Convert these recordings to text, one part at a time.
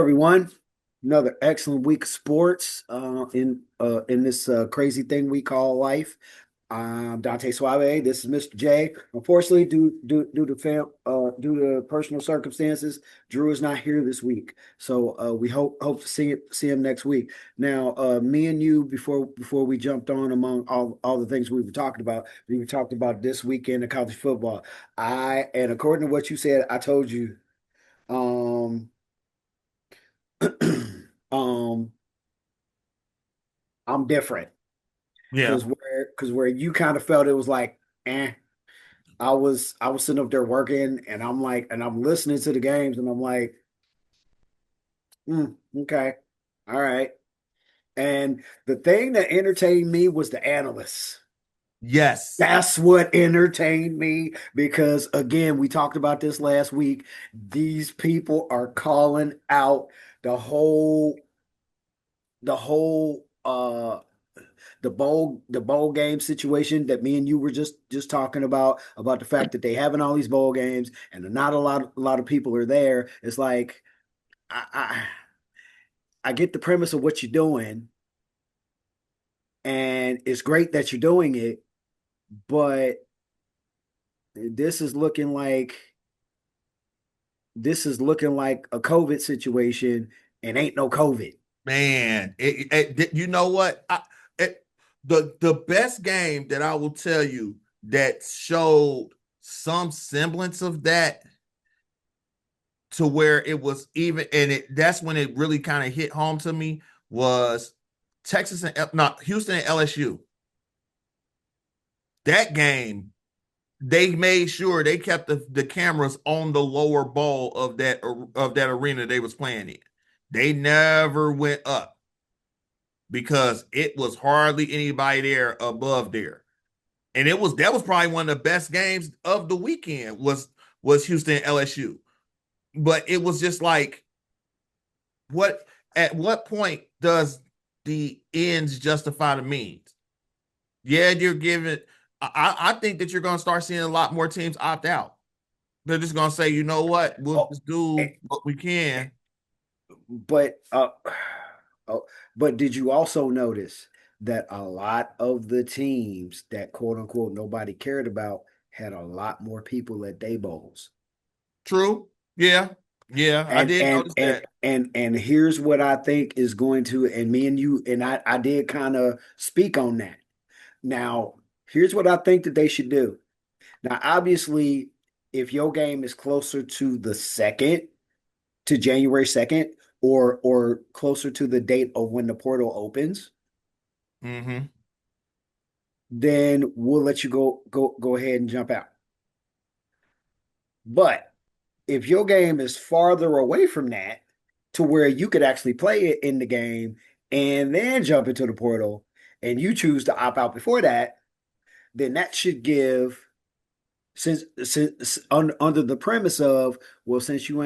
everyone? Another excellent week of sports in this crazy thing we call life. I'm Dante Suave. This is Mystah Jay. Unfortunately, due to personal circumstances, Drew is not here this week. So we hope to see him next week. Now, me and you before we jumped on among all the things we were talking about this weekend of college football. And according to what you said, I told you. Um, um, I'm different Yeah. because where you kind of felt it was like, eh. I was sitting up there working, and I'm listening to the games, and I'm like, okay, all right. And the thing that entertained me was the analysts. Yes. That's what entertained me because again, we talked about this last week. These people are calling out the whole the whole the bowl game situation that me and you were just talking about the fact that they having all these bowl games and not a lot of people are there. It's like I get the premise of what you're doing, and it's great that you're doing it, but this is looking like this is looking like a COVID situation, and ain't no COVID. Man, you know what? The best game that I will tell you that showed some semblance of that to where it was even, and that's when it really kind of hit home to me was Texas and not Houston and LSU. That game, they made sure they kept the cameras on the lower bowl of that arena they was playing in. They never went up because it was hardly anybody there above there. And that was probably one of the best games of the weekend was Houston LSU. But it was just like what at what point does the ends justify the means? Yeah, you're giving I think that you're gonna start seeing a lot more teams opt out. They're just gonna say, you know what, we'll Oh, just do what we can. but oh, but did you also notice that a lot of the teams that quote unquote nobody cared about had a lot more people at day bowls? True. Yeah. Yeah, I And did and notice and that. and here's what I think is going to, and me and you and I did kind of speak on that. Now, here's what I think that they should do. Now, obviously, if your game is closer to the second, to January 2nd, or closer to the date of when the portal opens, Mm-hmm. then we'll let you go ahead and jump out. But if your game is farther away from that to where you could actually play it in the game and then jump into the portal and you choose to opt out before that, then that should give under the premise of, well, since you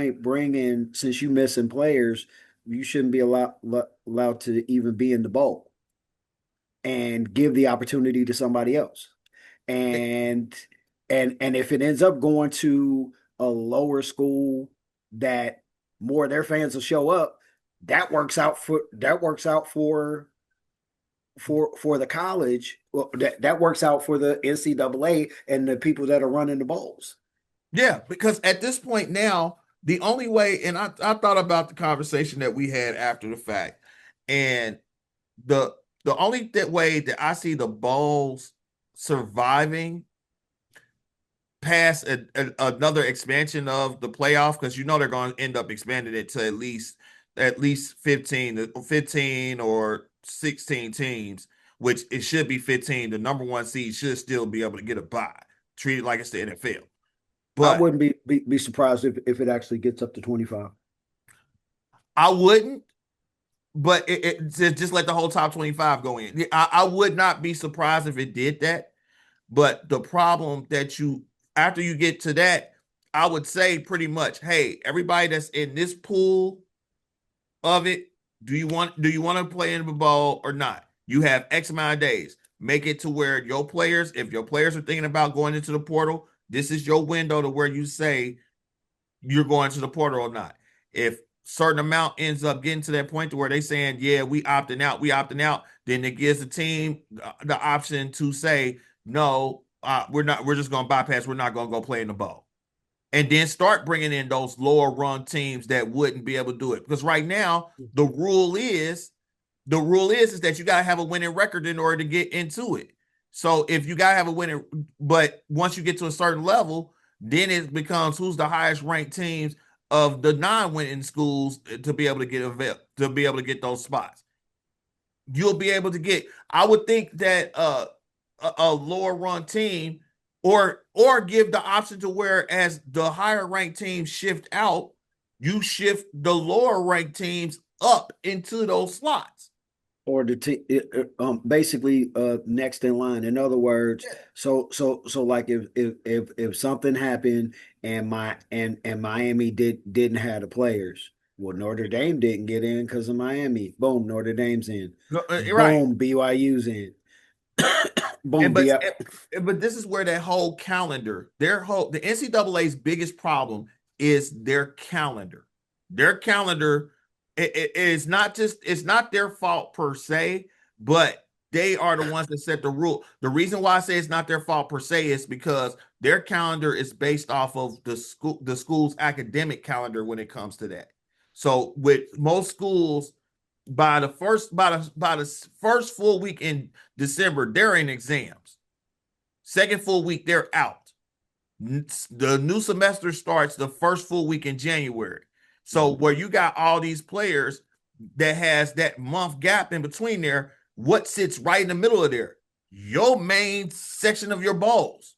missing players, you shouldn't be allowed to even be in the bowl and give the opportunity to somebody else. And and if it ends up going to a lower school that more of their fans will show up, that works out for the college. Well, that works out for the NCAA and the people that are running the bowls. Yeah, because at this point now, the only way, and I thought about the conversation that we had after the fact, and the the only way that I see the Bulls surviving past another expansion of the playoff, because you know they're going to end up expanding it to at least 15 or 16 teams, which it should be 15. The number one seed should still be able to get a bye, treat it like it's the NFL. I But wouldn't be surprised if it actually gets up to 25. I wouldn't. But just let the whole top 25 go in. I would not be surprised if it did that. But the problem that after you get to that, I would say pretty much, hey, everybody that's in this pool of it, do you want to play in the ball or not? You have X amount of days. Make it to where your players, if your players are thinking about going into the portal, this is your window to where you say you're going to the portal or not. If certain amount ends up getting to that point to where they saying, yeah, we opting out, then it gives the team the option to say, no, we're just going to bypass, we're not going to go play in the bowl. And then start bringing in those lower run teams that wouldn't be able to do it. Because right now, the rule is that you got to have a winning record in order to get into it. So if you got to have a winning, but once you get to a certain level, then it becomes who's the highest ranked teams of the non-winning schools to be able to get those spots. You'll be able to get. I would think that a lower run team, or give the option to where as the higher ranked teams shift out, you shift the lower ranked teams up into those slots. Or basically next in line. In other words, Yeah. so like if something happened and Miami didn't have the players, well, Notre Dame didn't get in because of Miami. Boom, Notre Dame's in. No, right. Boom, BYU's in. And Boom, but BYU. but this is where that whole calendar, the NCAA's biggest problem is their calendar. Their calendar it is not just it's not their fault per se, but they are the ones that set the rule. The reason why I say it's not their fault per se is because their calendar is based off of the school's academic calendar when it comes to that. So with most schools, by the first full week in December, they're in exams. Second full week, they're out. The new semester starts the first full week in January. So where you got all these players that has that month gap in between there, what sits right in the middle of there? Your main section of your bowls.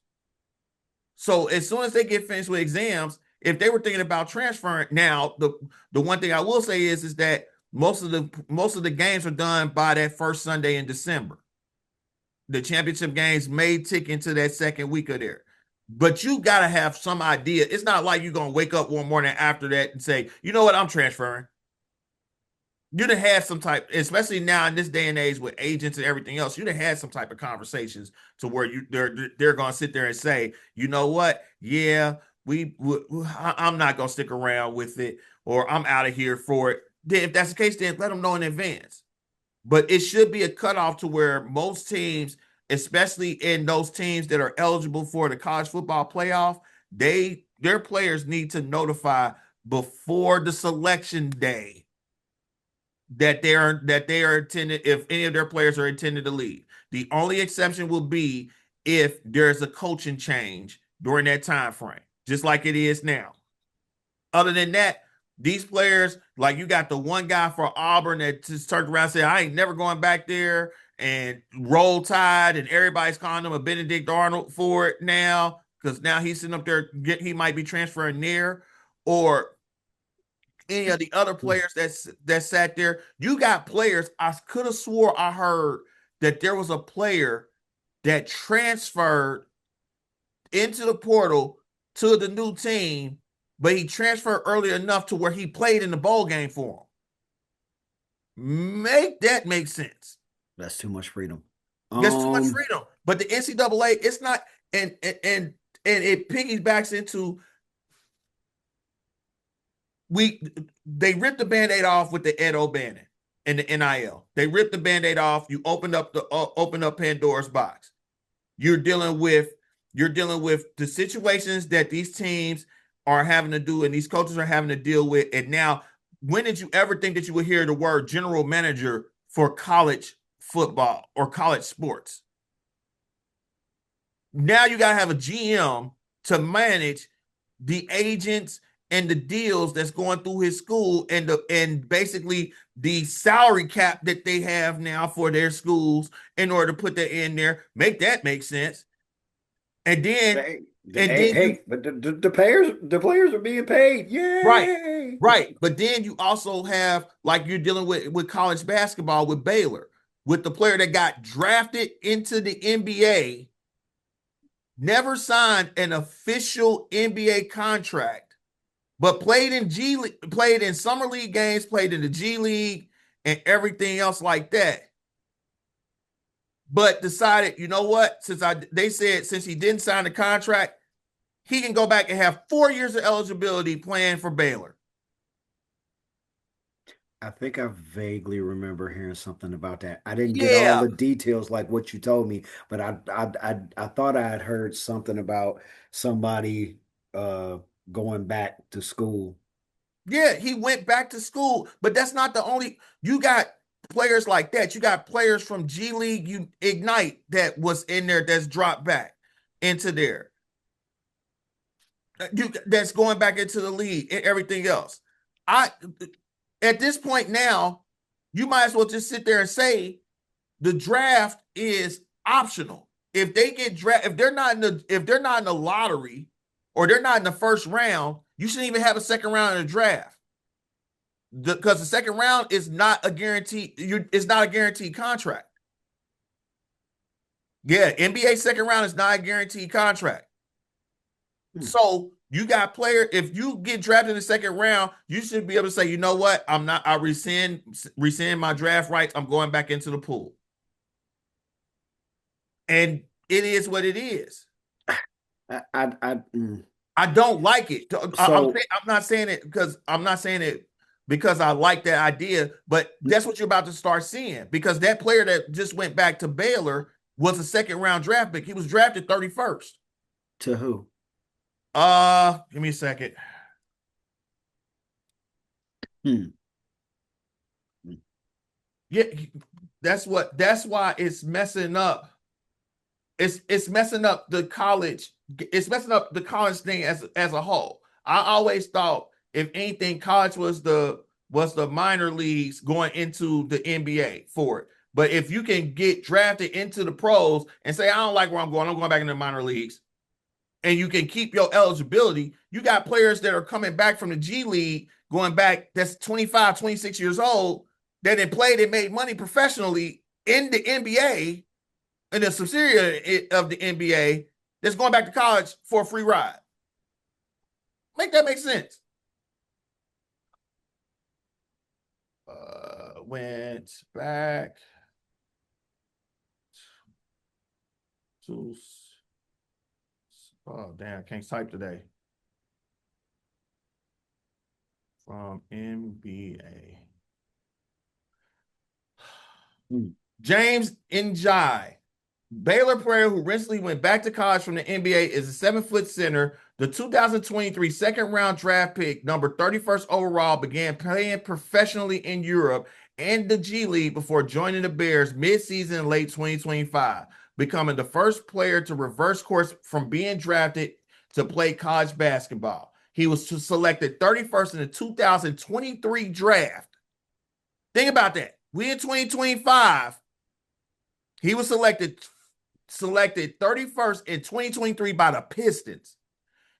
So as soon as they get finished with exams, if they were thinking about transferring, now the one thing I will say is that most of the games are done by that first Sunday in December. The championship games may tick into that second week of there. But you got to have some idea. It's not like you're going to wake up one morning after that and say, you know what, I'm transferring. You'd have had some type, especially now in this day and age with agents and everything else, you'd have had some type of conversations to where they're going to sit there and say, you know what, yeah, I'm not going to stick around with it, or I'm out of here for it. Then if that's the case, then let them know in advance. But it should be a cutoff to where most teams, especially in those teams that are eligible for the college football playoff, their players need to notify before the selection day that they are intended, if any of their players are intended to leave. The only exception will be if there's a coaching change during that time frame, just like it is now. Other than that, these players, like you got the one guy for Auburn that just turned around and said, I ain't never going back there, and roll tide, and everybody's calling him a Benedict Arnold for it now, because now he's sitting up there, he might be transferring there, or any of the other players that sat there. You got players. I could have swore I heard that there was a player that transferred into the portal to the new team, but he transferred early enough to where he played in the bowl game for him. Make that make sense. That's too much freedom. That's too much freedom. But the NCAA, it's not, and it piggybacks into they ripped the Band-Aid off with the Ed O'Bannon and the NIL. They ripped the Band-Aid off. You open up Pandora's box. You're dealing with the situations that these teams are having to do and these coaches are having to deal with. And now, when did you ever think that you would hear the word general manager for college football or college sports? Now you got to have a GM to manage the agents and the deals that's going through his school, and basically the salary cap that they have now for their schools in order to put that in there. Make that make sense. And then But the players are being paid. right, Yay! right. But then you also have, like, you're dealing with college basketball with Baylor, with the player that got drafted into the NBA, never signed an official NBA contract, but played in summer league games, played in the G League and everything else like that. But decided, you know what? They said since he didn't sign the contract, he can go back and have 4 years of eligibility playing for Baylor. I think I vaguely remember hearing something about that. I didn't get all Yeah, the details like what you told me, but I thought I had heard something about somebody uh going back to school. yeah, he went back to school, but that's not the only. You got players like that. You got players from G League, you Ignite that was in there that's dropped back into there. You that's going back into the league and everything else. I at this point now, you might as well just sit there and say the draft is optional. If they get draft, if they're not in the lottery or they're not in the first round, you shouldn't even have a second round in the draft because the second round is not a guarantee. It's not a guaranteed contract. Yeah, NBA second round is not a guaranteed contract. Hmm. So you got player. If you get drafted in the second round, you should be able to say, you know what, I'm not. I rescind my draft rights. I'm going back into the pool, and it is what it is. Mm. I don't like it. So I'm not saying it because I'm not saying it because I like that idea, but that's what you're about to start seeing because that player that just went back to Baylor was a second round draft pick. He was drafted 31st. to who? Give me a second. Hmm. Yeah, that's why it's messing up. It's messing up the college. It's messing up the college thing as a whole. I always thought if anything, college was the minor leagues going into the NBA for it. But if you can get drafted into the pros and say, I don't like where I'm going back into the minor leagues, and you can keep your eligibility, you got players that are coming back from the G League, going back, that's 25, 26 years old, that had played and made money professionally in the NBA and a subsidiary of the NBA that's going back to college for a free ride. Make that make sense? Went back to. Oh damn! I can't type today. From NBA. Hmm. James Njai, Baylor player who recently went back to college from the NBA, is a 7-foot center. The 2023 second round draft pick, number 31st overall, began playing professionally in Europe and the G League before joining the Bears midseason in late 2025, becoming the first player to reverse course from being drafted to play college basketball. He was selected 31st in the 2023 draft. Think about that. We in 2025. He was selected 31st in 2023 by the Pistons.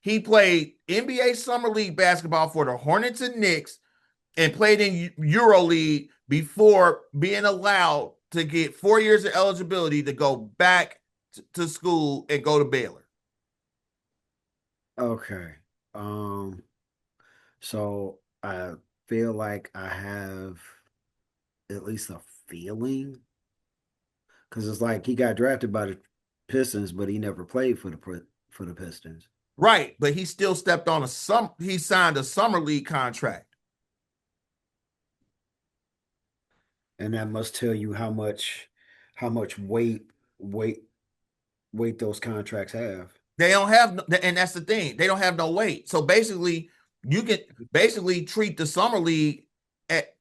He played NBA Summer League basketball for the Hornets and Knicks and played in EuroLeague before being allowed to get 4 years of eligibility to go back to school and go to Baylor. Okay. Um, so I feel like I have at least a feeling because it's like he got drafted by the Pistons, but he never played for the Pistons, Right, but he still stepped on he signed a summer league contract. and that must tell you how much weight weight those contracts have. They don't have, and that's the thing. They don't have no weight. So basically, you can basically treat the summer league at,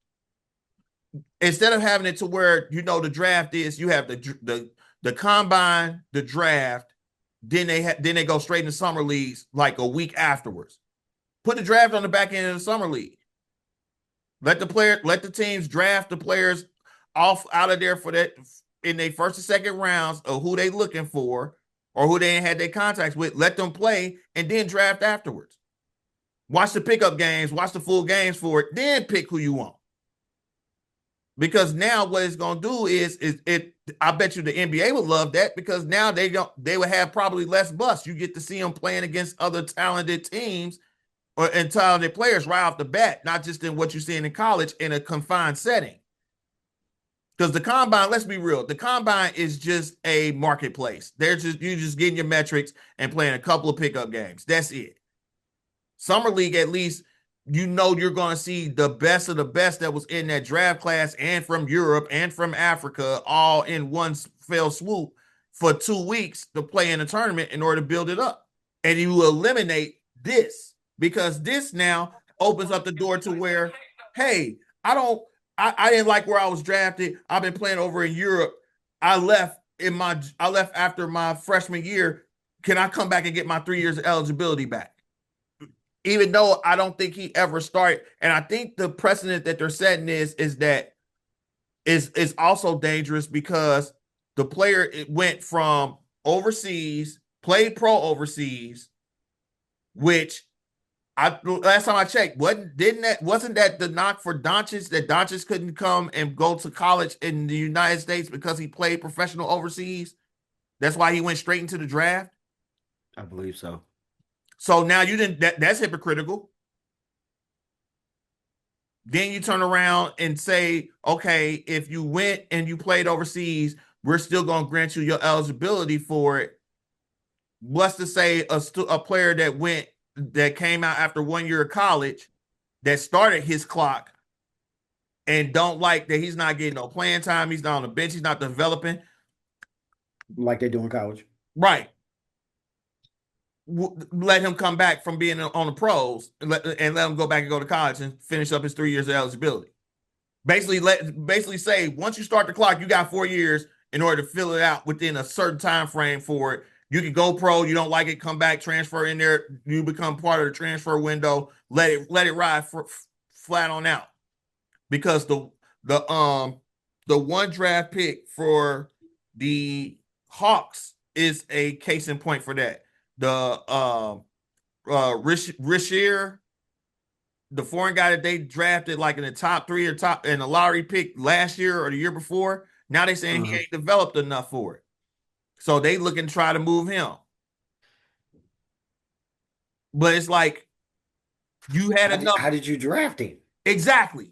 instead of having it to where the draft is. You have the combine, the draft, then they go straight into summer leagues like a week afterwards. Put the draft on the back end of the summer league. Let the teams draft the players off out of there for that in their first and second rounds of who they looking for or who they ain't had their contacts with. Let them play and then draft afterwards. Watch the pickup games, watch the full games for it, then pick who you want. Because now what it's gonna do is it. I bet you the NBA would love that because now they would have probably less busts. You get to see them playing against other talented teams and talented players right off the bat, not just in what you're seeing in college in a confined setting. Because the combine, let's be real, the combine is just a marketplace. You're just getting your metrics and playing a couple of pickup games. That's it. Summer league, at least you know you're going to see the best of the best that was in that draft class and from Europe and from Africa all in one fell swoop for 2 weeks to play in a tournament in order to build it up. And you eliminate this because this now opens up the door to where, hey, I didn't like where I was drafted. I've been playing over in Europe. I left after my freshman year. Can I come back and get my 3 years of eligibility back? Even though I don't think he ever started. And I think the precedent that they're setting is that is also dangerous because the player it went from overseas, played pro overseas, which I last time I checked, wasn't that the knock for Doncic that Doncic couldn't come and go to college in the United States because he played professional overseas? That's why he went straight into the draft. I believe so. So now you didn't that's hypocritical. Then you turn around and say, okay, if you went and you played overseas, we're still going to grant you your eligibility for it. What's to say a player that came out after 1 year of college that started his clock and don't like that he's not getting no playing time, he's not on the bench, he's not developing like they do in college. Right. Let him come back from being on the pros and let him go back and go to college and finish up his 3 years of eligibility. Basically say once you start the clock, you got 4 years in order to fill it out within a certain time frame for it. You can go pro, you don't like it, come back, transfer in there, you become part of the transfer window, let it ride flat on out. Because the one draft pick for the Hawks is a case in point for that. The Rishier, the foreign guy that they drafted like in the top 3 or top in the lottery pick last year or the year before, now they saying he ain't developed enough for it. So they looking to try to move him. But it's like you had enough. How did you draft him? Exactly.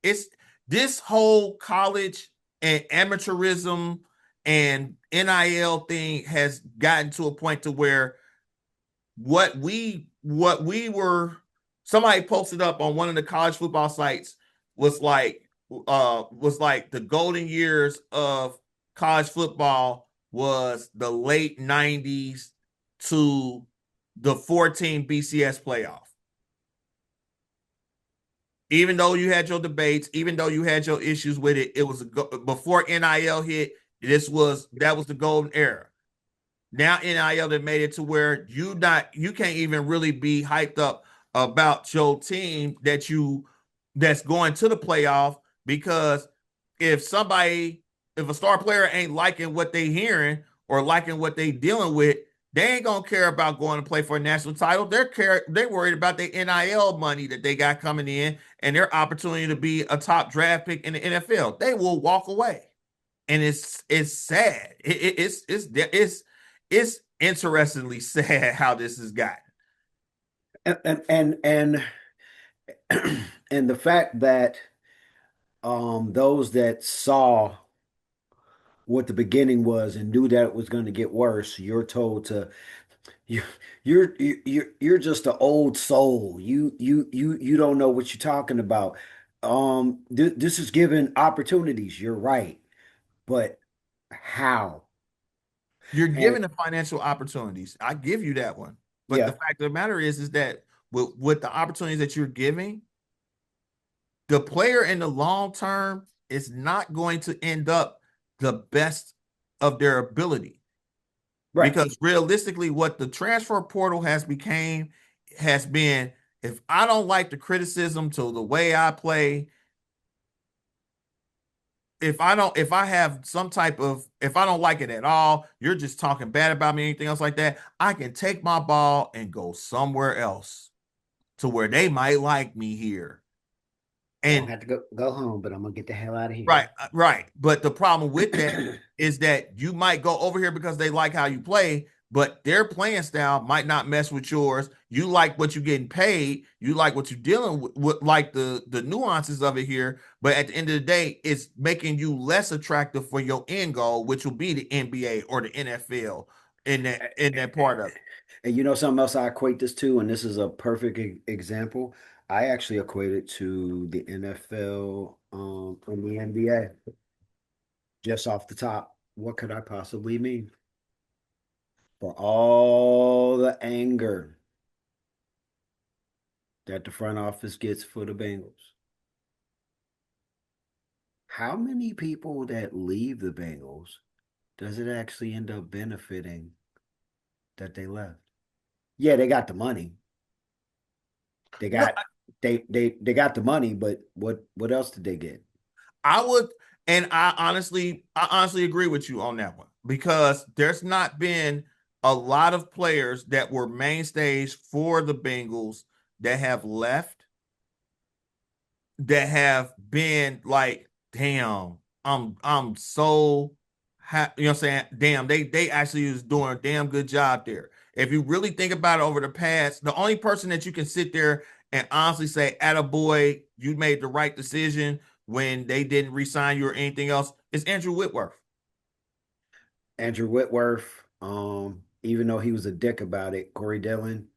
It's this whole college and amateurism and NIL thing has gotten to a point to where what we were somebody posted up on one of the college football sites was like the golden years of college football was the late 90s to the 14 BCS playoff. Even though you had your debates, even though you had your issues with it, it was before NIL hit. That was the golden era. Now NIL that made it to where you can't even really be hyped up about your team that's going to the playoff because if a star player ain't liking what they hearing or liking what they dealing with, they ain't gonna care about going to play for a national title. They're worried about the NIL money that they got coming in and their opportunity to be a top draft pick in the NFL. They will walk away, and it's sad. It's interestingly sad how this has gotten. And and the fact that those that saw what the beginning was and knew that it was going to get worse, you're told to you you're just an old soul. You don't know what you're talking about. This is given opportunities. You're right, but how? You're And given the financial opportunities. I give you that one. But the yeah, fact of the matter is that with the opportunities that you're giving, the player in the long term is not going to end up the best of their ability. right. Because realistically, what the transfer portal has been, if I don't like the criticism to the way I play, if I don't like it at all, you're just talking bad about me, anything else like that, I can take my ball and go somewhere else to where they might like me here. I don't And have to go home, but I'm gonna get the hell out of here. right. But the problem with that is that you might go over here because they like how you play, but their playing style might not mess with yours. You like what you're getting paid. You like what you're dealing with like the nuances of it here. But at the end of the day, it's making you less attractive for your end goal, which will be the NBA or the NFL in that part of it. And you know something else I equate this to, and this is a perfect example. I actually equate it to the NFL and the NBA. Just off the top, what could I possibly mean? For all the anger that the front office gets for the Bengals, how many people that leave the Bengals does it actually end up benefiting that they left? Yeah, they got the money. They No, got they got the money, but what else did they get? I would, and I honestly agree with you on that one because there's not been a lot of players that were mainstays for the Bengals that have left that have been like, damn, I'm so you know what I'm saying? Damn, they actually is doing a damn good job there. If you really think about it over the past, the only person that you can sit there and honestly say, attaboy, you made the right decision when they didn't resign you or anything else is Andrew Whitworth. Andrew Whitworth, even though he was a dick about it, Corey Dillon,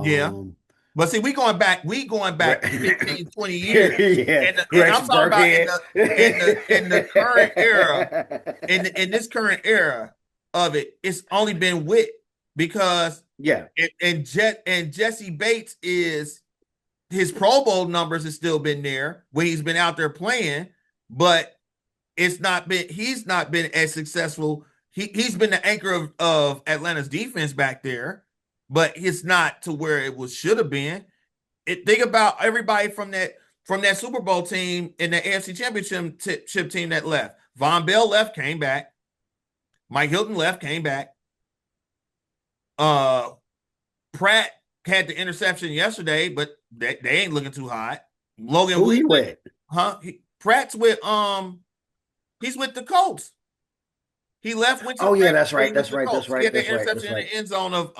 Yeah. um, But see, we going back Re- 15, 20 years. yeah, And Rex I'm talking about in Burkhead. the in the in the current era, in this current era of it, it's only been wit because Yeah, and Jesse Bates is his Pro Bowl numbers has still been there when he's been out there playing, but he's not been as successful. He's been the anchor of Atlanta's defense back there, but it's not to where it was should have been. Think about everybody from that Super Bowl team and the AFC Championship team that left. Von Bell left, came back. Mike Hilton left, came back. Uh Pratt had the interception yesterday, but they ain't looking too hot. Logan who he Wooten, with? huh? Pratt's with he's with the Colts. He left, went to the Oh yeah, Ravens, that's but he right. went That's to the right. That's Colts. He right. had the That's right. That's interception in right. the end zone of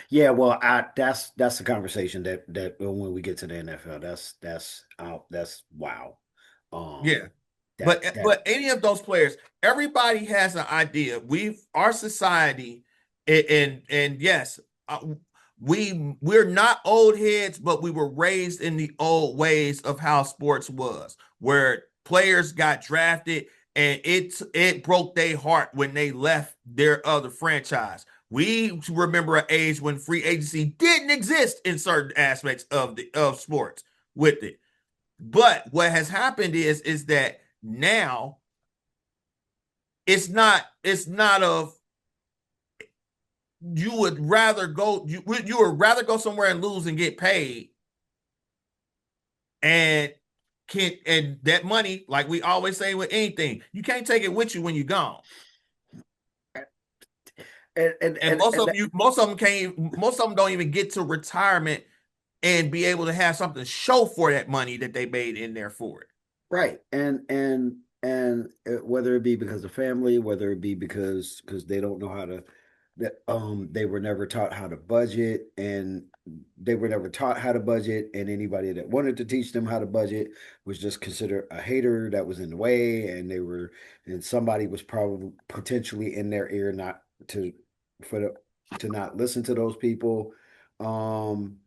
Yeah, well, that's the conversation that when we get to the NFL, that's out. That's wow. yeah. That But that any of those players, everybody has an idea. Our society, and yes, uh, we're not old heads, but we were raised in the old ways of how sports was, where players got drafted and it broke their heart when they left their other franchise. We remember an age when free agency didn't exist in certain aspects of sports with it. But what has happened is that now it's not of you would rather go somewhere and lose and get paid and and that money, like we always say with anything, you can't take it with you when you're gone. And most of them don't even get to retirement and be able to have something to show for that money that they made in there for it. right, and whether it be because of family, whether it be because they don't know how to that they were never taught how to budget, and they were never taught how to budget, and anybody that wanted to teach them how to budget was just considered a hater that was in the way, and somebody was probably potentially in their ear not to for the to not listen to those people. Um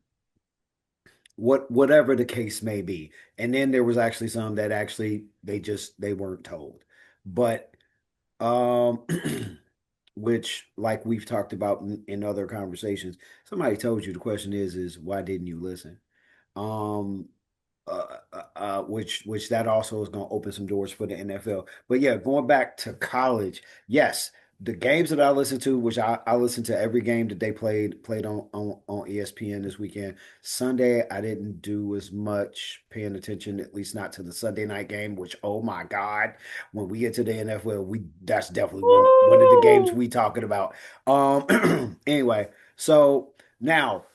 whatever the case may be. And then there was actually some that actually they weren't told. But um which like we've talked about in other conversations, somebody told you the question is why didn't you listen? Um which that also is going to open some doors for the NFL. But yeah, going back to college, yes, the games that I listened to, which I listened to every game that they played on ESPN this weekend. Sunday, I didn't do as much paying attention, at least not to the Sunday night game. Which oh my God, when we get to the NFL, we that's definitely one of the games Woo! we talking about. Anyway, so now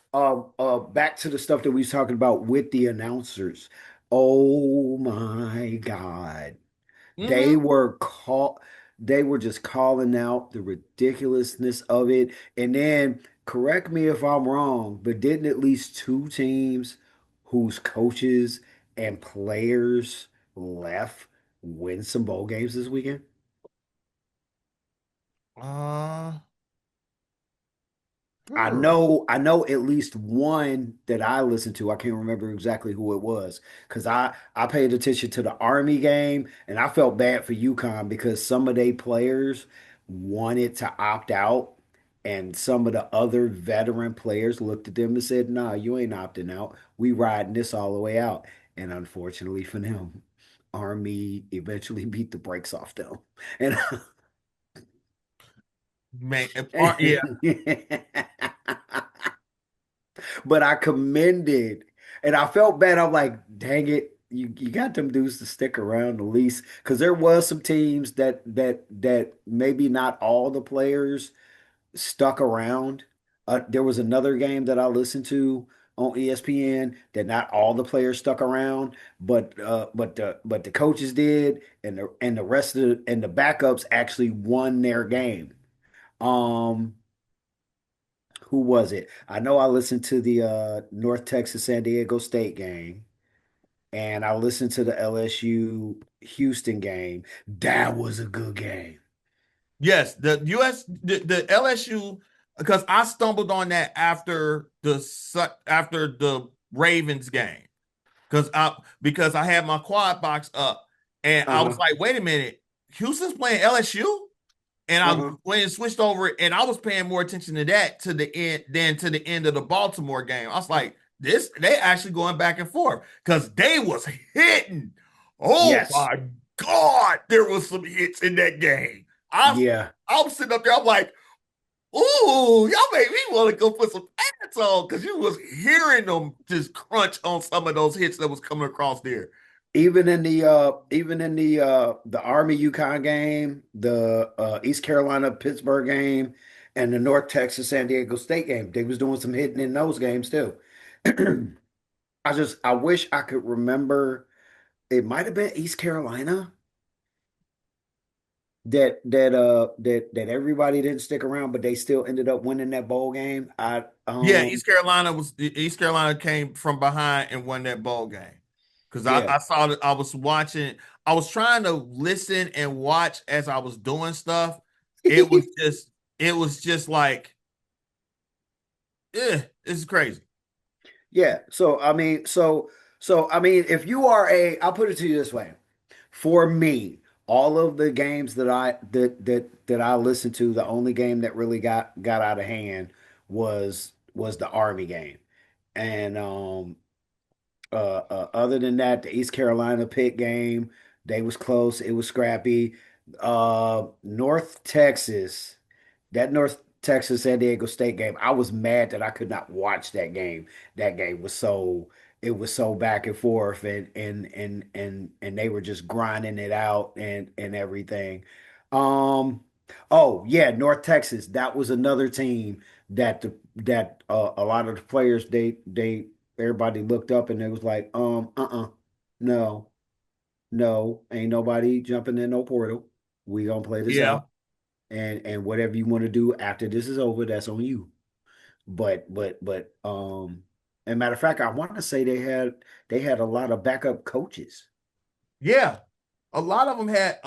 back to the stuff that we was talking about with the announcers. Oh my God. They Mm-hmm. were call they were just calling out the ridiculousness of it. And then correct me if I'm wrong, but didn't at least two teams whose coaches and players left win some bowl games this weekend? Uh, I hmm. know, I know. Hmm. I know at least one that I listened to. I can't remember exactly who it was because I paid attention to the Army game and I felt bad for UConn because some of their players wanted to opt out and some of the other veteran players looked at them and said, "Nah, you ain't opting out. We riding this all the way out." And unfortunately for them, Army eventually beat the brakes off them. And Man, yeah, but I commended and I felt bad. I'm like, dang it, you got them dudes to stick around at least because there was some teams that maybe not all the players stuck around. There was another game that I listened to on ESPN that not all the players stuck around, but the coaches did, and the rest of and the backups actually won their game. Um, who was it? I know I listened to the North Texas San Diego State game, and I listened to the LSU Houston game. That was a good game. yes, the LSU, because I stumbled on that after after the Ravens game because I had my quad box up and I was Uh-huh. like, wait a minute, Houston's playing LSU, and I Uh-huh. went and switched over, and I was paying more attention to that to the end than to the end of the Baltimore game. I was like, this they actually going back and forth because they was hitting. Oh Yes. my God, there was some hits in that game. I Yeah. I was sitting up there, I'm like, ooh, y'all made me want to go put some pants on because you was hearing them just crunch on some of those hits that was coming across there. Even in the Army UConn game, the East Carolina Pittsburgh game, and the North Texas San Diego State game, they was doing some hitting in those games too. I wish I could remember. It might have been East Carolina that everybody didn't stick around, but they still ended up winning that bowl game. Yeah, East Carolina came from behind and won that ball game. Because Yeah. I saw that I was watching, I was trying to listen and watch as I was doing stuff. It was just, it was just like, it's crazy. Yeah. So I mean, if you are I'll put it to you this way. For me, all of the games that I listened to, the only game that really got out of hand was the Army game. And other than that, the East Carolina Pitt game, they was close. It was scrappy. North Texas, that North Texas San Diego State game, I was mad that I could not watch that game. That game was so it was so back and forth and they were just grinding it out and everything. Um, oh yeah, North Texas, that was another team that a lot of the players they everybody looked up and it was like, no, no, ain't nobody jumping in no portal. We gonna play this Yeah. out, and whatever you want to do after this is over, that's on you. And matter of fact, I want to say they had a lot of backup coaches, Yeah. A lot of them had,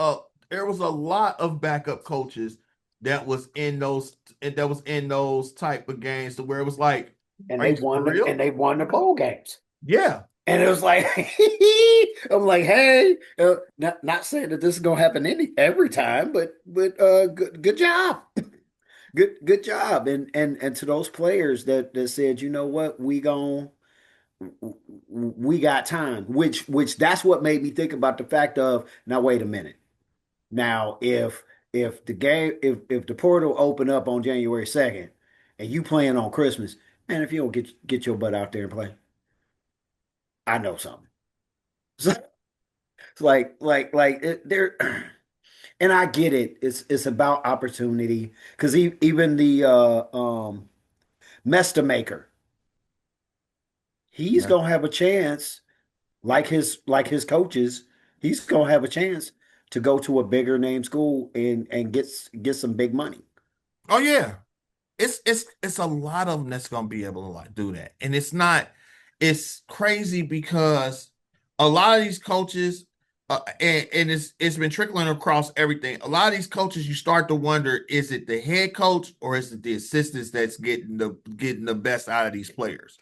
there was a lot of backup coaches that was in those type of games to where it was like, and are you for real? they won the bowl games. Yeah. And it was like, I'm like, hey, not saying that this is gonna happen every time, but good job. Good job. And to those players that said, you know what, we got time, which that's what made me think about the fact of now wait a minute. Now if the portal open up on January 2nd and you playing on Christmas, man, if you don't get your butt out there and play, I know something. So it's like there and I get it. It's about opportunity because even the Mesta maker, he's gonna have a chance, like his coaches, he's gonna have a chance to go to a bigger name school and get some big money. Oh yeah. It's a lot of them that's gonna be able to like do that. And it's not, it's crazy because a lot of these coaches, and it's been trickling across everything. A lot of these coaches, you start to wonder: is it the head coach or is it the assistants that's getting the best out of these players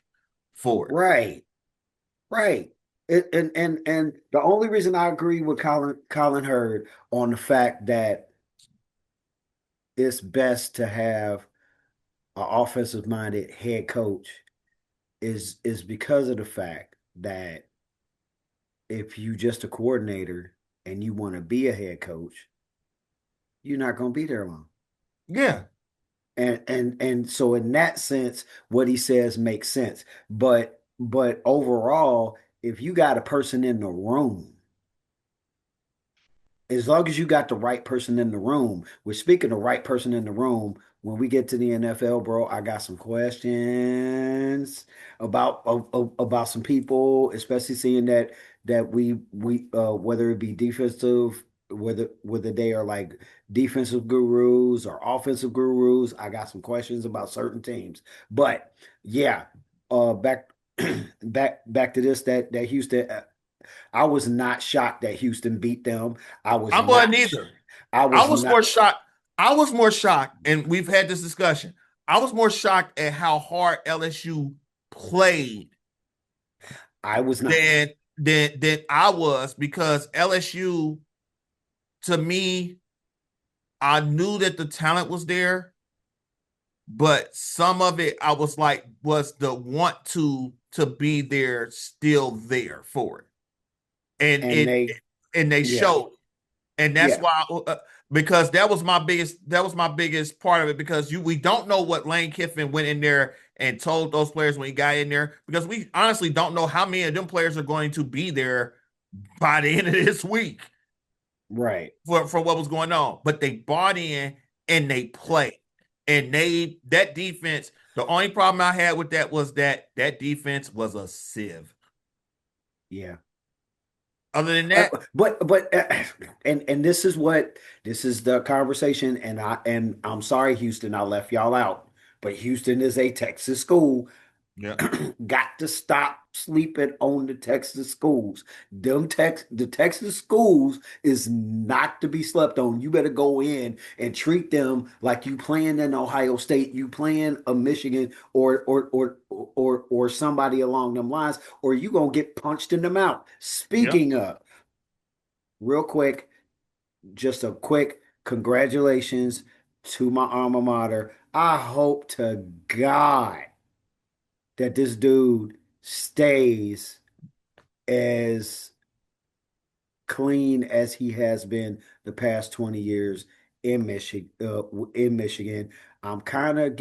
for it? Right, right. And the only reason I agree with Colin Hurd on the fact that it's best to have an offensive minded head coach is because of the fact that if you just a coordinator and you want to be a head coach, you're not going to be there long. Yeah, And so in that sense, what he says makes sense. But overall, if you got a person in the room, as long as you got the right person in the room, we're speaking the right person in the room. When we get to the NFL, bro, I got some questions about some people, especially seeing that we whether it be defensive, whether they are like defensive gurus or offensive gurus, I got some questions about certain teams. But yeah, back back to this that Houston. I was not shocked that Houston beat them. I was I wasn't not. either. I I was was more not. shocked. I was more shocked, and we've had this discussion. I was more shocked at how hard LSU played I was not. than than I was because LSU, to me, I knew that the talent was there, but some of it I was like, was the want to be there still there for it, and And it they, and they yeah, showed, and that's yeah, why because that was my biggest part of it because we don't know what Lane Kiffin went in there and told those players when he got in there because we honestly don't know how many of them players are going to be there by the end of this week right. for what was going on. But they bought in and they played. And that defense, the only problem I had with that was that defense was a sieve. Yeah. Other than that, And this is the conversation, and I'm sorry, Houston, I left y'all out, but Houston is a Texas school. yeah, Got to stop sleeping on the Texas schools. The Texas schools is not to be slept on. You better go in and treat them like you playing in Ohio State, you playing a Michigan or somebody along them lines, or you gonna get punched in the mouth. yeah. Speaking of, real quick, just a quick congratulations to my alma mater. I hope to God that this dude stays as clean as he has been the past 20 years in Michigan. In Michigan, I'm kind of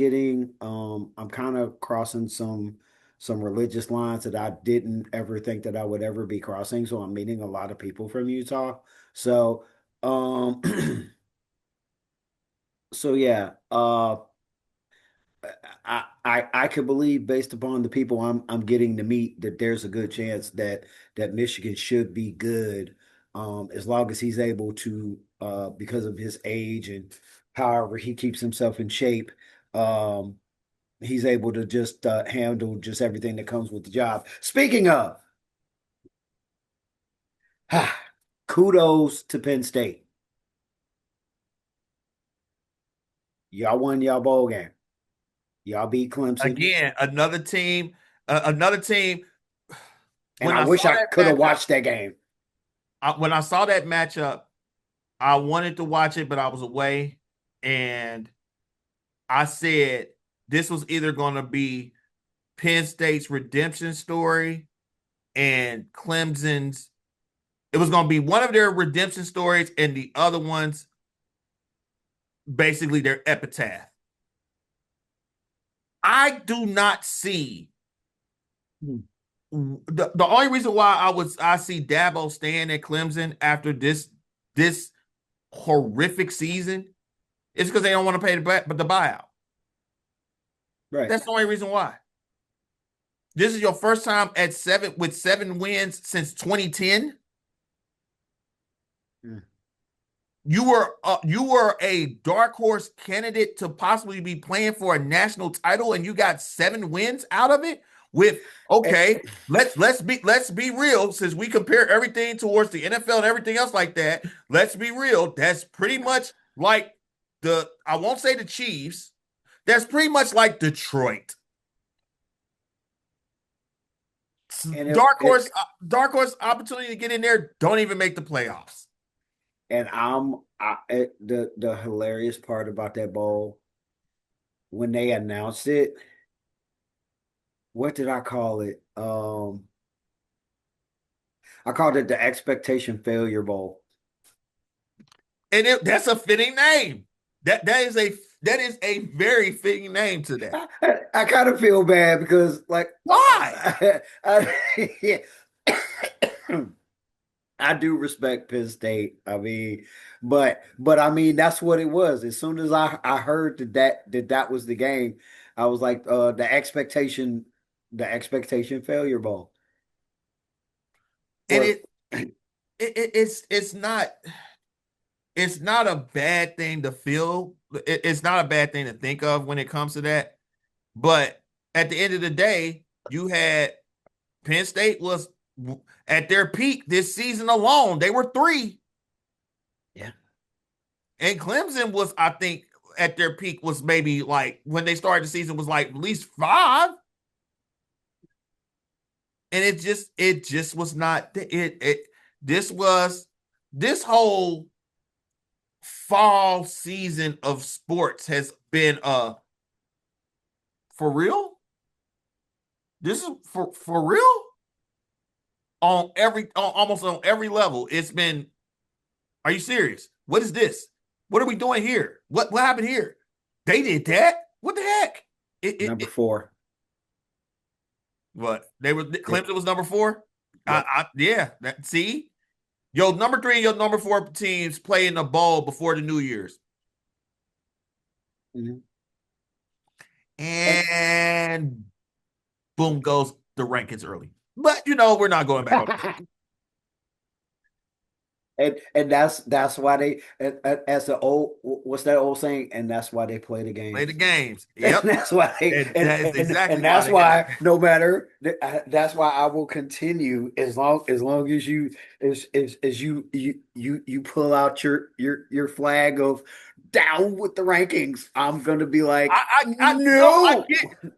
crossing some religious lines that I didn't ever think that I would ever be crossing. So I'm meeting a lot of people from Utah. So, um, so yeah, I could believe based upon the people I'm getting to meet that there's a good chance that Michigan should be good, as long as he's able to, because of his age and however he keeps himself in shape, um, he's able to just handle just everything that comes with the job. Speaking of, kudos to Penn State. Y'all won y'all bowl game. Y'all beat Clemson, Again, another team. and When I I saw wish I that could have matchup, watched that game. when I saw that matchup, I wanted to watch it, but I was away, and I said this was either going to be Penn State's redemption story and Clemson's. It was going to be one of their redemption stories, and the other ones basically their epitaph. I do not see the only reason why I see Dabo staying at Clemson after this horrific season is because they don't want to pay the buyout. Right. That's the only reason why. This is your first time at seven wins since 2010. Mm. You were a dark horse candidate to possibly be playing for a national title, and you got 7 wins out of it. with Eh, okay, let's be real. Since we compare everything towards the NFL and everything else like that, let's be real. That's pretty much like the I won't say the Chiefs. That's pretty much like Detroit. and Dark horse opportunity to get in there. Don't even make the playoffs. the hilarious part about that bowl when they announced it. What did I call it? I called it the expectation failure bowl. And that's a fitting name. That is a very fitting name to that. I kind of feel bad because, like, Why? yeah. I do respect Penn State. I mean, but I mean that's what it was. As soon as I heard that was the game, I was like, the expectation failure bowl. And For it's not a bad thing to feel. It's not a bad thing to think of when it comes to that. But at the end of the day, you had Penn State was at their peak this season alone. They were 3, yeah, and Clemson was, I think, at their peak was maybe like when they started the season was like at least 5. And it just was not this whole fall season of sports has been for real. This is for real on almost on every level. It's been, are you serious? What is this? What are we doing here? What happened here? They did that. What the heck? number four. What they were, Yeah, Clemson was number 4. yep. Yeah, see, your number 3 and your number 4 teams play in the bowl before the New Year's. Mhm. And And boom goes the rankings early. But we're not going back on that. and that's why they as the old what's that old saying? And that's why they play the Play the games. games. And Yep. that's why they, And that is exactly and why that's they got why no matter that's why I will continue as long as you as you pull out your flag of down with the rankings. I'm gonna be like, I no, no.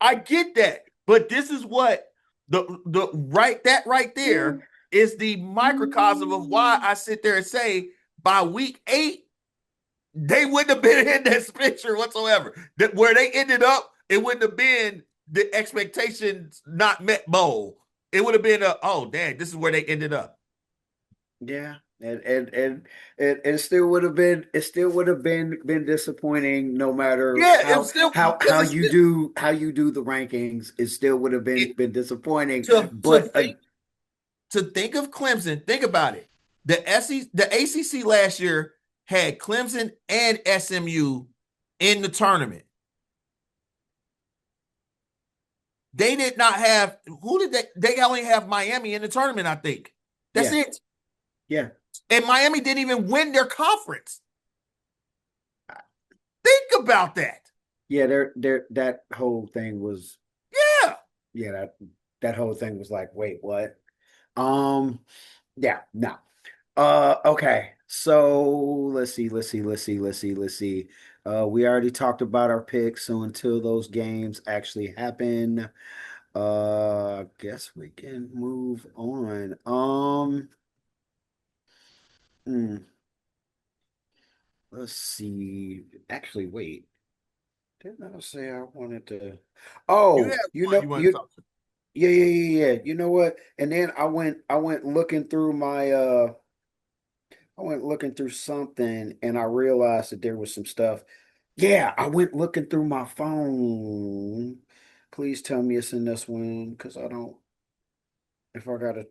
I get that. But this is what the right that right there is the microcosm of why I sit there and say by week 8 they wouldn't have been in this picture whatsoever. That where they ended up, it wouldn't have been the expectations not met bowl. It would have been oh dang, this is where they ended up. Yeah, and it still would have been disappointing no matter Yeah, it how was still how because how it's you still do the rankings. It still would have been it, been disappointing. to But think of Clemson. Think about it. The ACC last year had Clemson and SMU in the tournament. They did not have who did they only have Miami in the tournament, I think. That's yeah, it. yeah, And Miami didn't even win their conference. Think about that. yeah. That whole thing was Yeah. yeah that whole thing was like, wait, what? Um, yeah, no. Okay. So let's see. We already talked about our picks, so until those games actually happen, I guess we can move on. Hmm, let's see. Actually, wait. Didn't I say I wanted to? You Oh, have one you want to talk to. yeah. You know what? And then I went looking through I went looking through something and I realized that there was some stuff. Yeah, I went looking through my phone. Please tell me it's in this one because I don't, if I gotta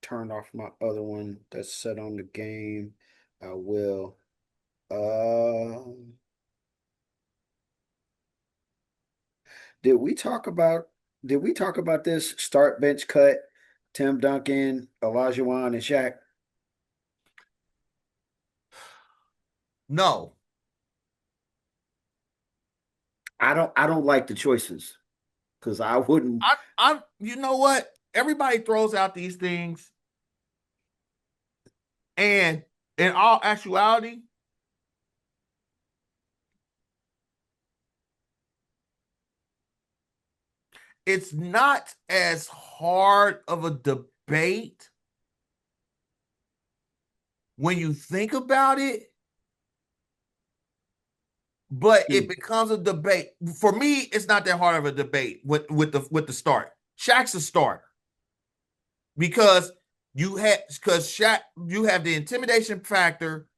turn off my other one that's set on the game, I will. Um, did we talk about did we talk about this start bench cut? Tim Duncan, Elijah Wan, and Shaq. No. I don't like the choices. because I wouldn't. I'm you know what? Everybody throws out these things, and in all actuality, it's not as hard of a debate when you think about it, but it Hmm. becomes a debate. For me, it's not that hard of a debate with the start. Shaq's a starter because Shaq, you have the intimidation factor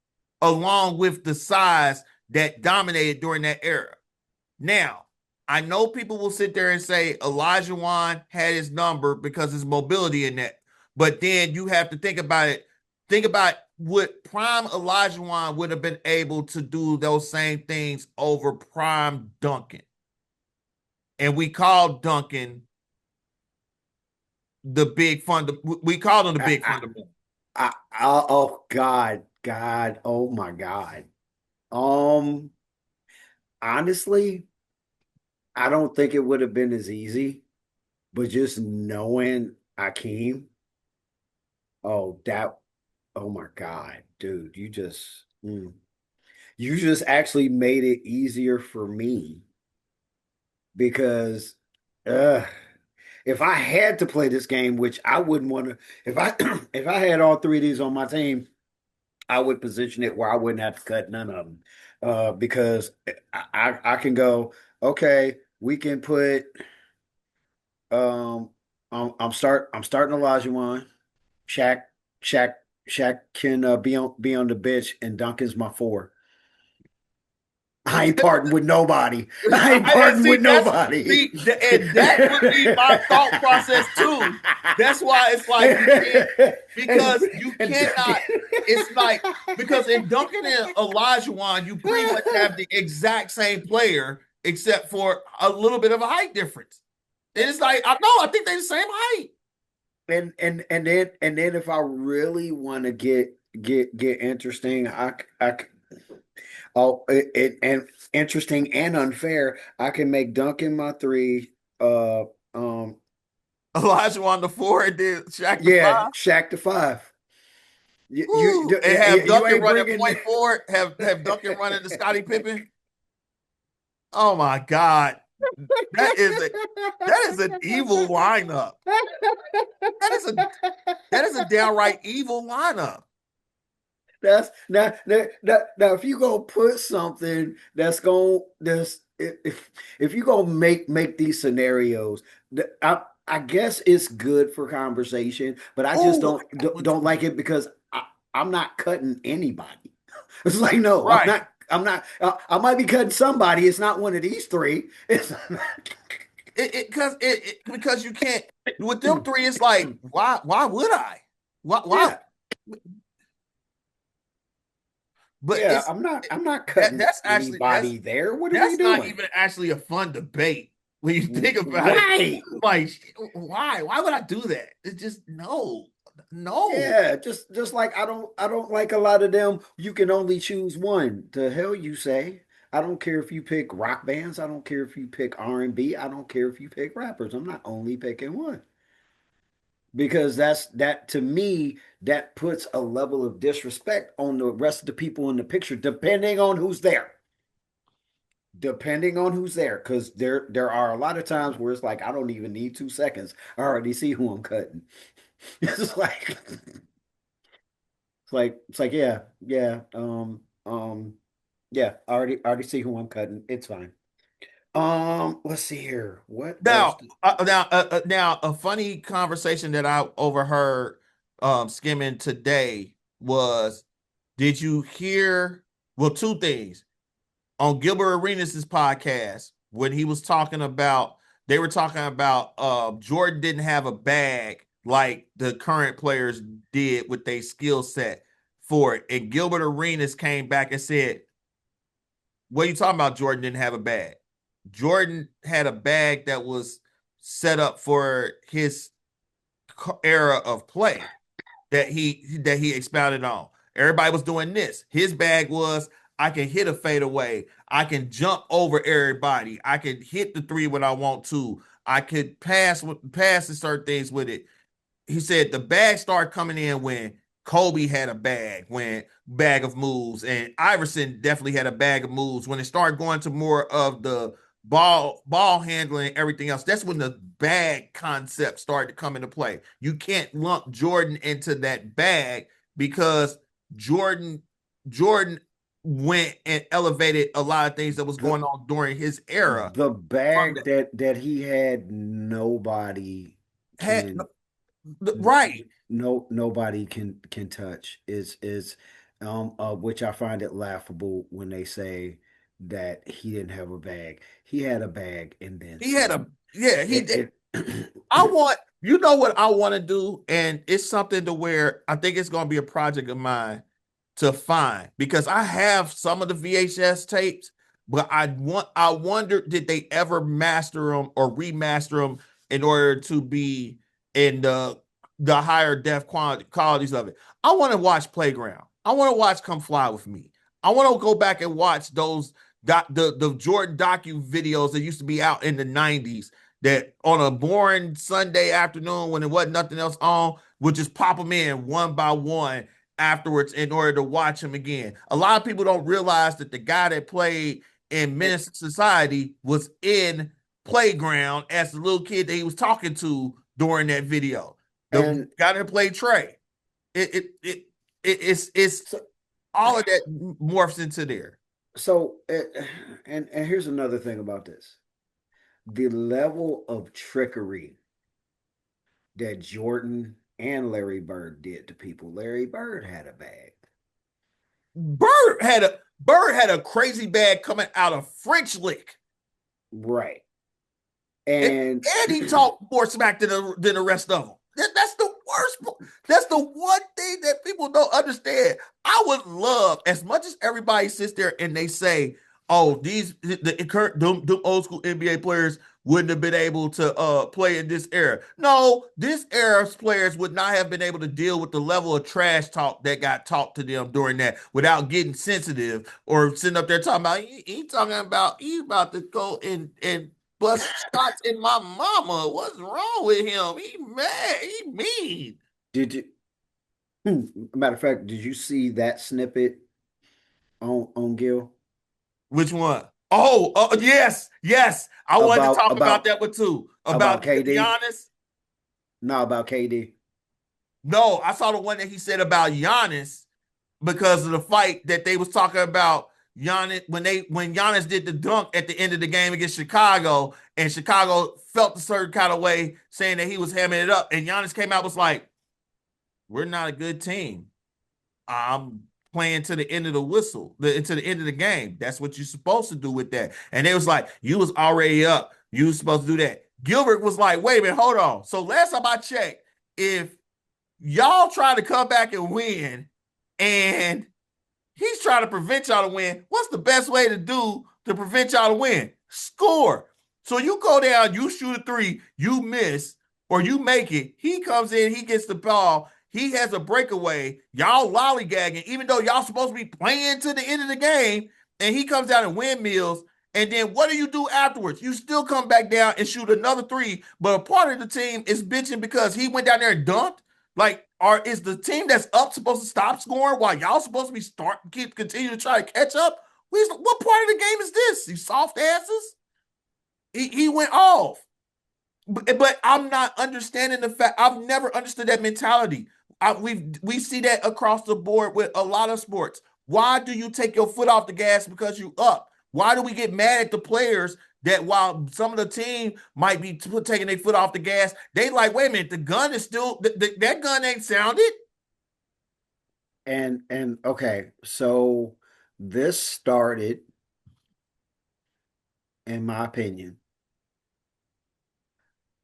along with the size that dominated during that era. Now, I know people will sit there and say Olajuwon had his number because his mobility in that, but then you have to think about it. Think about what prime Olajuwon would have been able to do those same things over prime Duncan, and we called Duncan the big fund. We called him the I, big I, fundamental. oh God, oh my God. Um, Honestly, I don't think it would have been as easy, but just knowing Akeem, oh that, oh my God, dude, you just actually made it easier for me because, uh, if I had to play this game, which I wouldn't want to, if I if I had all three of these on my team, I would position it where I wouldn't have to cut none of them, because I can go, okay, we can put, um I'm starting Olajuwon, Shaq Shaq Shaq can, be on the bench, and Duncan's my four. I ain't parting with nobody. I ain't And parting see, with nobody. and that would be my thought process too. That's why it's like you can't and, because you and cannot. It's like because in Duncan and Olajuwon, you pretty much have the exact same player except for a little bit of a height difference. And it's like I know I think they're the same height. and then if I really want to get interesting, and interesting and unfair, I can make Duncan my three. Um, Olajuwon the four and then Shaq the yeah, five. Shaq the five. Woo. And have You Duncan ain't running bringing. point forward. Have Duncan running the Scottie Pippen. Oh my God. That is a that is an evil lineup. That is a that is a downright evil lineup. That's now if you go put something that's going that's if you go make these scenarios, I guess it's good for conversation, but I just Oh, don't like it because I'm not cutting anybody. It's like, no, right. I'm not. I might be cutting somebody. It's not one of these three. It's Because you can't with them three. It's like why would I? Why? yeah, But yeah. it's I'm not cutting that's actually anybody there. What are we that's not doing? even actually a fun debate when you think about it. Right. Like why would I do that? It's just no. Yeah, just like I don't like a lot of them. You can only choose one. The hell you say? I don't care if you pick rock bands. I don't care if you pick R&B. I don't care if you pick rappers. I'm not only picking one because that to me that puts a level of disrespect on the rest of the people in the picture, depending on who's there. Depending on who's there, because there are a lot of times where it's like I don't even need 2 seconds. I already see who I'm cutting. It's like it's like, yeah, I already see who I'm cutting. It's fine. Let's see here. What else? Now, a funny conversation that I overheard skimming today was, did you hear? Well, two things on Gilbert Arenas' podcast when he was talking about they were talking about Jordan didn't have a bag like the current players did with their skill set for it, and Gilbert Arenas came back and said, "What are you talking about? Jordan didn't have a bag. Jordan had a bag that was set up for his era of play that he expounded on. Everybody was doing this. His bag was I can hit a fadeaway. I can jump over everybody. I can hit the three when I want to. I could pass the certain things with it. He said the bag started coming in when Kobe had a bag of moves, and Iverson definitely had a bag of moves. When it started going to more of the ball handling and everything else, that's when the bag concept started to come into play. You can't lump Jordan into that bag because Jordan Jordan went and elevated a lot of things that was The going on during his era the from bag that that he had, nobody had can right. nobody can touch. Is which I find it laughable when they say that he didn't have a bag. He had a bag and then He had some. a yeah, he did. It, I want you know what I want to do, and it's something to where I think it's going to be a project of mine to find because I have some of the VHS tapes, but I wonder did they ever master them or remaster them in order to be in the higher def qualities of it. I want to watch Playground. I want to watch Come Fly with Me. I want to go back and watch those the Jordan docu videos that used to be out in the 90s that on a boring Sunday afternoon when there wasn't nothing else on would just pop them in one by one afterwards in order to watch him again. A lot of people don't realize that the guy that played in and, Menace to Society was in Playground as the little kid that he was talking to during that video. The and guy that played Trey. It it it, it's so all of that morphs into there. so and here's another thing about this. The level of trickery that Jordan and Larry Bird did to people. Larry Bird had a bag. Bird had a crazy bag coming out of French Lick. Right. And, And and he talked more smack than the rest of them. That's the worst. That's the one thing that people don't understand. I would love, as much as everybody sits there and they say, "Oh, the current them old school NBA players wouldn't have been able to play in this era." No, this era's players would not have been able to deal with the level of trash talk that got talked to them during that without getting sensitive or sitting up there talking about he talking about he about to go and bust shots in my mama. What's wrong with him? He mad. He mean. did you matter of fact, did you see that snippet on Gil Which one? Oh, yes, yes. I wanted to about talk about about that one too. about About KD? Giannis. No, about KD. No, I saw the one that he said about Giannis because of the fight that they was talking about Giannis when Giannis did the dunk at the end of the game against Chicago, and Chicago felt a certain kind of way, saying that he was hamming it up, and Giannis came out was like, "We're not a good team. I'm playing to the end of the whistle, to the end of the game. That's what you're supposed to do with that." And they was like, "You was already up. You was supposed to do that." Gilbert was like, "Wait a minute, hold on." So last time I checked, if y'all try to come back and win, and he's trying to prevent y'all to win, what's the best way to do to prevent y'all to win? Score. So you go down, you shoot a three, you miss, or you make it. He comes in, he gets the ball, he has a breakaway. Y'all lollygagging, even though y'all supposed to be playing to the end of the game, and he comes down and windmills. And then what do you do afterwards? You still come back down and shoot another three, but a part of the team is bitching because he went down there and dunked. Like, is the team that's up supposed to stop scoring while y'all supposed to be continue to try to catch up? What part of the game is this? You soft asses. He went off, but I'm not understanding the fact. I've never understood that mentality. We see that across the board with a lot of sports. Why do you take your foot off the gas because you up? Why do we get mad at the players that while some of the team might be taking their foot off the gas, they like, wait a minute, the gun is still that gun ain't sounded. And okay, so this started, in my opinion,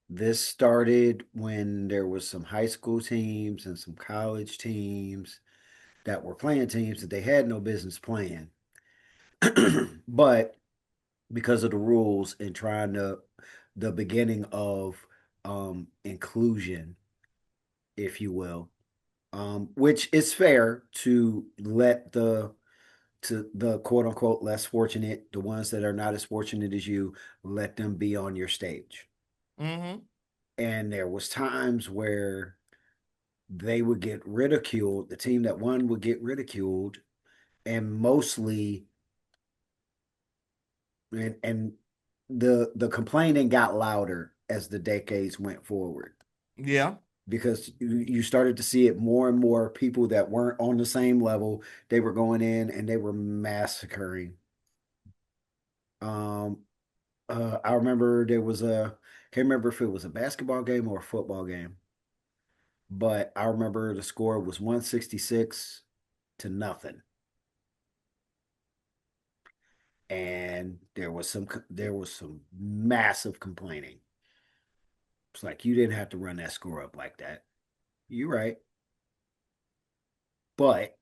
this started when there was some high school teams and some college teams that were playing teams that they had no business playing. But because of the rules and trying to the beginning of inclusion, if you will, which is fair to let the quote unquote less fortunate, the ones that are not as fortunate as you, let them be on your stage. Mm-hmm. And there was times where they would get ridiculed. The team that won would get ridiculed, and mostly, and the complaining got louder as the decades went forward Yeah. because you started to see it more and more. People that weren't on the same level, they were going in and they were massacring. Um, I remember there was a, can't remember if it was a basketball game or a football game, but I remember the score was 166 to nothing. And there was some massive complaining. It's like you didn't have to run that score up like that. You're right. But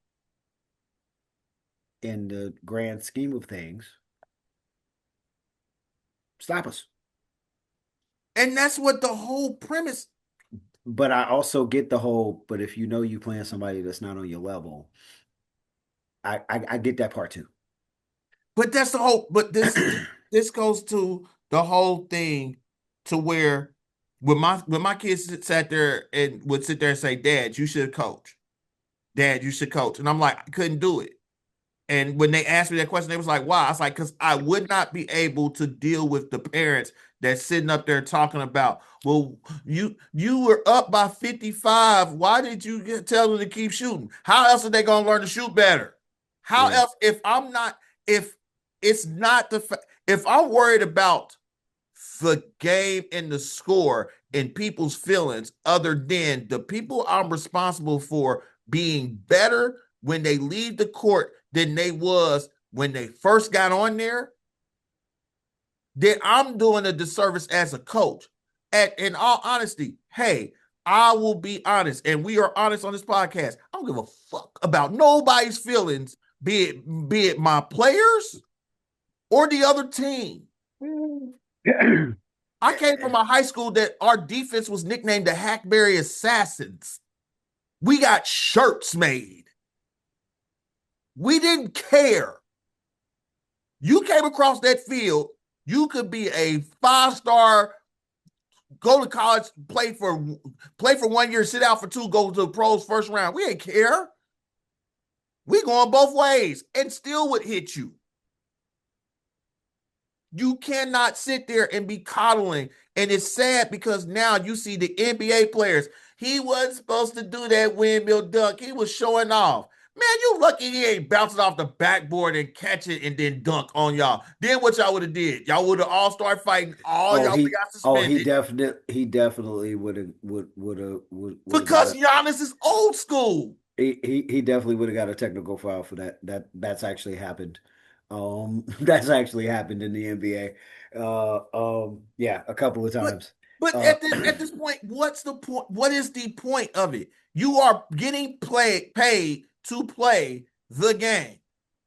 in the grand scheme of things, stop us. And that's what the whole premise. But I also get the whole, but if you know you playing somebody that's not on your level, I get that part too. But that's the whole. But this goes to the whole thing, to where when my kids sat there and would sit there and say, "Dad, you should coach. Dad, you should coach," and I'm like, I couldn't do it. And when they asked me that question, they was like, "Why?" I was like, "Because I would not be able to deal with the parents that's sitting up there talking about, well, you were up by 55. Why did you tell them to keep shooting? How else are they gonna learn to shoot better? How Yeah. else if it's not if I'm worried about the game and the score and people's feelings, other than the people I'm responsible for being better when they leave the court than they was when they first got on there, then I'm doing a disservice as a coach. In all honesty, hey, I will be honest, and we are honest on this podcast. I don't give a fuck about nobody's feelings, be it my players or the other team. I came from a high school that our defense was nicknamed the Hackberry Assassins. We got shirts made. We didn't care. You came across that field, you could be a 5-star, go to college, play for 1 year, sit out for 2, go to the pros first round. We ain't care. We going both ways and still would hit you. You cannot sit there and be coddling. And it's sad because now you see the NBA players. He wasn't supposed to do that windmill dunk. He was showing off. Man, you lucky he ain't bouncing off the backboard and catch it and then dunk on y'all. Then what y'all would have did? Y'all would have all started fighting. All Oh, y'all would he have got oh he suspended definitely would have got because a Giannis is old school. he definitely would have got a technical foul for that. That's actually happened. That's actually happened in the NBA. Yeah, a couple of But times. but Uh, at this point, what's the point? What is the point of it? You are getting paid to play the game.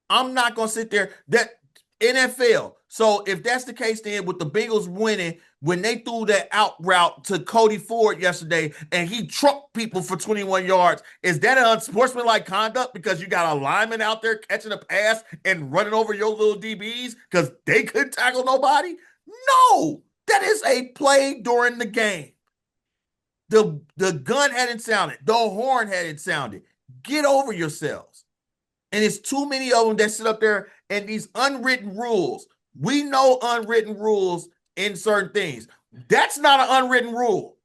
I'm not gonna sit there. That NFL. So if that's the case, then with the Bengals winning, when they threw that out route to Cody Ford yesterday and he trucked people for 21 yards, is that an unsportsmanlike conduct because you got a lineman out there catching a pass and running over your little DBs because they couldn't tackle nobody? No, that is a play during the game. The gun hadn't sounded, the horn hadn't sounded. Get over yourselves. And it's too many of them that sit up there and these unwritten rules. We know unwritten rules in certain things. That's not an unwritten rule.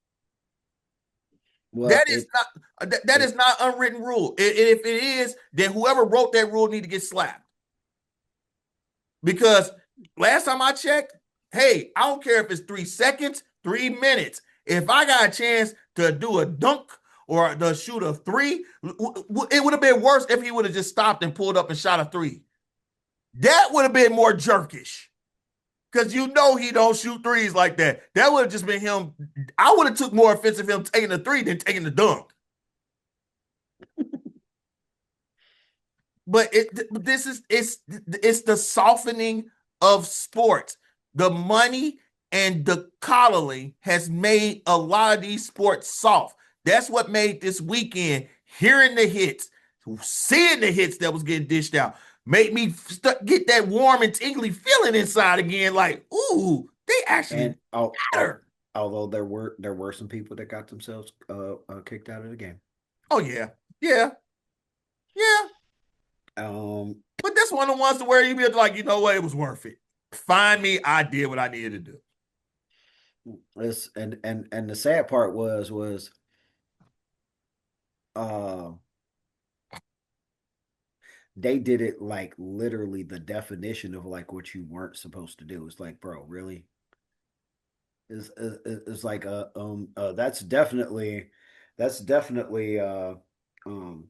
well, That is not that is not unwritten rule. If it is, then whoever wrote that rule need to get slapped. Because last time I checked, hey, I don't care if it's 3 seconds, 3 minutes. If I got a chance to do a dunk or to shoot a three, it would have been worse if he would have just stopped and pulled up and shot a three. That would have been more jerkish. Because you know he don't shoot threes like that. That would have just been him. I would have took more offense of him taking the three than taking the dunk. But this is it's the softening of sports. The money and the coddling has made a lot of these sports soft. That's what made this weekend hearing the hits, seeing the hits that was getting dished out, made me get that warm and tingly feeling inside again. Like, ooh, they actually and oh, oh, matter. Although there were some people that got themselves kicked out of the game. Oh yeah, yeah, yeah. Um, But that's one of the ones to where you be like, you know what, it was worth it. Find me, I did what I needed to do. it's and the sad part was uh they did it like literally the definition of like what you weren't supposed to do. It's like, bro, really? Is like that's definitely um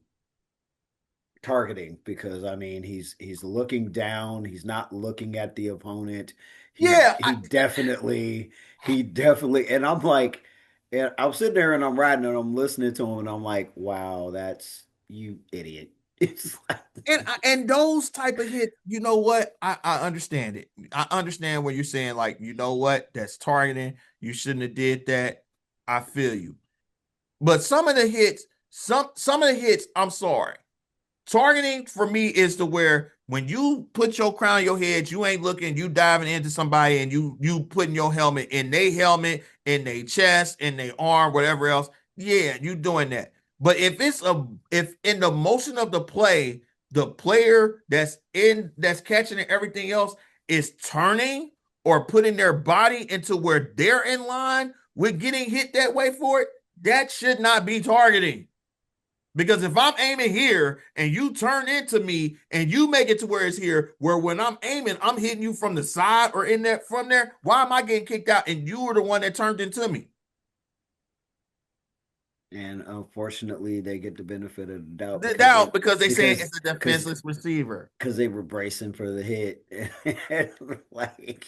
targeting because I mean he's looking down, he's not looking at the opponent. He Yeah, he definitely he definitely and I'm like and I'm sitting there and I'm riding and I'm listening to him and I'm like, wow, that's you idiot. It's like and those type of hits, you know what? I understand it. I understand what you're saying. Like, you know what? That's targeting. You shouldn't have did that. I feel you. But some of the hits, I'm sorry. Targeting for me is to where when you put your crown on your head, you ain't looking, you diving into somebody and you putting your helmet, in their chest, in their arm, whatever else. Yeah, you doing that. But if in the motion of the play, the player that's catching and everything else is turning or putting their body into where they're in line with getting hit that way for it, that should not be targeting. Because if I'm aiming here and you turn into me and you make it to where it's here, where when I'm aiming, I'm hitting you from the side or in there from there, why am I getting kicked out and you were the one that turned into me? and unfortunately they get the benefit of the doubt The because they doubt because they saying because it's a because defenseless receiver. because they were bracing for the hit. Like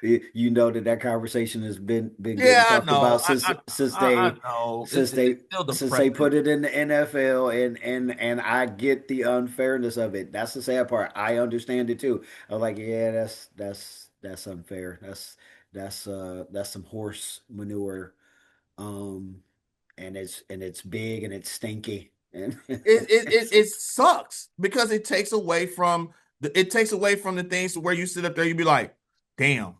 you know that conversation has been getting Yeah, I talked about know. since since I they know. since It's they still since they depressing. put it in the NFL and I get the unfairness of it. That's the sad part. I understand it too. I'm like, yeah, that's unfair. That's some horse manure. Um and it's big and it's stinky. And It sucks because it takes away from the things to where you sit up there, you be like, damn,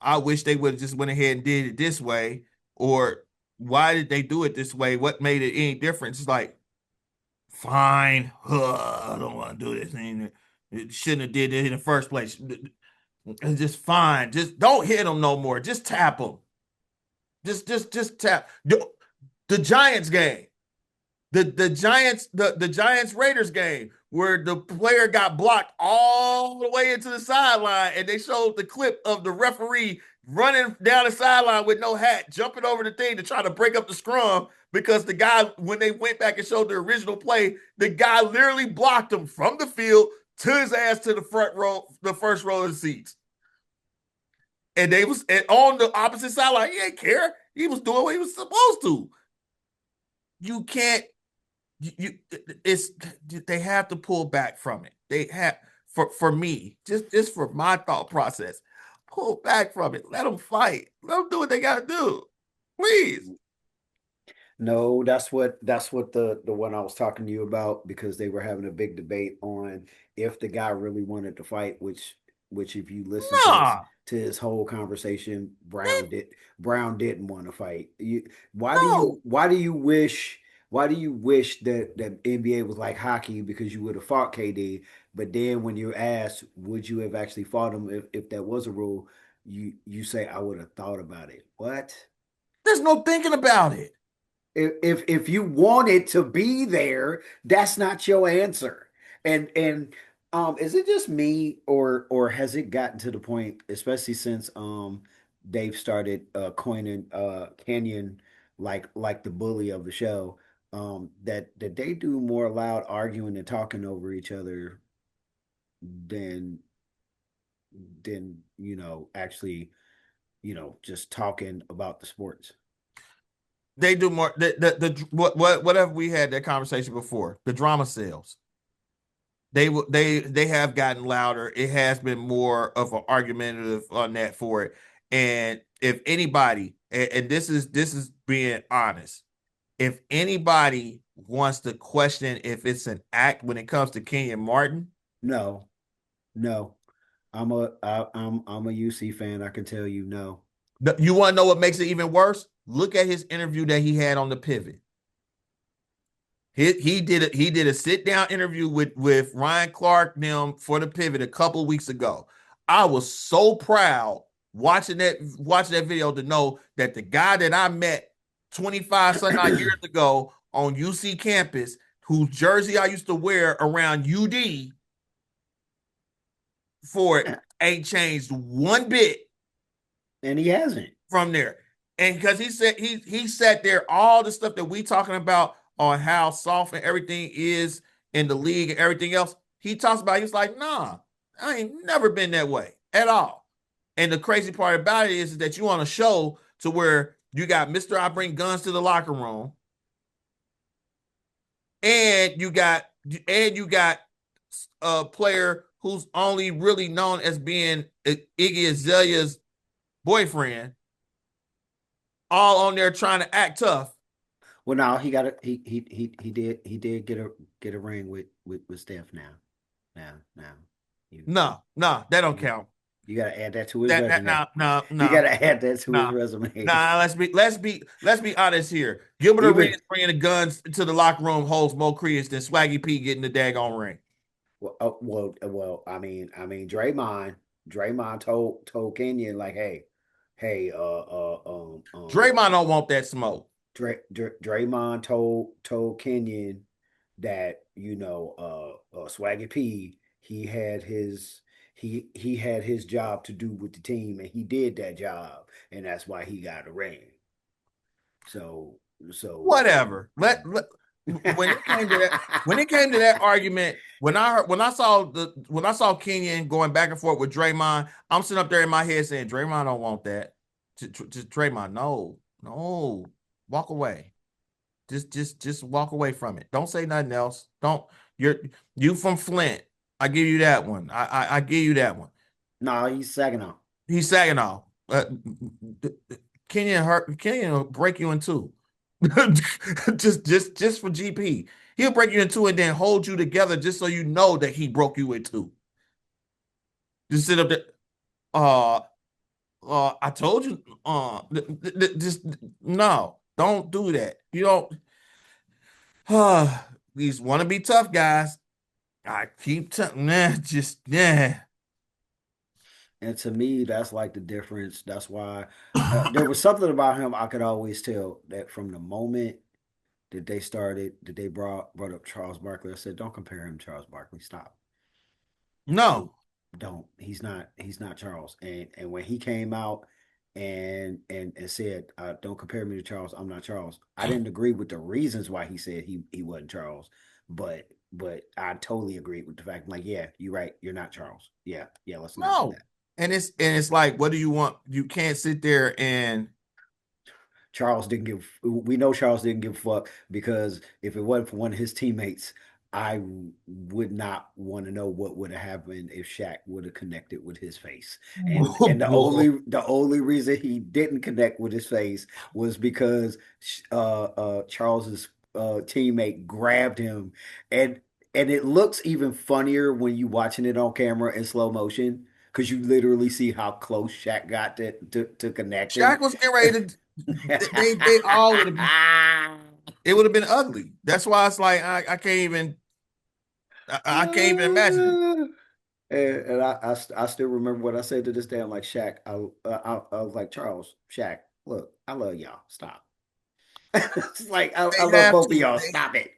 I wish they would have just went ahead and did it this way, or why did they do it this way? What made it any difference? It's like, fine, I don't want to do this. It shouldn't have did it in the first place. It's just fine. Just don't hit them no more. Just tap them. Just tap. The Giants game. The Giants Raiders game where the player got blocked all the way into the sideline and they showed the clip of the referee running down the sideline with no hat, jumping over the thing to try to break up the scrum because the guy, when they went back and showed the original play, the guy literally blocked him from the field to his ass to the front row, the first row of the seats. And they was and on the opposite sideline. He didn't care. He was doing what he was supposed to. You can't you it's they have to pull back from it. They have for me, just for my thought process, pull back from it. Let them fight. Let them do what they got to do. Please. No, that's what the one I was talking to you about because they were having a big debate on if the guy really wanted to fight, which if you listen Nah. to his whole conversation, Brown didn't want to fight. No. Why do you wish that NBA was like hockey because you would have fought KD, but then when you're asked would you have actually fought him if that was a rule, you say I would have thought about it. What? There's no thinking about it. If you wanted to be there, that's not your answer. And is it just me or has it gotten to the point, especially since they've started coining Canyon like the bully of the show, that they do more loud arguing and talking over each other than actually, just talking about the sports. They do more what whatever we had that conversation before. The drama sells. They have gotten louder. It has been more of an argumentative on that for it. And if anybody, and this is being honest, if anybody wants to question if it's an act when it comes to Kenyon Martin, No, no. I'm a UC fan. I can tell you no. You want to know what makes it even worse? Look at his interview that he had on the pivot. He did a sit down interview with Ryan Clark them for the pivot a couple weeks ago. I was so proud watching that video to know that the guy that I met 25 some odd years ago on UC campus, whose jersey I used to wear around UD for it, ain't changed one bit And he hasn't. from there. And because he sat there, all the stuff that we talking about on how soft and everything is in the league and everything else, he talks about. He's like, nah, I ain't never been that way at all. And the crazy part about it is that you on a show to where you got Mr. I bring guns to the locker room, and you got a player who's only really known as being Iggy Azalea's boyfriend, all on there trying to act tough. Well, now he got a he did get a ring with Steph now. Now. You No, that don't you, count. you gotta add that to his That resume. no no You no gotta add that to his no resume. nah. Let's be honest here. Gilbert Even Arenas bringing the guns to the locker room holds more credence than Swaggy P getting the daggone ring. Draymond told Kenyon like, hey, Draymond don't want that smoke. Draymond told Kenyon that Swaggy P he had his job to do with the team and he did that job and that's why he got a ring. So so Whatever. When it came to that argument, when I saw Kenyon going back and forth with Draymond, I'm sitting up there in my head saying Draymond don't want that. Just Draymond, no, walk away. Just walk away from it. Don't say nothing else. Don't you're you from Flint. I give you that one. I give you that one. no, he's second on. He's Saginaw. Kenyon will break you in two. just for GP. He'll break you in two and then hold you together just so you know that he broke you in two. Just sit up there. Uh I told you. Just no, don't do that. You don't. These want to be tough guys. I keep telling, nah, just yeah. And to me, that's like the difference. That's why there was something about him I could always tell that from the moment that they brought up Charles Barkley. I said, don't compare him to Charles Barkley. Stop. Don't No, don't. He's not Charles. And when he came out and said, don't compare me to Charles, I'm not Charles. I didn't agree with the reasons why he said he wasn't Charles, but I totally agreed with the fact, like, yeah, you're right, you're not Charles. Yeah, let's not do no. that. And it's like, what do you want? You can't sit there and Charles didn't give. We know Charles didn't give a fuck because if it wasn't for one of his teammates, I would not want to know what would have happened if Shaq would have connected with his face. And the only reason he didn't connect with his face was because Charles's teammate grabbed him, and and it looks even funnier when you watching it on camera in slow motion because you literally see how close Shaq got to connecting. Shaq was getting ready to. They all would have been. It would have been ugly. That's why it's like I can't even. I can't even imagine it. And I still remember what I said to this day. I'm like, Shaq, I was like, Charles, Shaq, look, I love y'all. Stop. It's like, I They love have both of to. y'all. Stop it.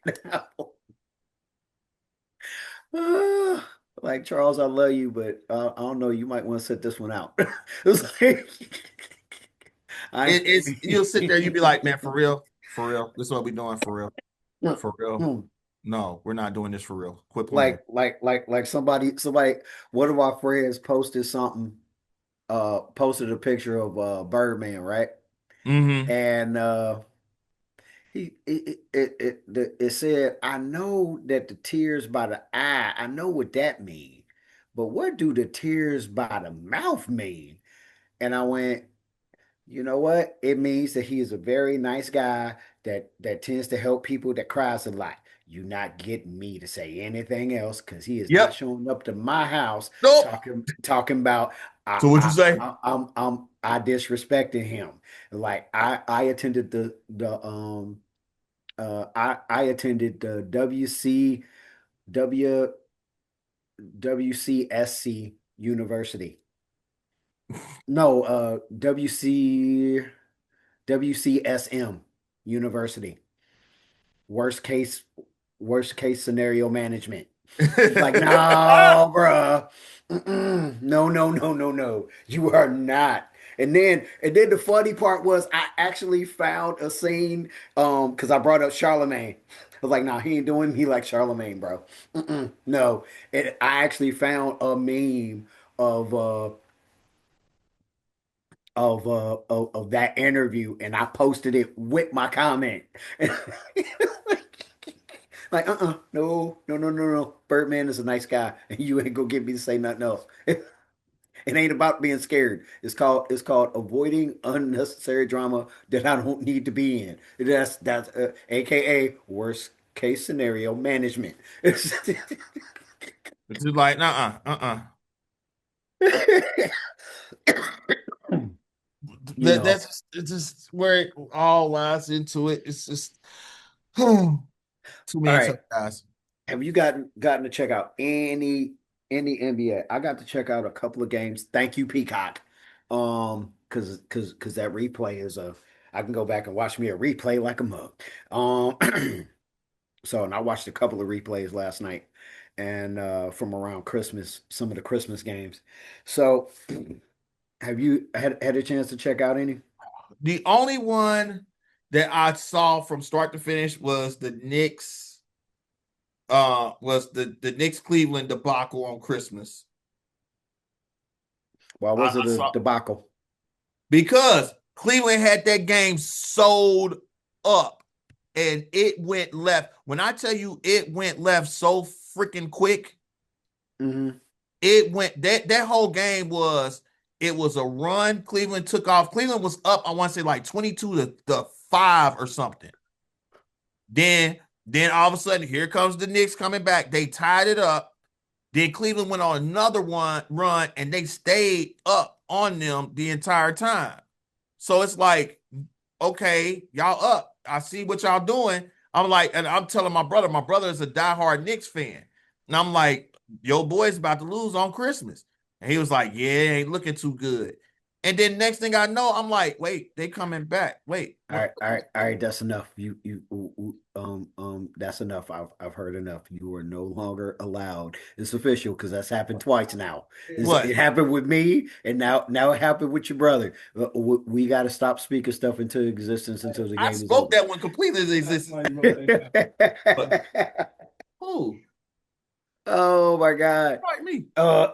Like, Charles, I love you, but I don't know. You might want to sit this one out. It was like, It's you'll sit there, you'll be like, man, for real. This is what we doing for real. No, we're not doing this for real. Quit playing. like somebody, one of our friends posted something, posted a picture of Birdman, right? Mm-hmm. And it said, I know that the tears by the eye, I know what that means, but what do the tears by the mouth mean? And I went, you know what? It means that he is a very nice guy that tends to help people that cries a lot. you're not getting me to say anything else because he is not Yep. showing up to my house Nope. talking about So what you say? I disrespected him. Like I attended I attended the WCSC University. No, WCSM University. Worst case, worst case scenario management. He's like, no, bruh. No, no, no, no, no. You are not. And then the funny part was I actually found a scene, because I brought up Charlemagne. I was like, nah, he ain't doing me like Charlemagne, bro. No. And I actually found a meme of of that interview and I posted it with my comment. Like, no, no, no, no, no. Birdman is a nice guy, and you ain't gonna get me to say nothing else. It ain't about being scared. It's called avoiding unnecessary drama that I don't need to be in. That's AKA worst case scenario management. It's just like, You know. That's it's just where it all lies into it. It's just too All many right. tough guys. Have you gotten to check out any NBA? I got to check out a couple of games. Thank you, Peacock. Because that replay is a I can go back and watch me a replay like a mug. So and I watched a couple of replays last night and from around Christmas, some of the Christmas games. So have you had a chance to check out any? The only one that I saw from start to finish was the Knicks. Was the Knicks Cleveland debacle on Christmas. Why was I it a saw debacle? because Cleveland had that game sold up and it went left. When I tell you it went left so freaking quick, Hmm. it went that whole game was it was a run. Cleveland took off. Cleveland was up, I want to say like 22 to 5 or something. Then then all of a sudden, here comes the Knicks coming back. They tied it up. Then Cleveland went on another one run and they stayed up on them the entire time. So it's like, okay, y'all up. I see what y'all doing. I'm like, and I'm telling my brother is a diehard Knicks fan. And I'm like, your boy's about to lose on Christmas. And he was like, yeah, it ain't looking too good. And then next thing I know, I'm like, wait, they coming back. Wait, All what? right, all right, all right. That's enough. That's enough. I've heard enough. You are no longer allowed. It's official because that's happened twice now. It What? happened with me, and now it happened with your brother. We got to stop speaking stuff into existence until the I game is spoke over. that one completely as exists. But who? Oh my God. Like me. Uh,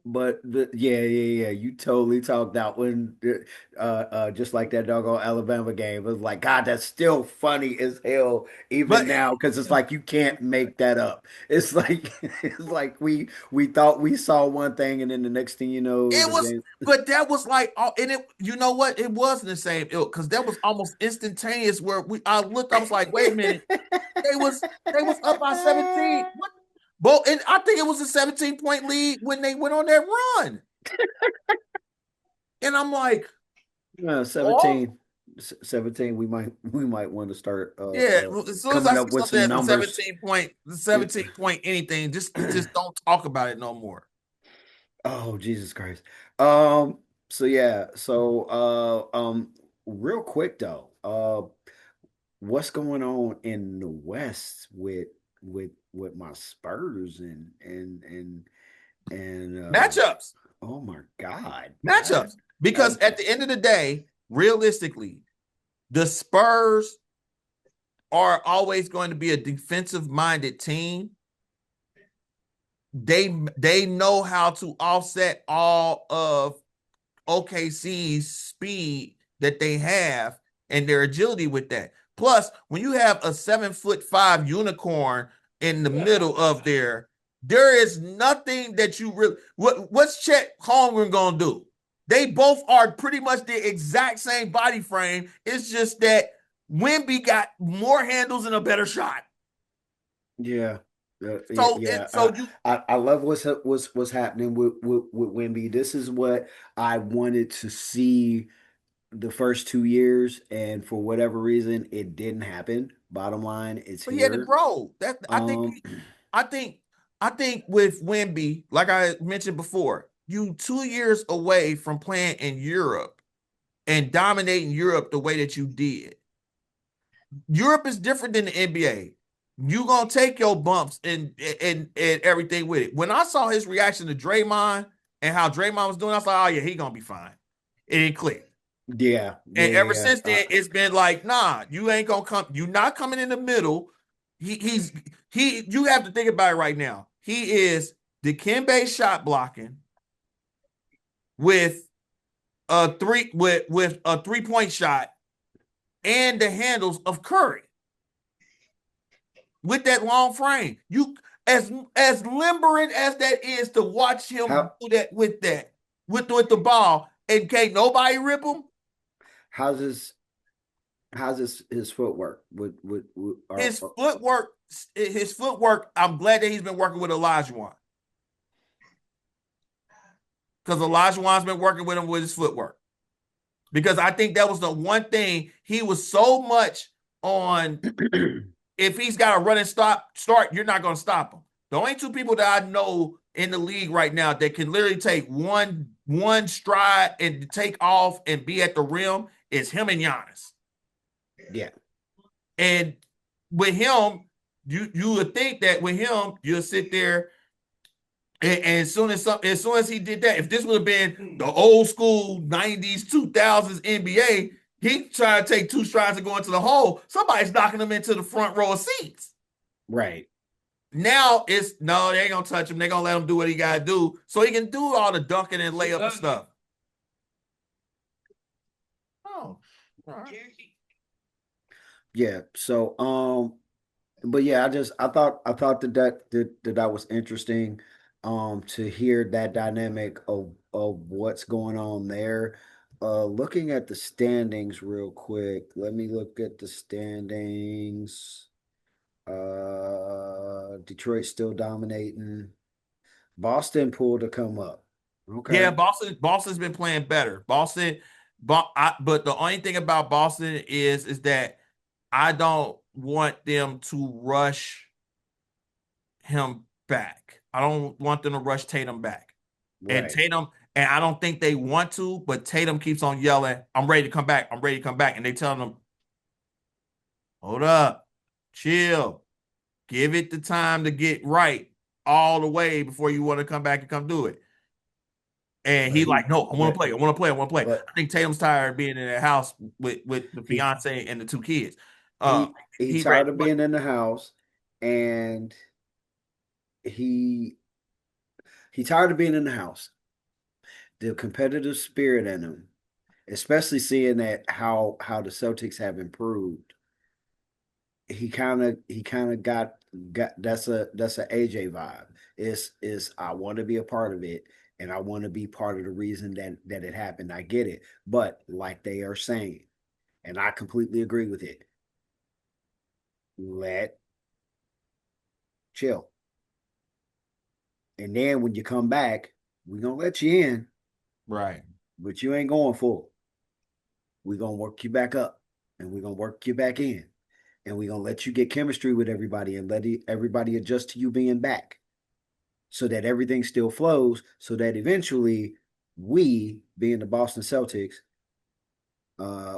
But yeah, you totally talked out when just like that doggone Alabama game. It was like, God, that's still funny as hell even But now because it's like you can't make that up. It's like it's like we thought we saw one thing and then the next thing you know it the was, game. but that was like, and it, you know what? It wasn't the same ilk because that was almost instantaneous. Where I looked, I was like, wait a minute, they was up by 17. What? But and I think it was a 17-point lead when they went on that run, and I'm like, Uh, oh 17, 17. We might want to start yeah. As soon as I coming see up with something some as a numbers. 17 point anything, just don't talk about it no more. Oh, Jesus Christ. So yeah, real quick though, what's going on in the West with my Spurs and Matchups, oh my God. matchups, I because at the end of the day, realistically, the Spurs are always going to be a defensive minded team. They know how to offset all of OKC's speed that they have and their agility with that. Plus, when you have a 7'5" unicorn in the middle of there is nothing that you really what's Chet Holmgren gonna do? They both are pretty much the exact same body frame. It's just that Wemby got more handles and a better shot. Yeah. So Yeah. it so you I love what's happening with Wimby. This is what I wanted to see the first 2 years, and for whatever reason, it didn't happen. Bottom line, it's but he had to here. grow. That Um, I think I think with Wemby, like I mentioned before, you 2 years away from playing in Europe and dominating Europe the way that you did. Europe is different than the NBA. You gonna take your bumps and everything with it. When I saw his reaction to Draymond and how Draymond was doing, I was like, oh yeah, he gonna be fine. It didn't click. yeah, And yeah, ever yeah. since then, it's been like, nah, you ain't gonna come. You not coming in the middle. He's he. You have to think about it right now. He is the Dikembe shot blocking with with a 3-point shot and the handles of Curry with that long frame. You as limbering as that is to watch him How do that with the ball and can't nobody rip him. how's his footwork? His footwork, his footwork. I'm glad that he's been working with Olajuwon because Olajuwon's been working with him with his footwork. Because I think that was the one thing he was so much on. If he's got a running start, you're not going to stop him. The only two people that I know in the league right now that can literally take one stride and take off and be at the rim is him and Giannis. Yeah, And with him, you would think that with him, you'll sit there and as soon as he did that, if this would have been the old school 90s, 2000s NBA, he tried to take two strides and go into the hole. Somebody's knocking him into the front row of seats. right. Now it's no, they ain't gonna touch him. They're gonna let him do what he gotta do so he can do all the dunking and layup and stuff. Oh, all right. Yeah. So, but yeah, I thought that was interesting, to hear that dynamic of what's going on there. Looking at the standings real quick. Let me look at the standings. Detroit still dominating. Boston pulled to come up. Yeah, Okay. Boston's been playing better. But the only thing about Boston is that I don't want them to rush him back. I don't want them to rush Tatum back. And Right. Tatum, and I don't think they want to, but Tatum keeps on yelling, I'm ready to come back. I'm ready to come back. And they tell him, hold up, chill, give it the time to get right all the way before you want to come back and come do it. And But he like, no, I want to play. I want to play. I want to play. but I think Tatum's tired of being in that house with the he fiance and the two kids. Uh, he he ready tired to of play. being in the house, and he he tired of being in the house. The competitive spirit in him, especially seeing that how the Celtics have improved. He kind of got that's a AJ vibe. Is I want to be a part of it, and I want to be part of the reason that it happened. I get it, but like they are saying, and I completely agree with it. Let chill, and then when you come back, we're gonna let you in, Right. but you ain't going full. We're gonna work you back up, and we're gonna work you back in, and we're gonna let you get chemistry with everybody and let everybody adjust to you being back, so that everything still flows, so that eventually we, being the Boston Celtics,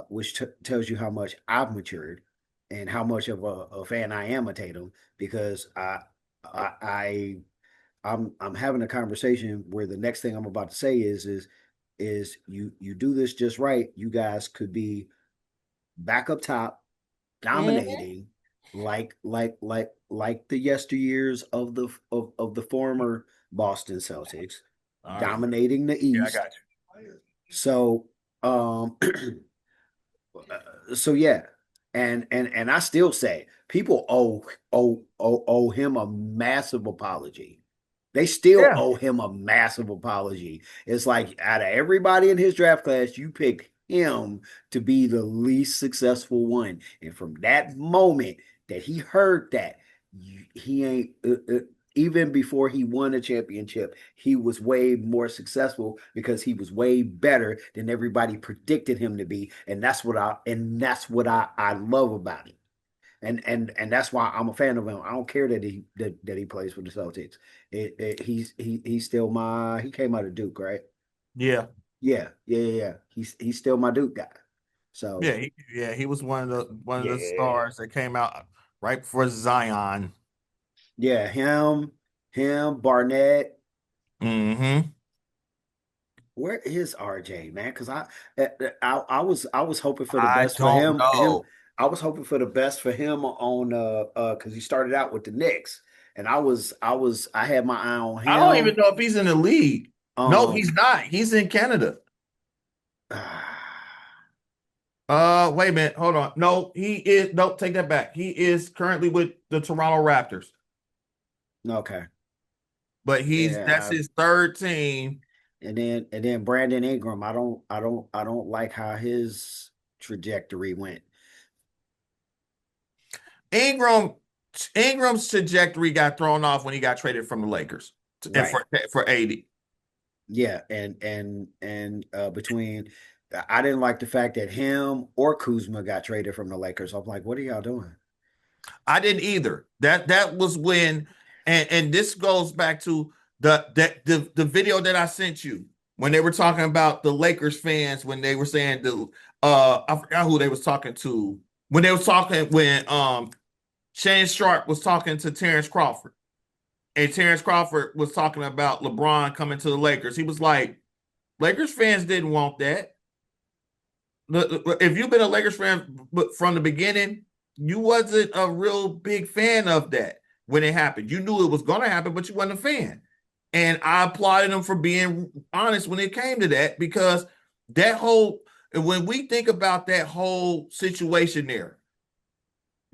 which tells you how much I've matured and how much of a fan I am of Tatum, because I, I I'm having a conversation where the next thing I'm about to say is you do this just right, you guys could be back up top, Mhm. dominating like the yesteryears of the former Boston Celtics, All right. dominating the Yeah, I East. got So so yeah, and I still say people owe him a massive apology. They you. still Yeah. owe him a massive apology. It's like out of everybody in his draft class, you pick him to be the least successful one. And from that moment that he heard that, he ain't even before he won a championship, he was way more successful because he was way better than everybody predicted him to be. And that's what I love about it. And that's why I'm a fan of him. I don't care that he plays for the Celtics. He's still he came out of Duke, right? Yeah. Yeah. He's still my Duke guy. So He was one of the yeah, stars that came out right before Zion. yeah, him, Barnett. Hmm. Where is RJ, man? Because I was hoping for the I best for don't him. know. I was hoping for the best for him on because he started out with the Knicks, and I had my eye on I don't even him. know if he's in the league. No, he's Um, not. He's in Canada. Wait a minute. Hold on. No, he is. Nope, take that back. He is currently with the Toronto Raptors, okay, but that's yeah, his third team. and then Brandon Ingram. I don't like how his trajectory went. Ingram Ingram's trajectory got thrown off when he got traded from the Lakers and Right. for 80. Yeah, and between I didn't like the fact that him or Kuzma got traded from the Lakers. I'm like, what are y'all doing? I didn't either. That was when, and this goes back to the video that I sent you when they were talking about the Lakers fans when they were saying I forgot who they was talking to when they was talking when Shane Sharp was talking to Terrence Crawford, and Terrence Crawford was talking about LeBron coming to the Lakers. He was like, Lakers fans didn't want that. If you've been a Lakers fan from the beginning, you wasn't a real big fan of that when it happened. You knew it was going to happen, but you wasn't a fan. And I applauded him for being honest when it came to that because when we think about that whole situation there,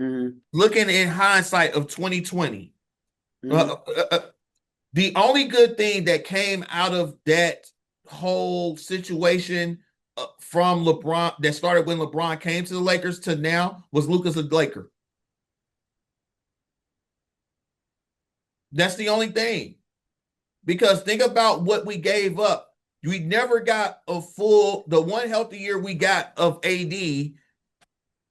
Hmm. looking in hindsight of 2020, uh, Hmm. uh, uh, the only good thing that came out of that whole situation from LeBron that started when LeBron came to the Lakers to now was Lucas a Laker. That's the only thing. Because think about what we gave up. We never got the one healthy year we got of AD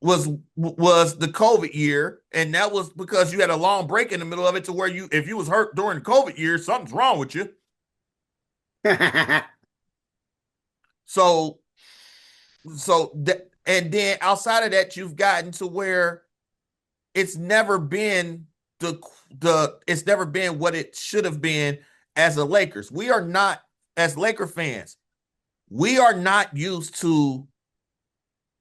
was the COVID year, and that was because you had a long break in the middle of it to where if you was hurt during the COVID year, something's wrong with you. So and then outside of that, you've gotten to where it's never been it's never been what it should have been as a Lakers. We are not as Laker fans. We are not used to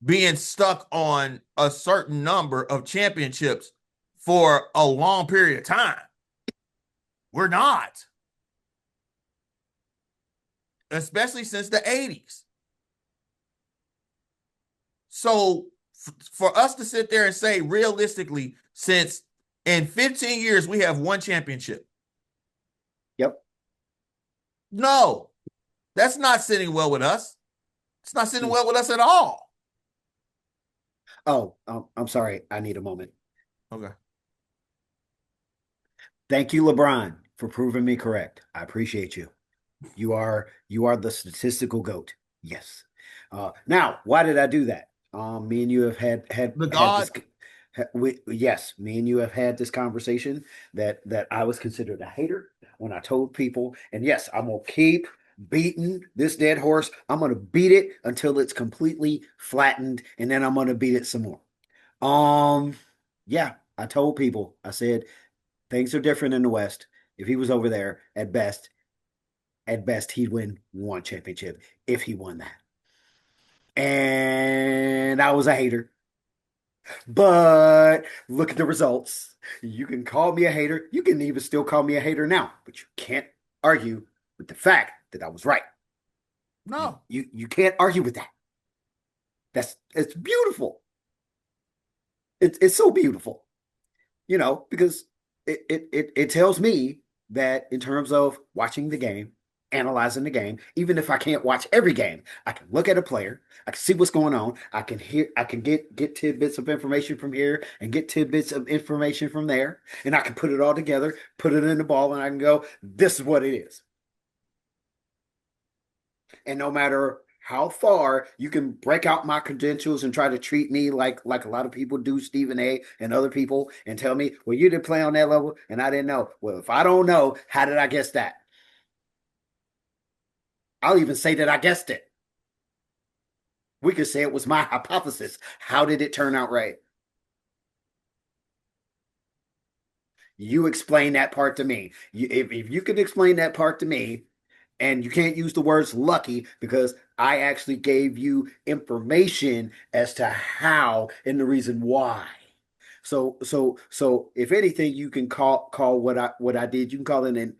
being stuck on a certain number of championships for a long period of time. We're not, especially since the 80s. So for us to sit there and say realistically, since in 15 years we have one championship, Yep. no, that's not sitting well with us. It's not sitting well with us at all. Oh, I'm sorry. I need a moment. Okay. Thank you, LeBron, for proving me correct. I appreciate you. You are the statistical goat. Yes. Now, why did I do that? Me and you have The had God, this. Yes, me and you have had this conversation that I was considered a hater when I told people, and yes, I'm gonna keep beating this dead horse. I'm gonna beat it until it's completely flattened, and then I'm gonna beat it some more. Um, yeah, I told people, I said things are different in the West. If he was over there, at best, he'd win one championship if he won that. And I was a hater. But look at the results. You can call me a hater. You can even still call me a hater now, but you can't argue with the fact that I was right. You no. you, you can't argue with that. It's beautiful. It's so beautiful, because it tells me that in terms of watching the game, analyzing the game. Even if I can't watch every game, I can look at a player. I can see what's going on. I can hear. I can get tidbits of information from here and get tidbits of information from there, and I can put it all together, put it in the ball, and I can go, "This is what it is." And no matter how far you can break out my credentials and try to treat me like a lot of people do, Stephen A. and other people, and tell me, well, you didn't play on that level and I didn't know. Well, if I don't know, how did I guess that? I'll even say that I guessed it. We could say it was my hypothesis. How did it turn out right? You explain that part to me. If you can explain that part to me, and you can't use the words lucky because I actually gave you information as to how and the reason why. So if anything, you can call what I did. You can call it an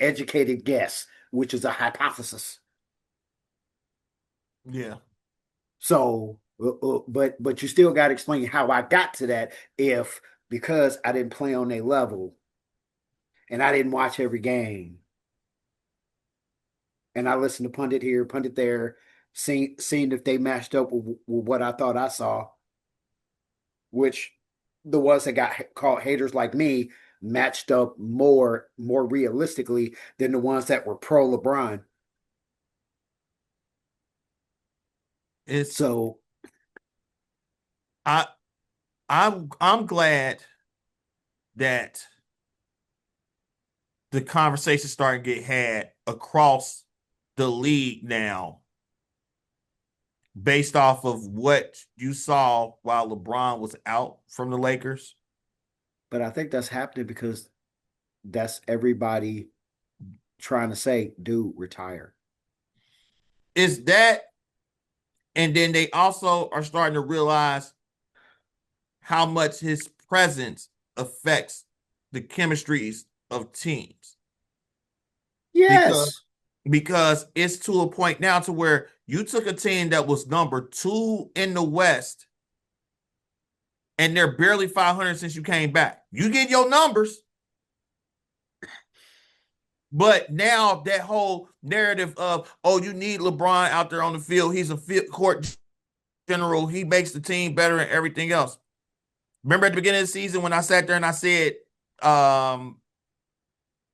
educated guess, which is a hypothesis. Yeah. But you still got to explain how I got to that. If because I didn't play on a level and I didn't watch every game and I listened to pundit here, pundit there, seeing if they matched up with what I thought I saw, which the ones that got called haters like me matched up more realistically than the ones that were pro LeBron. It's So I I'm glad that the conversation starting to get had across the league now based off of what you saw while LeBron was out from the Lakers. but I think that's happening because that's everybody trying to say, dude, retire. Is that, and then they also are starting to realize how much his presence affects the chemistries of teams. Because Yes. because it's to a point now to where you took a team that was number 2 in the West and they're barely 500 since you came back. You get your numbers, but now that whole narrative of, oh, you need LeBron out there on the field. He's a field court general. He makes the team better and everything else. Remember at the beginning of the season when I sat there and I said, um,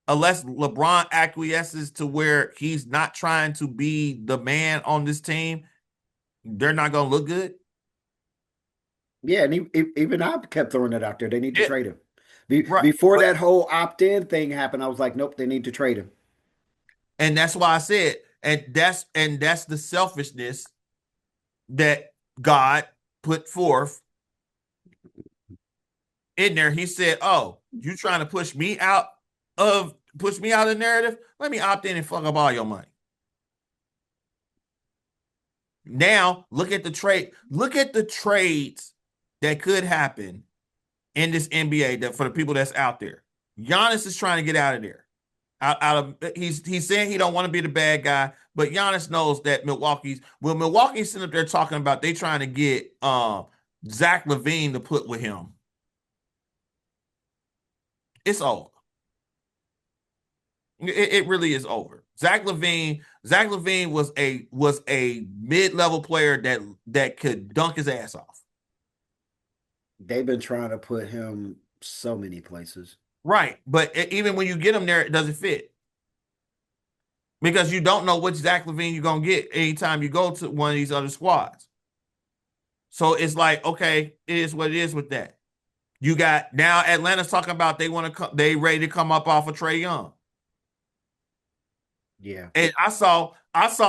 unless LeBron acquiesces to where he's not trying to be the man on this team, they're not going to look good. Yeah, and even I kept throwing it out there. They need to It, trade him. right. Before But that whole opt-in thing happened, I was like, nope, they need to trade him. and that's why I said, and that's the selfishness that God put forth in there. He said, "Oh, you trying to push me out of the narrative? Let me opt in and fuck up all your money." Now, look at the trade. Look at the trades that could happen in this NBA that for the people that's out there. Giannis is trying to get out of there. Out of he's saying he don't want to be the bad guy, but Giannis knows that Milwaukee's sitting up there talking about they trying to get Zach LaVine to put with him. It's over. It really is over. Zach LaVine was a mid-level player that could dunk his ass off. They've been trying to put him so many places. Right. But even when you get him there, it doesn't fit. Because you don't know which Zach LaVine you're gonna get anytime you go to one of these other squads. So it's like, okay, it is what it is with that. You got now Atlanta's talking about they want to they ready to come up off of Trae Young. Yeah. And I saw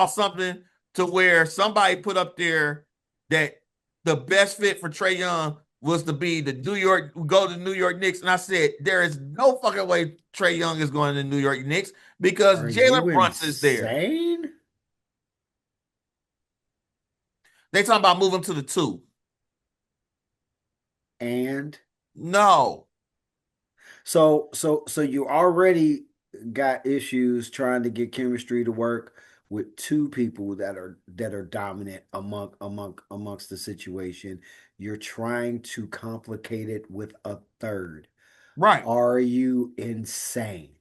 something to where somebody put up there that the best fit for Trae Young was to be the go to the New York Knicks. And I said, there is no fucking way Trae Young is going to the New York Knicks because Are Jalen you Brunson's there. insane? They talking about moving to the 2. And No. so you already got issues trying to get chemistry to work with two people that are dominant amongst the situation. You're trying to complicate it with a third. Right. Are you insane?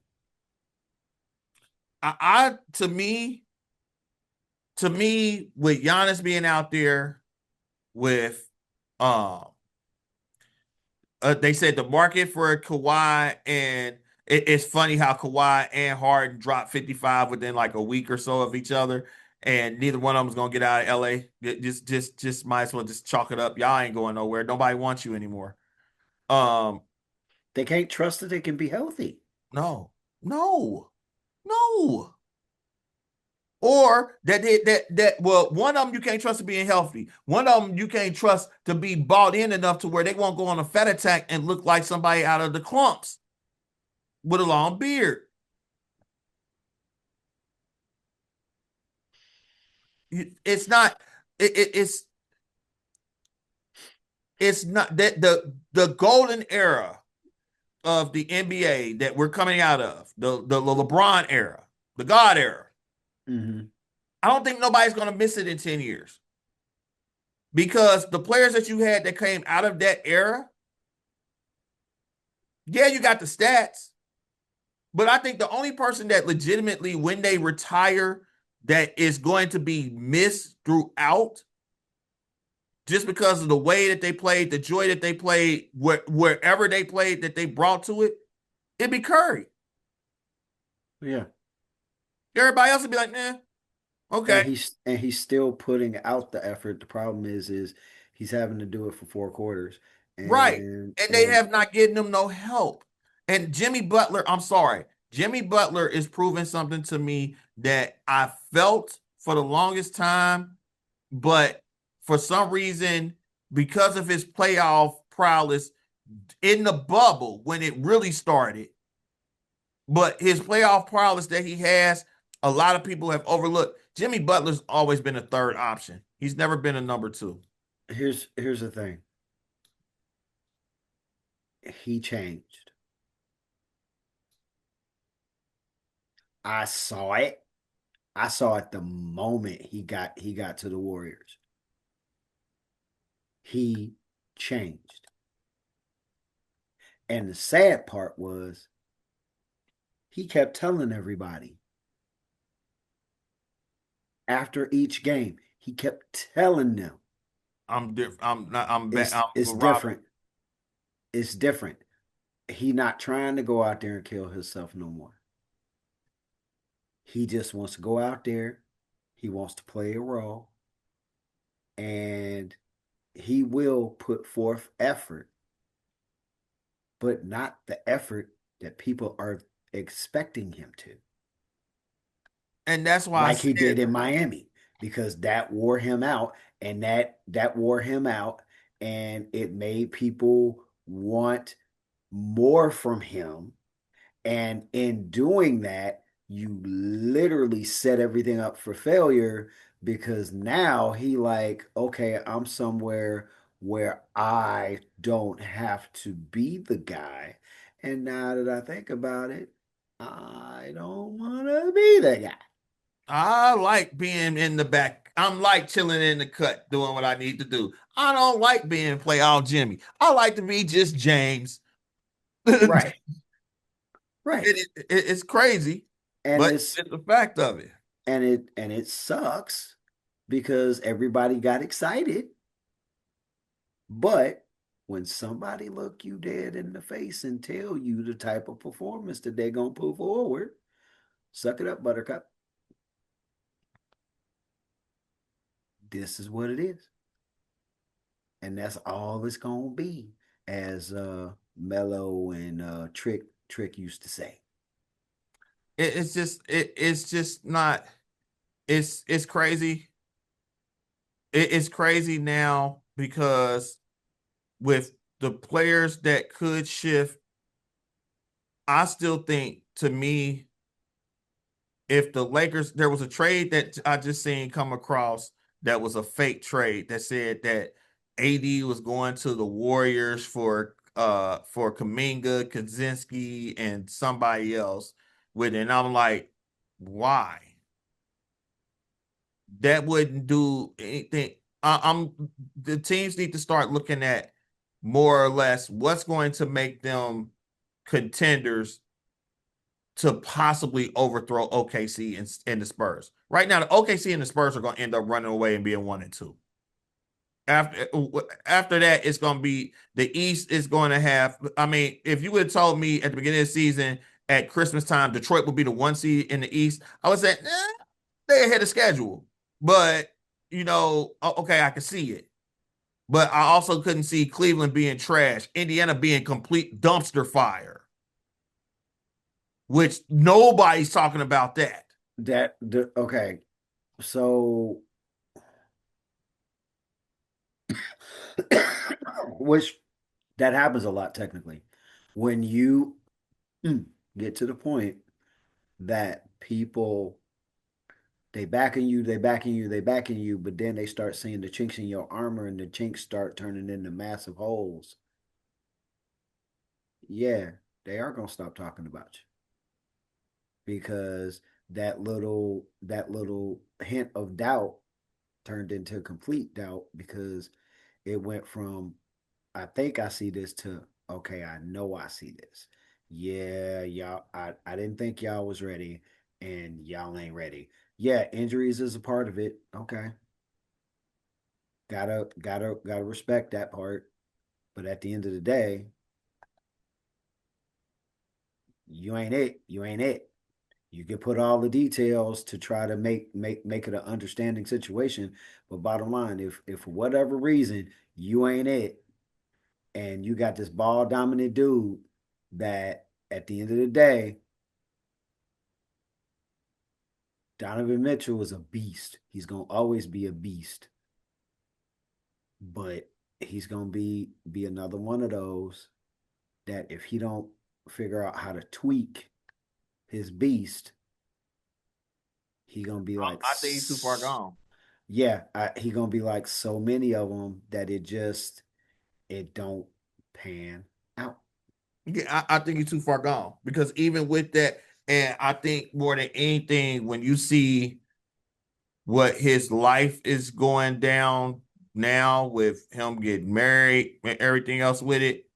I to me, with Giannis being out there with um they said the market for Kawhi, and it's funny how Kawhi and Harden dropped 55 within like a week or so of each other, and neither one of them is gonna get out of LA. Just might as well just chalk it up. Y'all ain't going nowhere. Nobody wants you anymore. Um, They can't trust that they can be healthy. no, no, no. Or that well, one of them you can't trust to being healthy. One of them you can't trust to be bought in enough to where they won't go on a fat attack and look like somebody out of the clumps with a long beard. It's not. It's not that the golden era of the NBA that we're coming out of, the LeBron era, the God era. Mm-hmm. I don't think nobody's going to miss it in 10 years because the players that you had that came out of that era, yeah, you got the stats, but I think the only person that legitimately, when they retire, that is going to be missed throughout just because of the way that they played, the joy that they played, wherever they played, that they brought to it, it'd be Curry. Yeah. Everybody else would be like, nah, okay. And he's still putting out the effort. The problem is he's having to do it for 4 quarters. Right. And And they and have not given them no help. And Jimmy Butler, I'm sorry. Jimmy Butler is proving something to me that I felt for the longest time, but for some reason, because of his playoff prowess in the bubble when it really started, but his playoff prowess that he has, a lot of people have overlooked. Jimmy Butler's always been a third option. He's never been a number two. here's the thing. He changed. I saw it. I saw it the moment he got to the Warriors. He changed. And the sad part was he kept telling everybody after each game, he kept telling them I'm different. I'm not. I'm back. it's I'm it's Robert. different. It's different. He not trying to go out there and kill himself no more. He just wants to go out there. He wants to play a role, and he will put forth effort, but not the effort that people are expecting him to, And that's why I like he said did in Miami, because that wore him out, and that wore him out, and it made people want more from him. And in doing that, you literally set everything up for failure, because now he like, okay, I'm somewhere where I don't have to be the guy. And now that I think about it, I don't want to be the guy. I like being in the back. I'm like chilling in the cut, doing what I need to do. I don't like being playoff Jimmy. I like to be just James. Right, right. It's crazy, And but it's it's the fact of it. and it sucks because everybody got excited. But when somebody look you dead in the face and tell you the type of performance that they're gonna put forward, suck it up, Buttercup. This is what it is, and that's all it's gonna be, as Mello and Trick used to say. It's just not. It's crazy. It's crazy now because with the players that could shift, I still think to me, if the Lakers, there was a trade that I just seen come across that was a fake trade that said that AD was going to the Warriors for Kaminga, Kaczynski, and somebody else with it. And I'm like, why? That wouldn't do anything. I'm the teams need to start looking at more or less what's going to make them contenders to possibly overthrow OKC and the Spurs. Right now, the OKC and the Spurs are going to end up running away and being 1 and 2. After that, it's going to be the East is going to have. I mean, if you would have told me at the beginning of the season at Christmas time, Detroit would be the 1 seed in the East, I would say they ahead of schedule. But okay, I can see it. But I also couldn't see Cleveland being trash, Indiana being complete dumpster fire, which nobody's talking about that. Okay. So which that happens a lot technically. When you get to the point that people they backing you, they backing you, they backing you, but then they start seeing the chinks in your armor and the chinks start turning into massive holes. Yeah, they are gonna stop talking about you because that little hint of doubt turned into complete doubt because it went from I think I see this to okay, I know I see this. Yeah, y'all, I didn't think y'all was ready and y'all ain't ready. Yeah, injuries is a part of it. Okay. Gotta respect that part. But at the end of the day, you ain't it. You ain't it. You can put all the details to try to make it an understanding situation. But bottom line, if for whatever reason you ain't it and you got this ball dominant dude that at the end of the day, Donovan Mitchell is a beast. He's gonna always be a beast. But he's gonna be another one of those that if he don't figure out how to tweak his beast, he gonna be like, I think he's too far gone. yeah, he gonna be like so many of them that it don't pan out. Yeah, I think he's too far gone because even with that, and I think more than anything, when you see what his life is going down now with him getting married and everything else with it,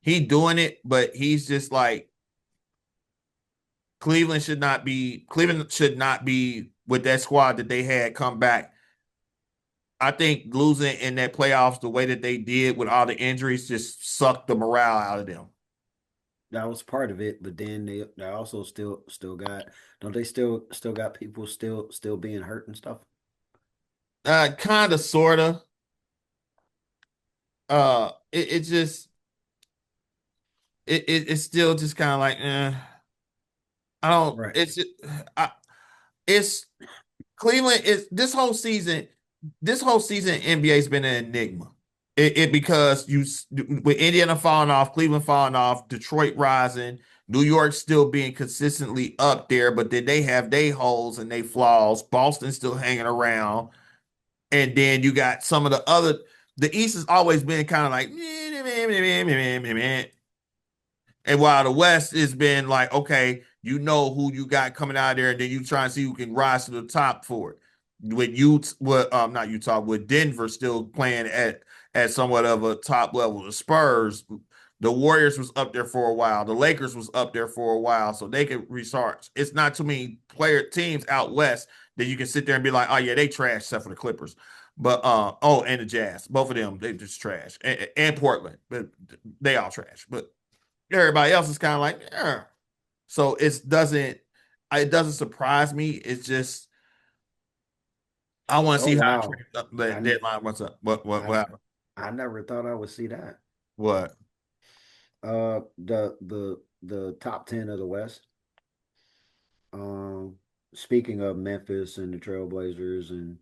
he doing it, but he's just like Cleveland should not be with that squad that they had come back. I think losing in that playoffs the way that they did with all the injuries just sucked the morale out of them. That was part of it, but then they also still got don't they still got people still being hurt and stuff? Kind of, sorta. It just it's still just kind of like, I don't. Right. It's just, I, it's Cleveland is this whole season. This whole season, NBA's been an enigma. It because you with Indiana falling off, Cleveland falling off, Detroit rising, New York still being consistently up there, but then they have their holes and they flaws. Boston still hanging around, and then you got some of the other. The East has always been kind of like, and while the West has been like, okay, you know who you got coming out of there, and then you try and see who can rise to the top for it. Not Utah, with Denver still playing at somewhat of a top level. The Spurs, the Warriors was up there for a while. The Lakers was up there for a while, so they could restart. It's not too many player teams out west that you can sit there and be like, oh yeah, they trash except for the Clippers. But and the Jazz, both of them, they just trash. And Portland, but they all trash. But everybody else is kind of like, yeah. So it doesn't surprise me. It's just I want to Oh see how wow. the I deadline. What's up? What I happened? I never thought I would see that. What? The top 10 of the West. Um, Speaking of Memphis and the Trailblazers, and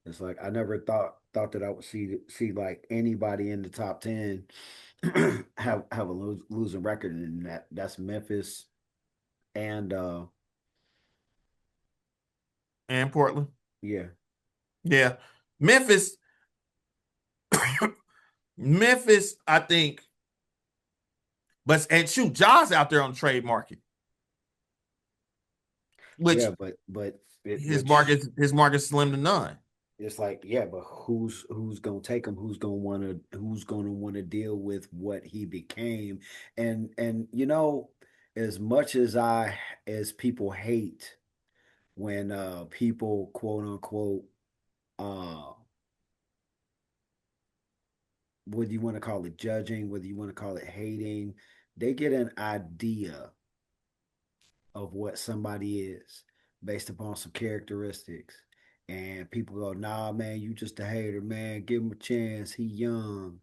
it's like I never thought that I would see like anybody in the top 10 have a losing record, and that's Memphis and And Portland? yeah, Yeah, Memphis. Memphis, I think. But and shoot, Jaws out there on the trade market, which yeah, but it his which market his market slim to none. it's like yeah, but who's gonna take him? Who's gonna want to deal with what he became? And as much as people hate when people quote unquote uh whether you want to call it judging, whether you want to call it hating, they get an idea of what somebody is based upon some characteristics. And people go, nah, man, you just a hater, man. Give him a chance. He young.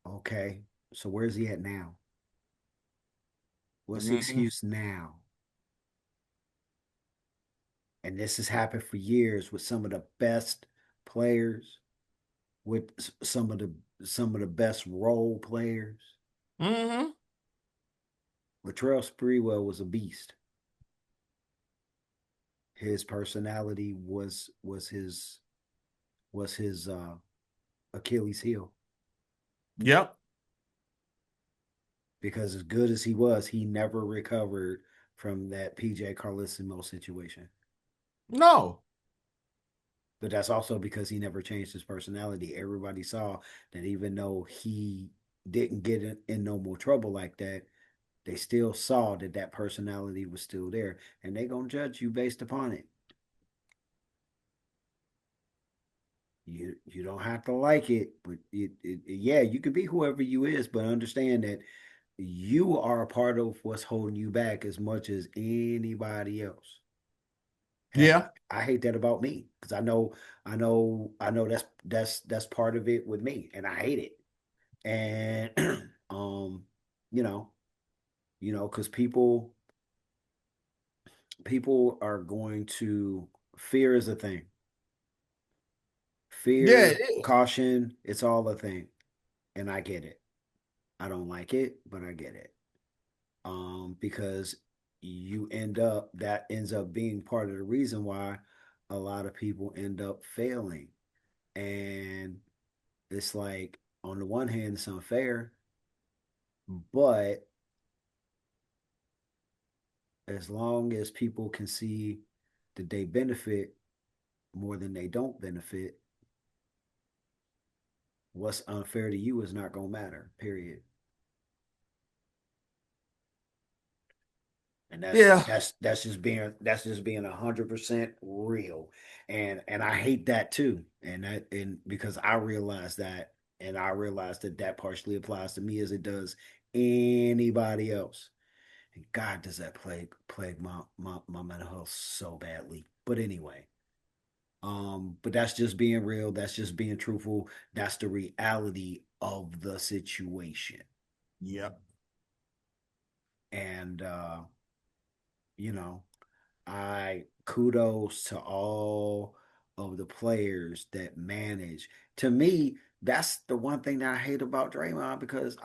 Okay. So where's he at now? What's the Mhm. excuse now? And this has happened for years with some of the best players, with some of the best role players. Mhm. Latrell Sprewell was a beast. His personality was his Achilles heel Yep. because as good as he was, he never recovered from that PJ Carlesimo situation. No. But that's also because he never changed his personality. Everybody saw that even though he didn't get in no more trouble like that, they still saw that that personality was still there, and they gonna judge you based upon it. You don't have to like it, but yeah, you can be whoever you is, but understand that you are a part of what's holding you back as much as anybody else. Heck, Yeah. I hate that about me because I know that's part of it with me, and I hate it. And you know, because people are going to fear is a thing. Yeah, Fear, it is. caution, it's all a thing, and I get it. I don't like it, but I get it. Because that ends up being part of the reason why a lot of people end up failing. And it's like, on the one hand, it's unfair, but as long as people can see that they benefit more than they don't benefit, what's unfair to you is not going to matter, period. And that's Yeah. that's that's just being 100% real, and I hate that too, and because I realize that, and I realize that that partially applies to me as it does anybody else. And God, does that plague my mental health so badly. But anyway, but that's just being real. That's just being truthful. That's the reality of the situation, Yep. and you know. I kudos to all of the players that manage. To me, that's the one thing that I hate about Draymond because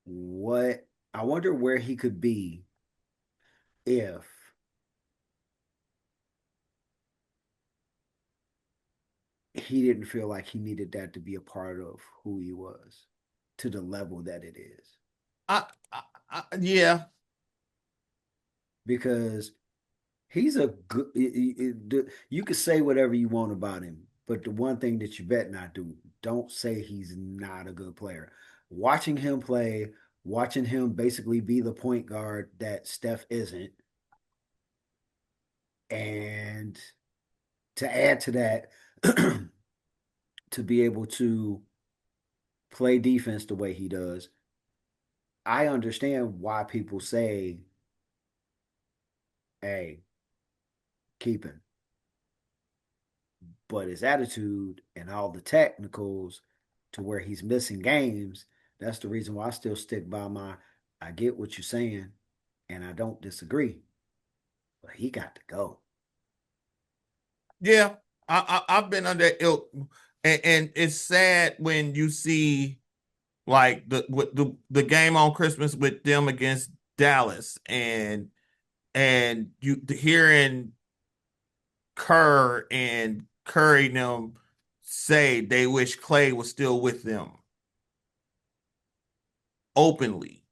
what I wonder where he could be if he didn't feel like he needed that to be a part of who he was to the level that it is. I, yeah. Because he's a good. You could say whatever you want about him, but the one thing that you bet not do, don't say he's not a good player. Watching him play, watching him basically be the point guard that Steph isn't, and to add to that, to be able to play defense the way he does, I understand why people say, "Hey, keep him." But his attitude and all the technicals to where he's missing games, that's the reason why I still stick by my I get what you're saying and I don't disagree. But he got to go. Yeah. I've been under ilk, and it's sad when you see like the game on Christmas with them against Dallas, and you hearing Kerr and Curry them say they wish Clay was still with them openly,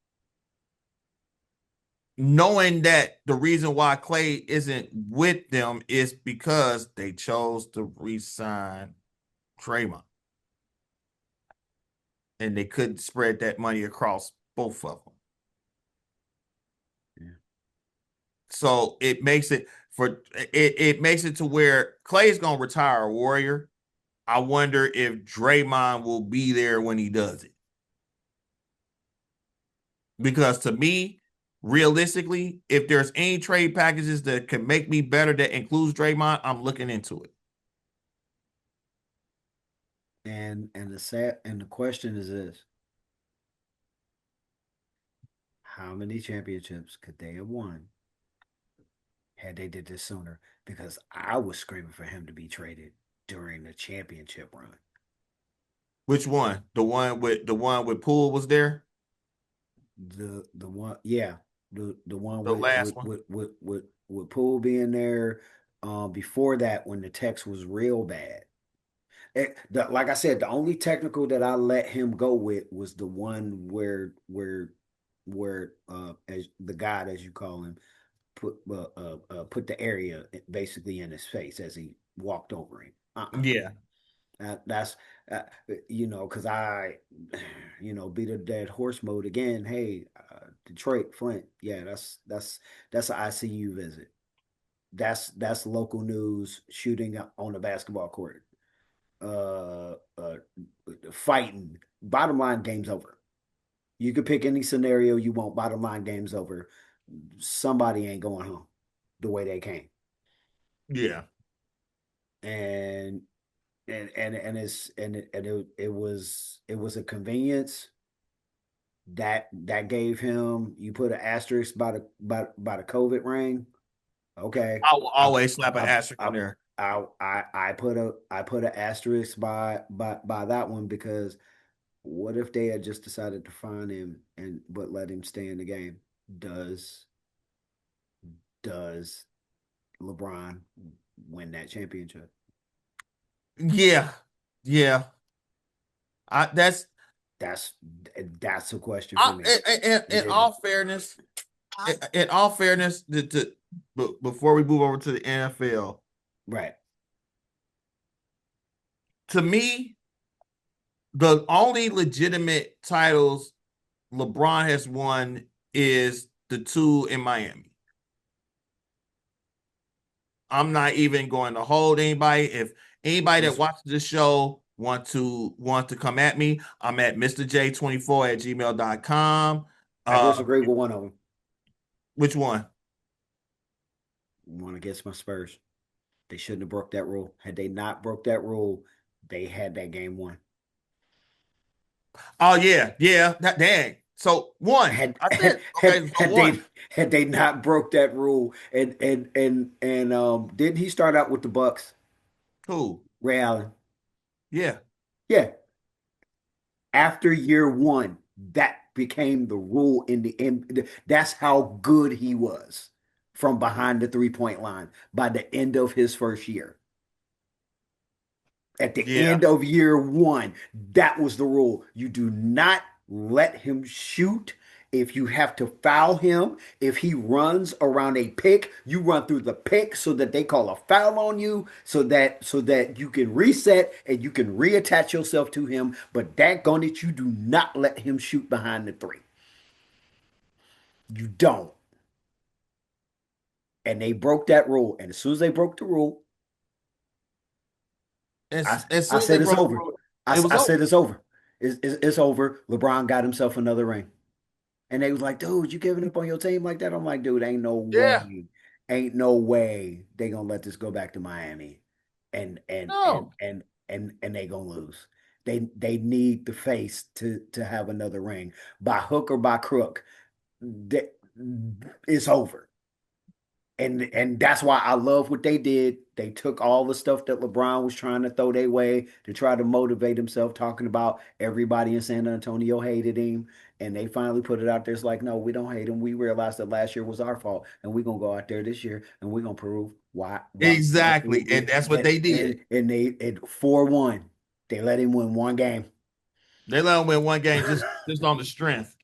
knowing that the reason why Clay isn't with them is because they chose to re-sign Draymond, and they couldn't spread that money across both of them. Yeah. So it makes it to where Clay's gonna retire a Warrior. I wonder if Draymond will be there when he does it. Because to me, realistically, if there's any trade packages that can make me better that includes Draymond, I'm looking into it. And the question is this: how many championships could they have won had they did this sooner? Because I was screaming for him to be traded during the championship run. Which one? The one with Poole was there? The one, yeah, the one The last one? with Poole being there. Before that, when the text was real bad. Like I said, the only technical that I let him go with was the one where as the God, as you call him, put the area basically in his face as he walked over him. Yeah. That's uh, because I, beat a dead horse mode again. Hey, Detroit, Flint, yeah, that's an ICU visit. That's local news. Shooting on the basketball court, uh, uh, fighting. Bottom line, game's over. You could pick any scenario you want. Bottom line, game's over. Somebody ain't going home the way they came, Yeah. and it was a convenience that gave him. You put an asterisk by the COVID ring. Okay, I will I always slap an I asterisk I in there. I put an asterisk by that one because what if they had just decided to fine him and but let him stay in the game? Does does LeBron win that championship? Yeah. Yeah. I that's That's that's a question for I, me. in all fairness, in all fairness, before we move over to the NFL, Right. to me, the only legitimate titles LeBron has won is the two in Miami. I'm not even going to hold anybody. If anybody that This watches this show want to come at me, I'm at Mystah Jay 24 at gmail.com. I disagree with one of them. Which one? One against my Spurs. They shouldn't have broke that rule. Had they not broke that rule, they had that game won. Oh yeah, yeah. That dang. So one, Had I had said had, okay. So had one, they had they not broke that rule, and didn't he start out with the Bucks? cool. Ray Allen. Yeah, Yeah. After year one, that became the rule in the end. That's how good he was from behind the 3-point line by the end of his first year. At the yeah. end of year one, that was the rule. You do not let him shoot. If you have to foul him, if he runs around a pick, you run through the pick so that they call a foul on you, so that you can reset and you can reattach yourself to him. But daggone it, you do not let him shoot behind the three. You don't. And they broke that rule. And as soon as they broke the rule, I As I soon as they said it's broke the over. rule, I, it was I over. said it's over. It's over. LeBron got himself another ring. And they was like, dude, you giving up on your team like that? I'm like, dude, ain't no Yeah. way. Ain't no way they gonna let this go back to Miami. And and and No. and and they gonna lose. They need the face to have another ring. By hook or by crook, they, it's over. And that's why I love what they did. They took all the stuff that LeBron was trying to throw their way to try to motivate himself, talking about everybody in San Antonio hated him, and they finally put it out there. It's like, no, we don't hate him. We realized that last year was our fault, and we're gonna go out there this year and we're gonna prove why Exactly, and that's what and they did. they at 4-1, they let him win one game. They let them win one game just on the strength.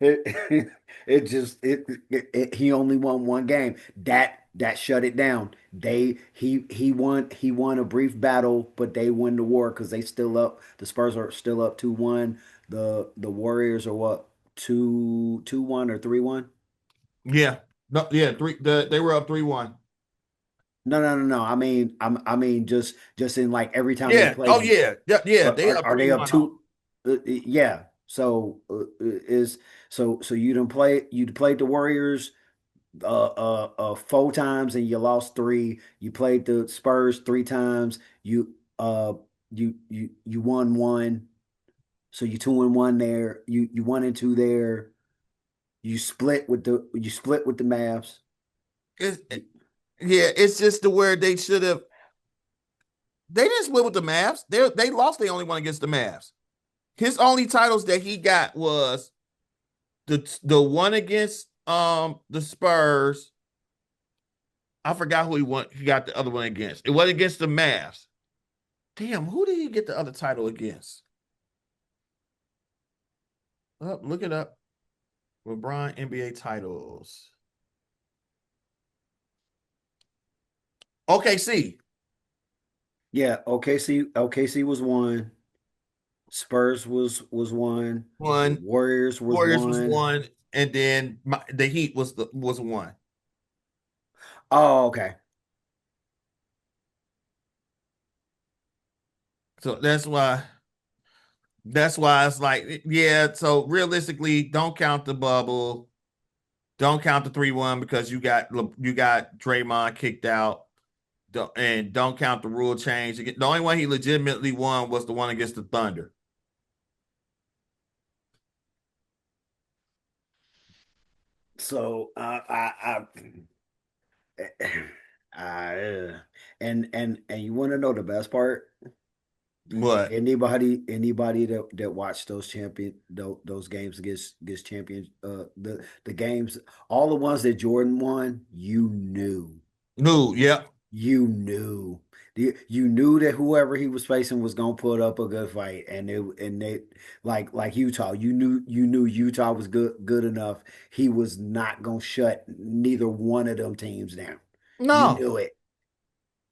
It, it just he only won one game. That shut it down. He won a brief battle, but they win the war because they still up. The Spurs are still up 2-1. The Warriors are what? 2-1 or 3-1. Yeah. No, yeah, they were up 3-1. No, no, no, no. I mean, just in like every time they Yeah. Oh played, yeah. Yeah, yeah. They up are they up 3-1 on. two? Yeah. So is so you played the Warriors 4 times and you lost three. You played the Spurs 3 times. You won one. So you 2-1 there. You 1-2 there. You split with the Mavs. It's, yeah, it's just the where they should have. They didn't split with the Mavs. They lost. They only won against the Mavs. His only titles that he got was the one against the Spurs. I forgot who he won. He got the other one against. It was against the Mavs. Damn, who did he get the other title against? Look it up. LeBron NBA titles. OKC. Yeah, OKC was one. Spurs was one. The One. Warriors was Warriors was one. one. And then the Heat was one. Oh, okay. So that's why it's like, yeah. So realistically, don't count the bubble. Don't count the 3-1 because you got Draymond kicked out. And don't count the rule change. The only one he legitimately won was the one against the Thunder. So uh, and you want to know the best part? What? Anybody that watched those games against champions the games, all the ones that Jordan won, No, yeah. you knew you knew that whoever he was facing was gonna put up a good fight, and they like Utah, you knew Utah was good enough. He was not gonna shut neither one of them teams down. You No. knew it,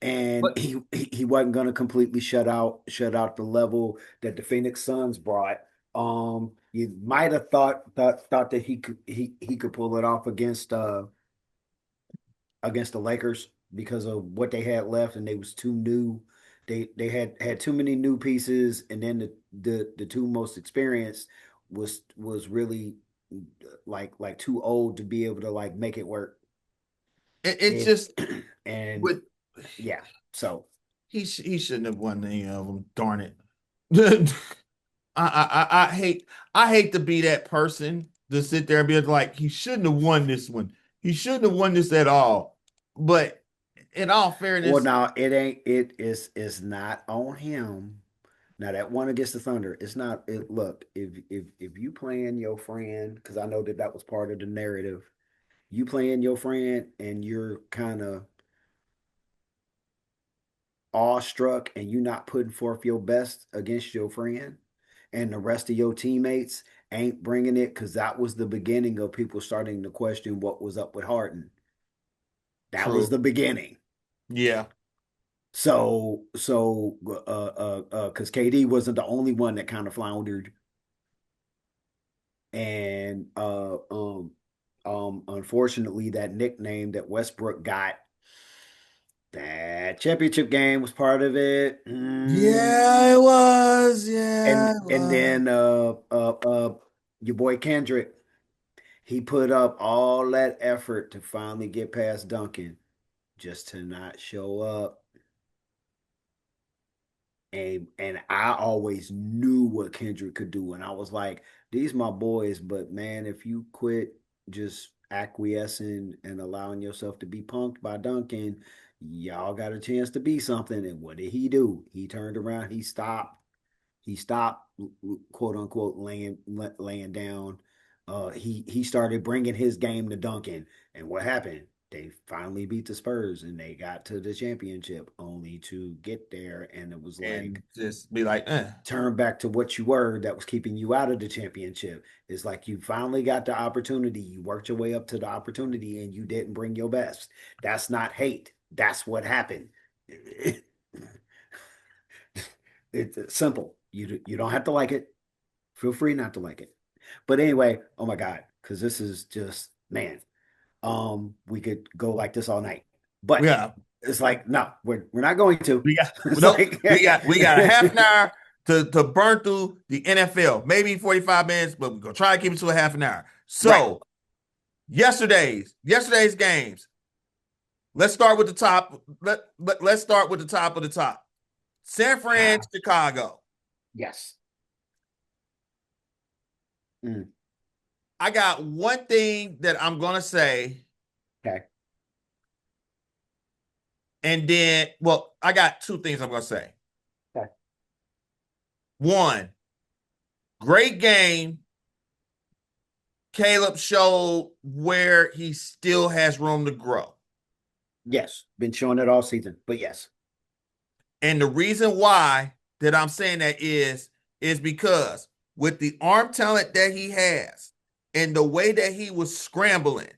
and But he wasn't going to completely shut out the level that the Phoenix Suns brought. You might have thought that he could pull it off against the Lakers because of what they had left, and they was too new. They had too many new pieces, and then the two most experienced was really like too old to be able to like make it work. it's And just and with yeah, so. he shouldn't have won any of them. Darn it. I hate to be that person to sit there and be like, he shouldn't have won this one. He shouldn't have won this at all. But in all Well, fairness, now it is not on him. Now that one against the Thunder, it's not. Look, if you playing your friend, because I know that was part of the narrative. You playing your friend, and you're kind of awestruck, and you not putting forth your best against your friend, and the rest of your teammates ain't bringing it, because that was the beginning of people starting to question what was up with Harden. That was true. the beginning. Yeah. Because KD wasn't the only one that kind of floundered, and unfortunately, that nickname that Westbrook got, that championship game was part of it. Yeah, it was. Yeah, And it and was. then your boy Kendrick, he put up all that effort to finally get past Duncan, just to not show up. And I always knew what Kendrick could do. And I was like, these my boys, but man, if you quit just acquiescing and allowing yourself to be punked by Duncan, y'all got a chance to be something. And what did he do? He turned around, he stopped, quote unquote, laying down. He started bringing his game to Duncan, and what happened? They finally beat the Spurs, and they got to the championship, only to get there, and it was like, And just be like, eh. turn back to what you were that was keeping you out of the championship. It's like you finally got the opportunity, you worked your way up to the opportunity, and you didn't bring your best. That's not hate. That's what happened. It's simple. You don't have to like it. Feel free not to like it. But anyway, oh my God, because this is just man, we could go like this all night. But Yeah, it's like, no, we're not going to. we got It's nope. like We got a half an hour to burn through the NFL, maybe 45 minutes, but we're gonna try to keep it to a half an hour. right. So yesterday's games. Let's start with the top. Let's start with the top of the top. San Fran, Ah, Chicago. yes. Mm, I got one thing that I'm gonna say, okay. and then well, I got two things I'm gonna say. Okay. One, great game. Caleb showed where he still has room to grow. Yes. Been showing it all season, but yes. And the reason why that I'm saying that is because with the arm talent that he has and the way that he was scrambling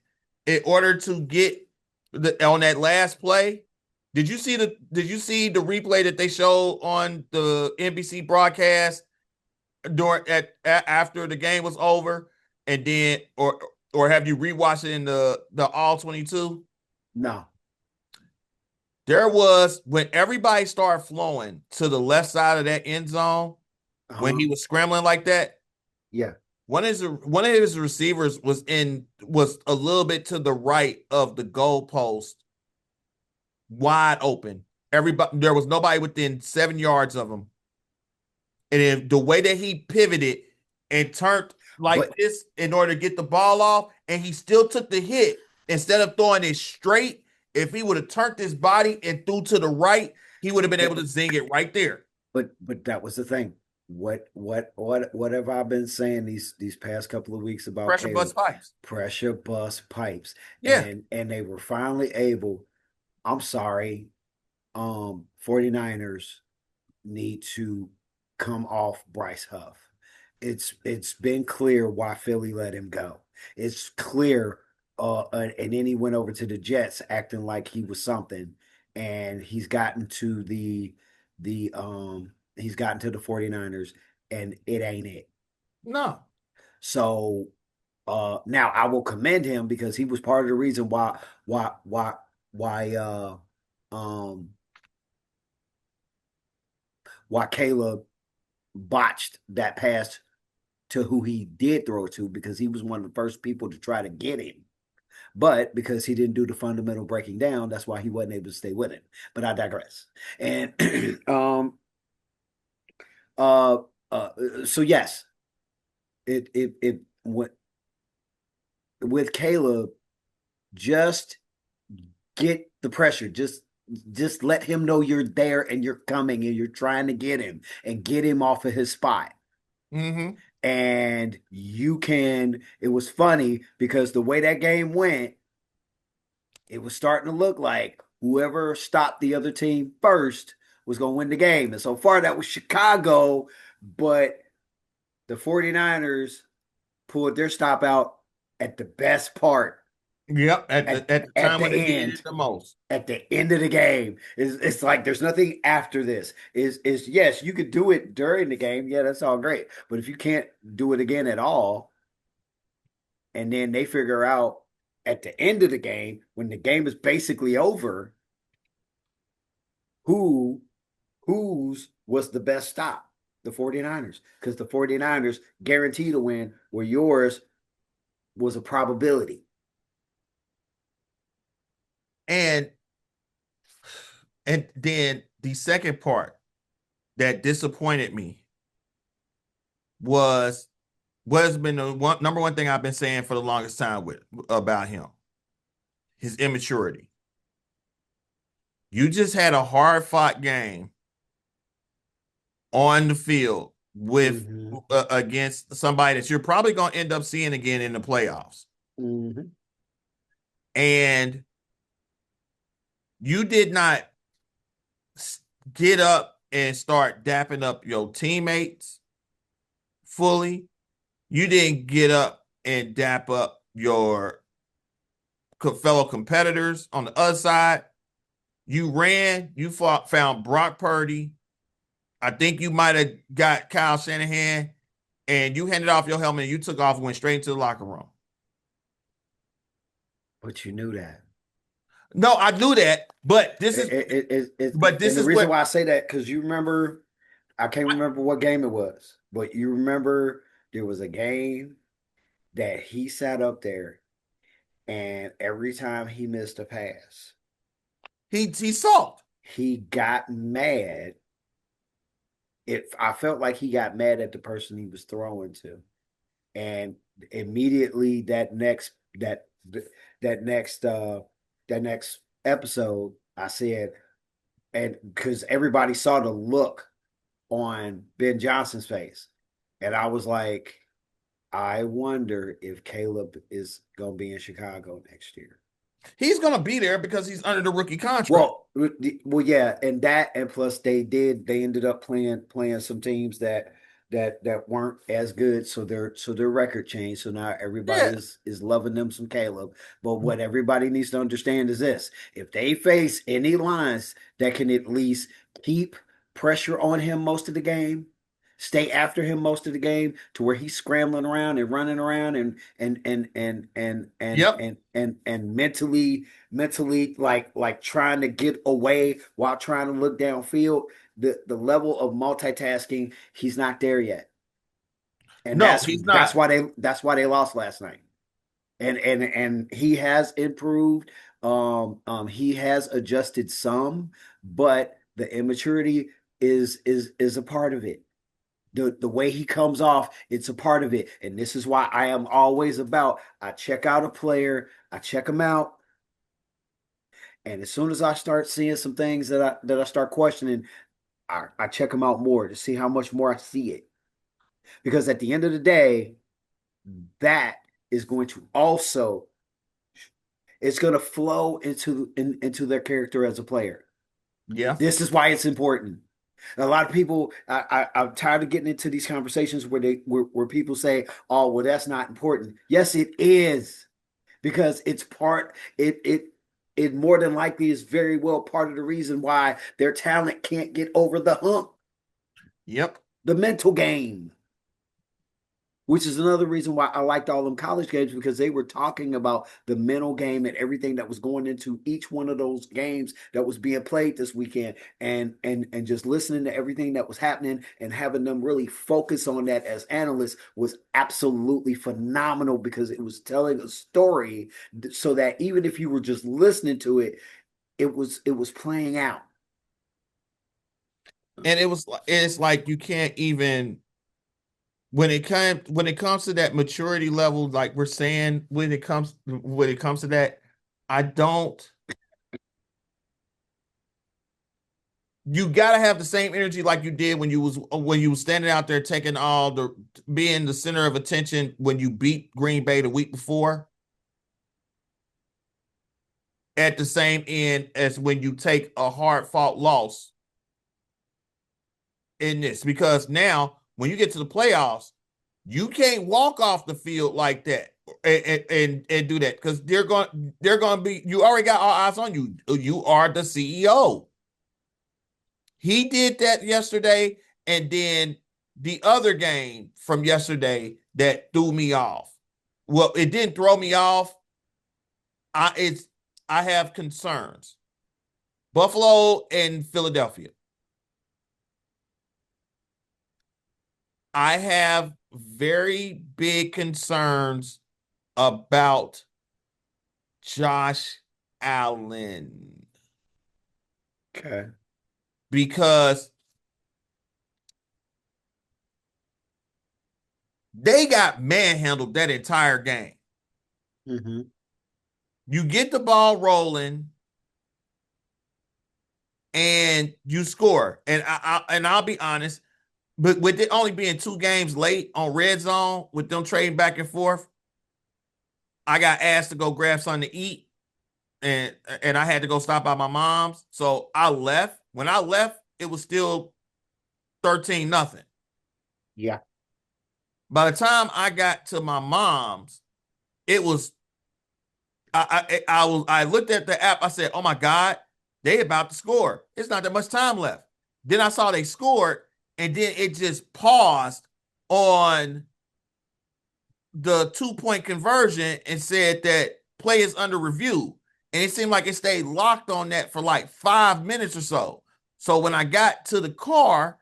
in order to get on that last play, did you see the replay that they showed on the NBC broadcast after the game was over, and then or have you rewatched it in the all 22? No. There was when everybody started flowing to the left side of that end zone when Uh-huh. he was scrambling like that. Yeah. One of his receivers was a little bit to the right of the goalpost, wide open. Everybody, there was nobody within 7 yards of him, and then the way that he pivoted and turned like But this in order to get the ball off, and he still took the hit instead of throwing it straight. If he would have turned his body and threw to the right, he would have been able that to zing it right there. but that was the thing. What have I been saying these past couple of weeks about Pressure Caleb? bust pipes. Pressure bust pipes. Yeah. And they were finally able, I'm sorry, 49ers need to come off Bryce Huff. It's been clear why Philly let him go. It's clear, and then he went over to the Jets acting like he was something, and he's gotten to the 49ers, and it ain't it. No. So now I will commend him because he was part of the reason why why um why Caleb botched that pass to who he did throw it to because he was one of the first people to try to get him. But because he didn't do the fundamental breaking down, that's why he wasn't able to stay with him. But I digress. And uh uh so yes, it with Caleb, just get the pressure. Just let him know you're there and you're coming and you're trying to get him and get him off of his spot. Mm-hmm. And it was funny because the way that game went, it was starting to look like whoever stopped the other team first was going to win the game. And so far, that was Chicago, but the 49ers pulled their stop out at the best part Yep. At the at time the when they needed end. it the most. At the end of the game, it's like there's nothing after this. Is yes, you could do it during the game. Yeah, that's all great. But if you can't do it again at all, and then they figure out at the end of the game when the game is basically over who whose was the best stop, the 49ers, because the 49ers guaranteed to win where yours was a probability. And and then the second part that disappointed me was what has been the number one thing I've been saying for the longest time with about him, his immaturity. You just had a hard fought game on the field with Mm-hmm. against somebody that you're probably going to end up seeing again in the playoffs, Mm-hmm. and you did not get up and start dapping up your teammates fully. You didn't get up and dap up your fellow competitors on the other side. You ran, found Brock Purdy. I think you might have got Kyle Shanahan. and you handed off your helmet and you took off and went straight into the locker room. But you knew that. No, I knew that, but this And the is reason what. why I say that, because you remember, I can't remember what game it was, but you remember there was a game that he sat up there, and every time he missed a pass, He sulked. he got mad. I felt like he got mad at the person he was throwing to, and immediately that next that next episode, I said, and because everybody saw the look on Ben Johnson's face, and I was like, I wonder if Caleb is going to be in Chicago next year. He's gonna be there because he's under the rookie contract. Yeah, and that, and plus they ended up playing some teams that weren't as good, so their record changed. So now everybody Yeah. is loving them some Caleb. But what everybody needs to understand is this: if they face any lines that can at least keep pressure on him most of the game, stay after him most of the game to where he's scrambling around and running around Yep. and mentally like trying to get away while trying to look downfield. The level of multitasking, he's not there yet. And No, he's that's not. why they lost last night. And he has improved. He has adjusted some, but the immaturity is a part of it. The way he comes off, it's a part of it. And this is why I am always about, I check out a player, I check him out, and as soon as I start seeing some things that I start questioning, I check him out more to see how much more I see it. Because at the end of the day, that is going to also, it's going to flow into their character as a player. Yeah. This is why it's important. A lot of people, I'm tired of getting into these conversations where people say, "Oh, well, that's not important." Yes, it is, because it's part. It more than likely is very well part of the reason why their talent can't get over the hump. Yep. The mental game, which is another reason why I liked all them college games, because they were talking about the mental game and everything that was going into each one of those games that was being played this weekend, and just listening to everything that was happening and having them really focus on that as analysts was absolutely phenomenal, because it was telling a story so that even if you were just listening to it, it was playing out. And it's like you can't even when it comes to that maturity level, like we're saying, when it comes to that, I don't. You gotta have the same energy like you did when you was standing out there taking all the being the center of attention when you beat Green Bay the week before. At the same end as when you take a hard fought loss in this, because now when you get to the playoffs, you can't walk off the field like that and do that, because they're going to be, you already got all eyes on you. You are the CEO. He did that yesterday, and then the other game from yesterday that threw me off. Well, it didn't throw me off. I have concerns. Buffalo and Philadelphia. I have very big concerns about Josh Allen Okay. because they got manhandled that entire game. Mm-hmm. You get the ball rolling and you score. And I'll be honest, but with it only being 2 games late on red zone, with them trading back and forth, I got asked to go grab something to eat, and I had to go stop by my mom's. So I left. When I left, it was still 13-0. Yeah. By the time I got to my mom's, it was I looked at the app. I said, "Oh my God, they about to score. It's not that much time left." Then I saw they scored, and then it just paused on the 2-point conversion and said that play is under review. And it seemed like it stayed locked on that for like 5 minutes or so. So when I got to the car,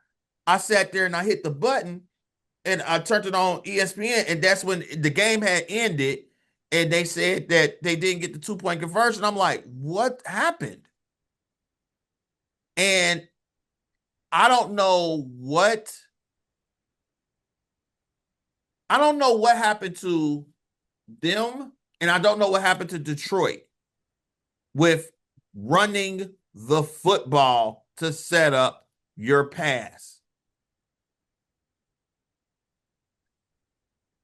I sat there and I hit the button and I turned it on ESPN. And that's when the game had ended. And they said that they didn't get the 2-point conversion. I'm like, what happened? And I don't know what happened to them, and I don't know what happened to Detroit with running the football to set up your pass.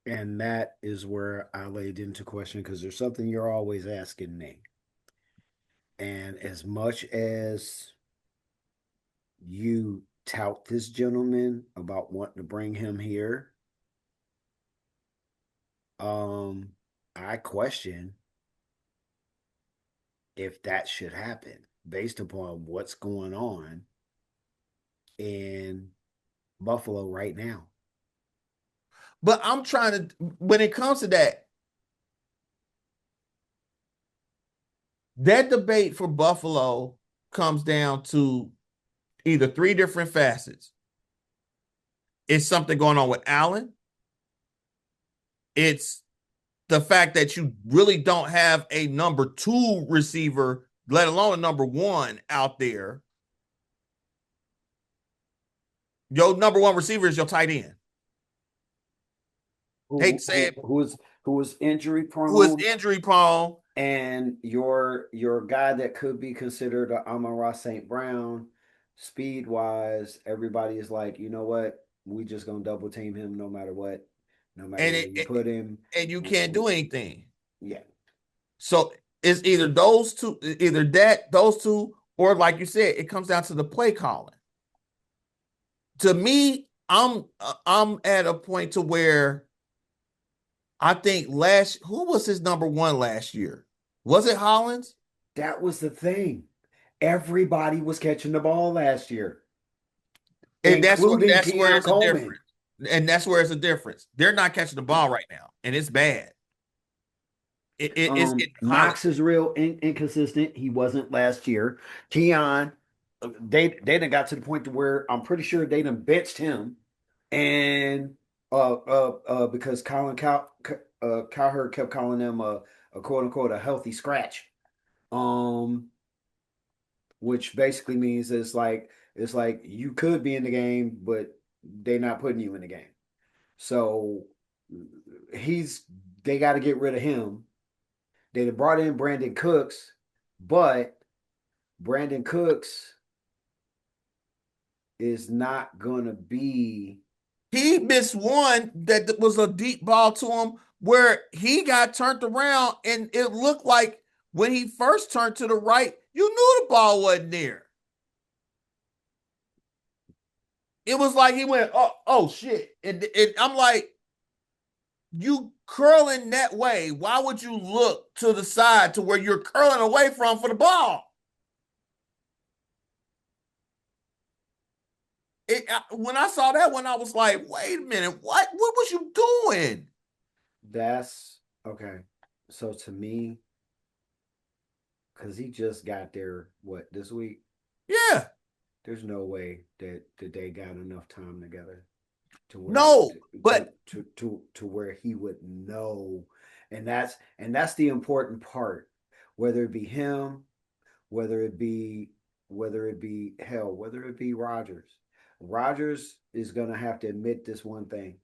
And that is where I laid into question because there's something you're always asking me. And as much as you tout this gentleman about wanting to bring him here, I question if that should happen based upon what's going on in Buffalo right now. But I'm trying to, when it comes to that debate for Buffalo comes down to either three different facets. It's something going on with Allen. It's the fact that you really don't have a number 2 receiver, let alone a number 1 out there. Your number 1 receiver is your tight end. Hate to say it, Who was injury who is prone, injury prone. and your guy that could be considered a Amon-Ra St. Brown, speed wise, everybody is like, you know what? We just gonna double team him no matter what, no matter and where you put him. and you can't do anything. Yeah, So it's either those two, or like you said, it comes down to the play calling. To me, I'm at a point to where I think who was his number 1 last year? Was it Hollins? that was the thing. Everybody was catching the ball last year, And including that's where Keon it's a Coleman. difference. And that's where it's a difference. They're not catching the ball right now, and it's bad. It's getting Knox Hollins. is real inconsistent. He wasn't last year. Keon, they done got to the point to where I'm pretty sure they done benched him, and because Cowherd kept calling them a quote unquote a healthy scratch, um, which basically means it's like you could be in the game, but they're not putting you in the game. So he's they got to get rid of him. They brought in Brandon Cooks, but Brandon Cooks is not gonna be. He missed one that was a deep ball to him where he got turned around, and it looked like when he first turned to the right, you knew the ball wasn't there. It was like he went, oh shit. And I'm like, you curling that way, why would you look to the side to where you're curling away from for the ball? When I saw that one, I was like, wait a minute, what was you doing? That's okay. So to me, because he just got there, what this week? Yeah. There's no way that they got enough time together to where No, but to where he would know, and that's the important part. Whether it be him, whether it be whether it be Rogers. Rogers is gonna have to admit this one thing.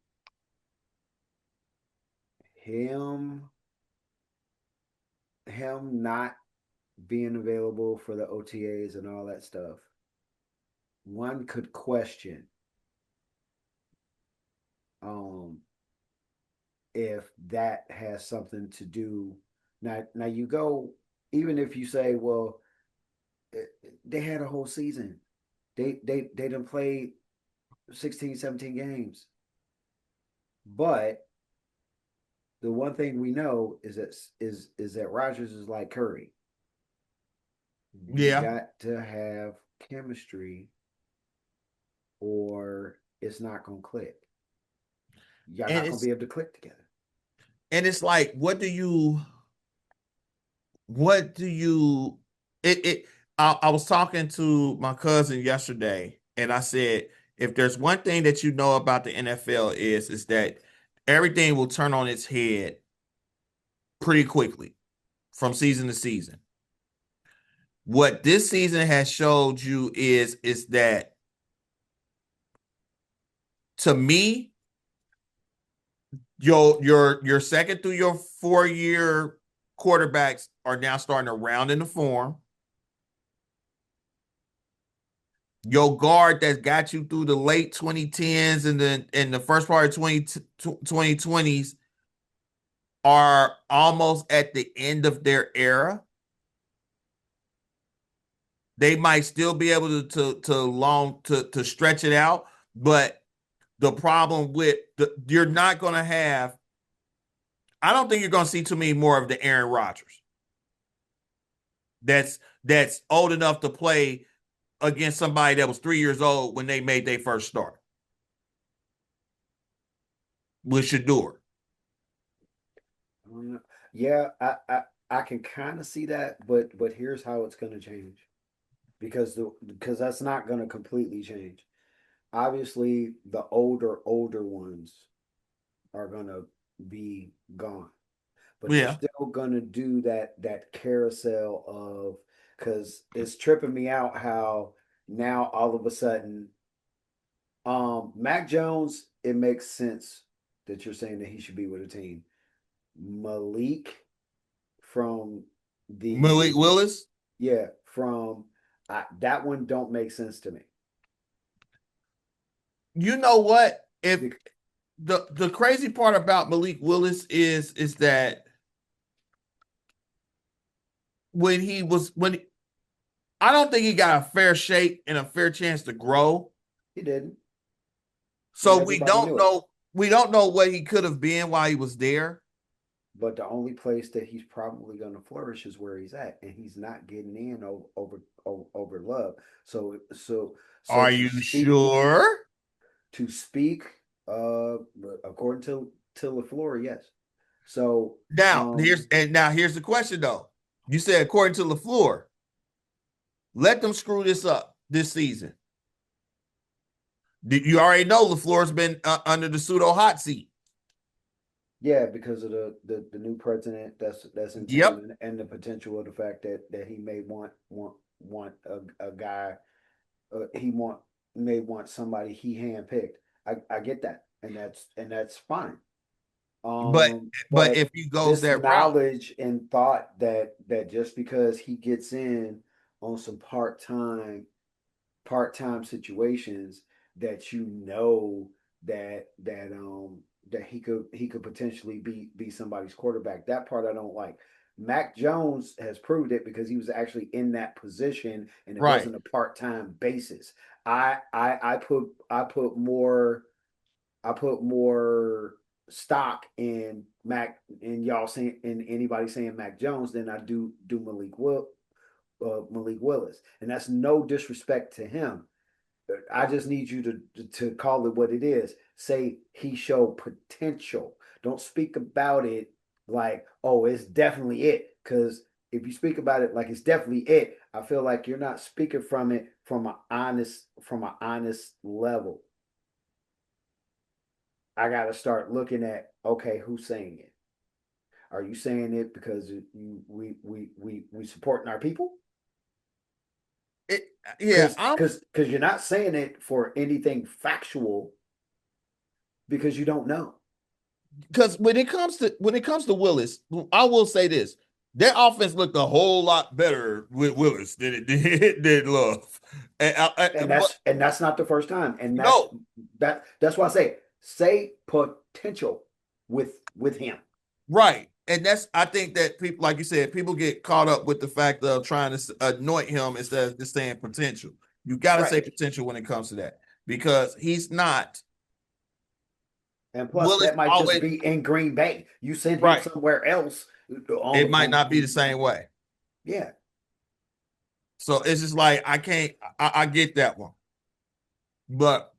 Him him not being available for the OTAs and all that stuff. One could question um if that has something to do. Now you go, even if you say, well, they had a whole season. They done played 16, 17 games. But the one thing we know is that Rogers is like Curry. You yeah. got to have chemistry or it's not gonna click. Y'all And not gonna be able to click together. it's like, what do you it I was talking to my cousin yesterday, and I said, if there's one thing that you know about the NFL is that everything will turn on its head pretty quickly from season to season. What this season has showed you is that, to me, your second through your 4 year quarterbacks are now starting to round into form. Your guard that got you through the late 2010s and the first part of 2020s are almost at the end of their era. They might still be able to stretch it out, but the problem with you're not going to have. I don't think you're going to see too many more of the Aaron Rodgers. That's old enough to play against somebody that was 3 years old when they made their first start with Shador. Yeah, I can kind of see that, but here's how it's gonna change because that's not gonna completely change. Obviously, the older ones are gonna be gone, but they're Yeah, still gonna do that carousel of because it's tripping me out how now all of a sudden, Mac Jones, it makes sense that you're saying that he should be with a team. Malik from Malik the Willis. yeah from that one don't make sense to me. You know what? If Bec- the crazy part about Malik Willis is that when I don't think he got a fair shake and a fair chance to grow. he didn't, and So everybody knew it. we don't know what he could have been while he was there. But the only place that he's probably going to flourish is where he's at, and he's not getting in over love. So Are to you speak sure? to speak, uh, according to Lafleur, yes. So Now here's the question though. You said according to LaFleur, let them screw this up this season. You already know LaFleur's been under the pseudo hot seat. yeah, because of the new president that's in town, Yep. and the potential of the fact that he may want a guy, he may want somebody he handpicked. I get that, and that's fine. But But if he goes this that route, knowledge and thought that just because he gets in on some part time situations that that he could potentially be somebody's quarterback. That part I don't like. Mac Jones has proved it because he was actually in that position and it right. wasn't a part-time basis. I put more stock in Mac and y'all saying and anybody saying Mac Jones than I do Malik Willis, and that's no disrespect to him. I just need you to call it what it is. Say he showed potential. Don't speak about it like, oh, it's definitely it. Because if you speak about it like it's definitely it, I feel like you're not speaking from it from an honest level. I got to start looking at, okay, who's saying it? Are you saying it because we supporting our people? It, yeah, Because you're not saying it for anything factual because you don't know. because when it comes to Willis, I will say this: their offense looked a whole lot better with Willis than it did Love. And But that's not the first time. And no, that's why I say potential with him. right, and that's I think that people, like you said, people get caught up with the fact of trying to anoint him instead of just saying potential. You got to say Right. potential when it comes to that because he's not. And plus Willis that might just always be in Green Bay. You send him right. somewhere else It might on not be the same way. yeah. So it's just like I can't. I get that one, but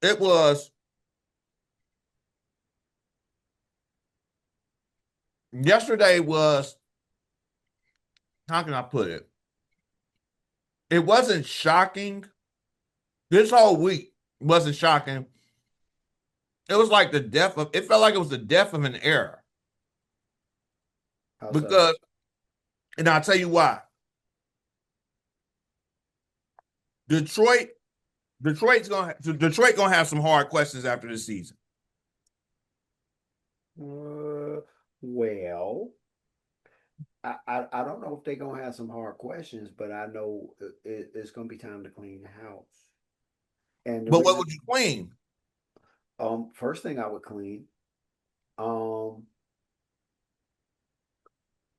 it was. yesterday was, how can I put it? It wasn't shocking. This whole week wasn't shocking. It was like the death of, it felt like it was the death of an era. How so? Because, and I'll tell you why. Detroit, Detroit gonna have some hard questions after this season. Well, I don't know if they're gonna have some hard questions, but I know it's gonna be time to clean the house. And the But what reason, would you claim? first thing I would clean, um,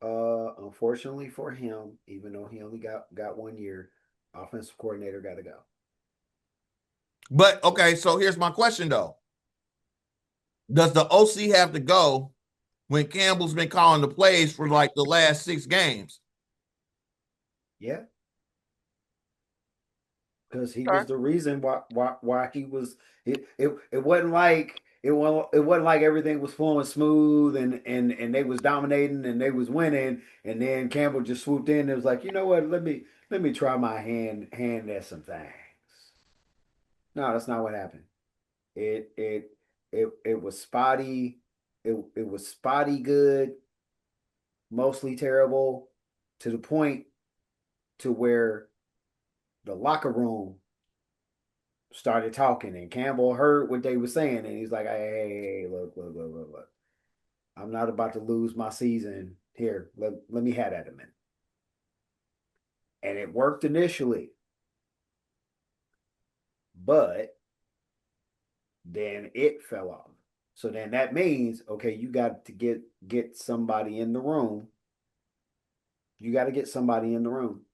unfortunately for him, even though he only got 1 year, offensive coordinator got to go. But okay, so here's my question though. Does the OC have to go when Campbell's been calling the plays for like the last 6 games? Yeah, because he Okay. was the reason why he was. It wasn't like it wasn't like everything was flowing smooth and they was dominating and they was winning, and then Campbell just swooped in and was like, you know what, let me try my hand at some things. No, that's not what happened. It was spotty. It was spotty good, mostly terrible, to the point to where the locker room started talking, and Campbell heard what they were saying, and he's like, "Hey, look. I'm not about to lose my season here. Let me have that a minute." And it worked initially, but then it fell off. So then that means, okay, you got to get somebody in the room. You got to get somebody in the room,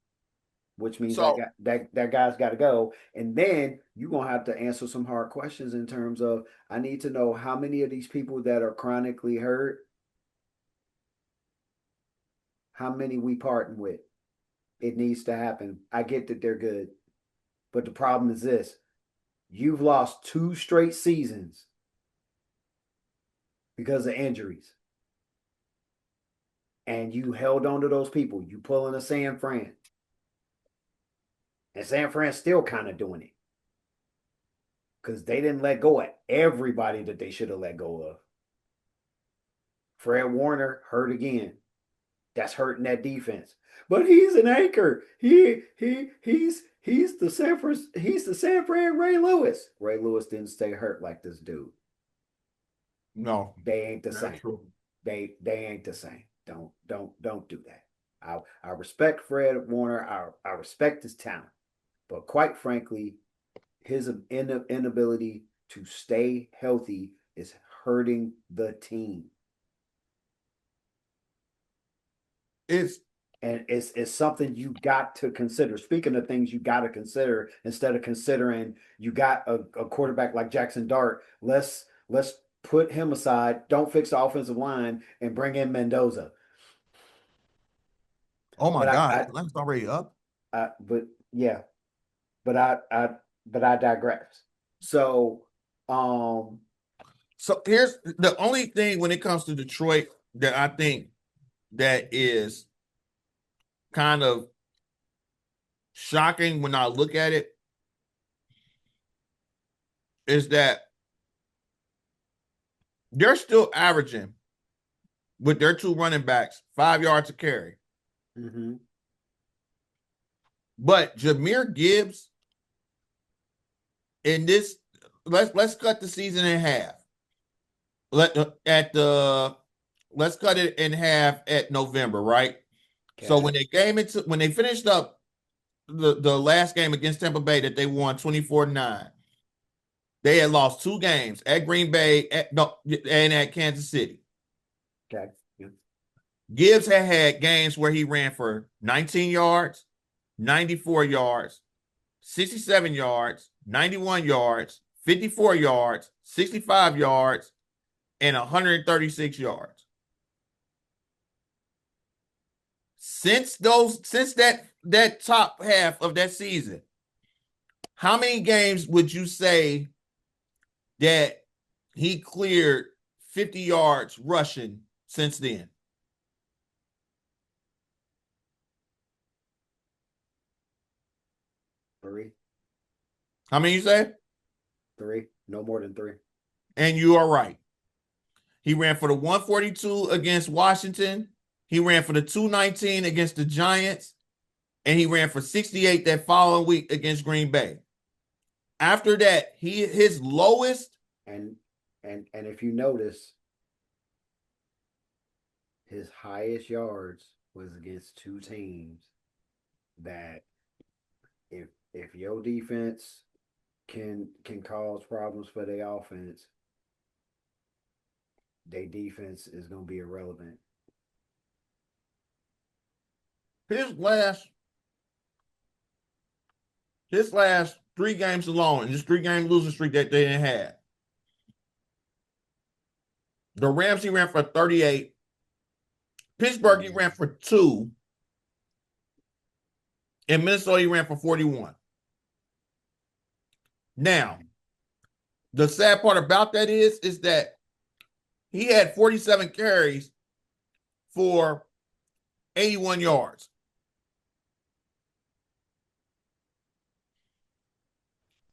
which means So, that guy's got to go. And then you're gonna have to answer some hard questions in terms of, I need to know how many of these people that are chronically hurt, how many we parting with. It needs to happen. I get that they're good, but the problem is this: you've lost 2 straight seasons because of injuries, and you held on to those people. You pulling a San Fran, and San Fran's still kind of doing it because they didn't let go of everybody that they should have let go of. Fred Warner hurt again. That's hurting that defense. But he's an anchor. He's the San Fran Ray Lewis. Ray Lewis didn't stay hurt like this dude. no, They ain't the that's same. true. They ain't the same. Don't do that. I respect Fred Warner. I respect his talent, but quite frankly, his inability to stay healthy is hurting the team. It's And it's something you got to consider. Speaking of things you got to consider, instead of considering you got a quarterback like Jackson Dart, let's put him aside. Don't fix the offensive line and bring in Mendoza. oh my But God, Atlanta's already up. but yeah, but I digress. So, um, So here's the only thing when it comes to Detroit that I think that is kind of shocking when I look at it is that they're still averaging with their 2 running backs 5 yards a carry. mhm, But Jahmyr Gibbs in this, let's cut the season in half. Let at the let's cut it in half at November, right? So okay, when they finished up the last game against Tampa Bay that they won 24-9, they had lost 2 games at Green Bay and at Kansas City. okay, yeah, Gibbs had games where he ran for 19 yards, 94 yards, 67 yards, 91 yards, 54 yards, 65 yards, and 136 yards. Since that top half of that season, how many games would you say that he cleared 50 yards rushing since then? Three. How many you say? Three. No more than three. And you are right. He ran for the 142 against Washington. He ran for the 219 against the Giants. And he ran for 68 that following week against Green Bay. After that, his lowest. And if you notice, his highest yards was against two teams that if your defense can cause problems for their offense, their defense is going to be irrelevant. His last 3 games alone, and this 3-game losing streak that they didn't have. The Rams, he ran for 38. Pittsburgh, he ran for 2. And Minnesota, he ran for 41. Now, the sad part about that is that he had 47 carries for 81 yards.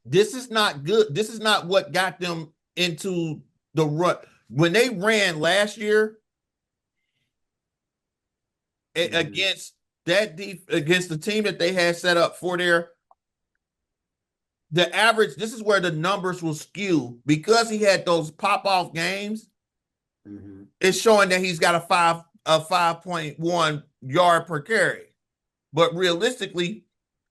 This is not good. This is not what got them into the run. When they ran last year against against the team that they had set up for the average, this is where the numbers will skew because he had those pop-off games. Mm-hmm. It's showing that he's got a 5.1 yard per carry. But realistically,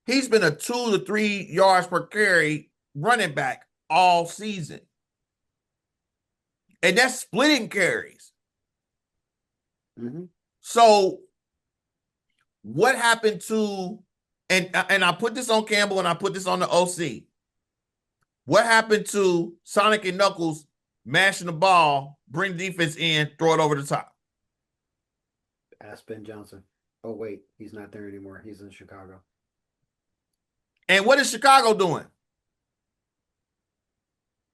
he's been a 2 to 3 yards per carry running back all season. And that's splitting carries. Mm-hmm. So what happened to, and I put this on Campbell and I put this on the OC. What happened to Sonic and Knuckles mashing the ball, bring the defense in, throw it over the top? Ask Ben Johnson. Oh, wait, he's not there anymore. He's in Chicago. And what is Chicago doing?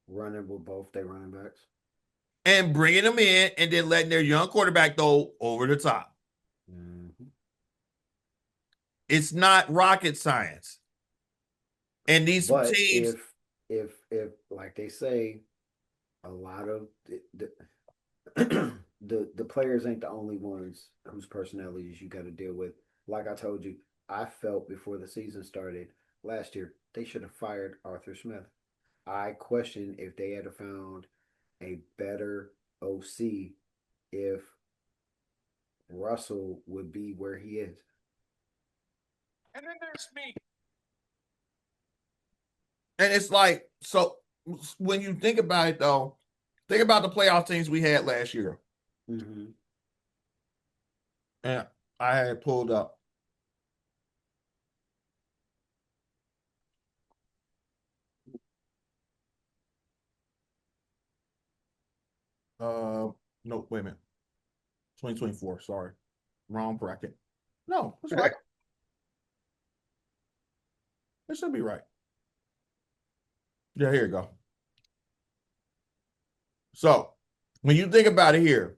Running with both their running backs. And bringing them in and then letting their young quarterback throw over the top. Mm-hmm. It's not rocket science. And these but teams, if like they say, a lot of the players ain't the only ones whose personalities you got to deal with. Like I told you, I felt before the season started last year they should have fired Arthur Smith. I question if they had found a better OC if Russell would be where he is. and then there's me. And it's like, so when you think about it, though, think about the playoff teams we had last year. Mm-hmm. And I had pulled up. No, wait a minute. 2024, sorry. Wrong bracket. No, that's right. It should be right. Yeah, here you go. So when you think about it here,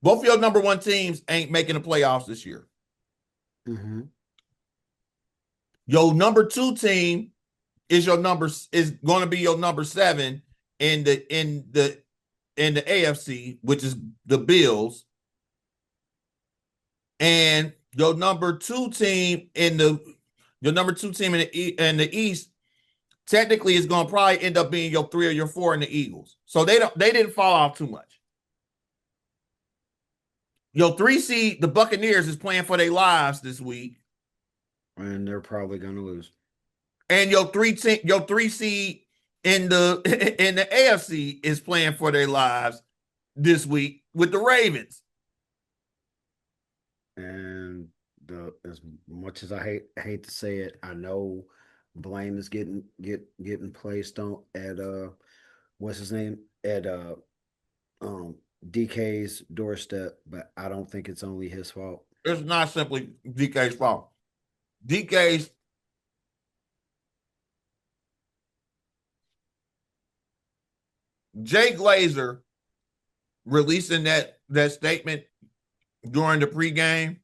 both of your number 1 teams ain't making the playoffs this year. Mm-hmm. Your number 2 team is going to be your number 7 in the AFC, which is the Bills. And your number 2 team in the East technically is going to probably end up being your 3 or your 4 in the Eagles. So they didn't fall off too much. Your 3 seed, the Buccaneers, is playing for their lives this week. And they're probably going to lose. And your 3 seed in the AFC is playing for their lives this week with the Ravens. And as much as I hate to say it, I know blame is getting placed on at what's his name at DK's doorstep, but I don't think it's only his fault. It's not simply DK's fault. DK's Jay Glazer releasing that statement during the pregame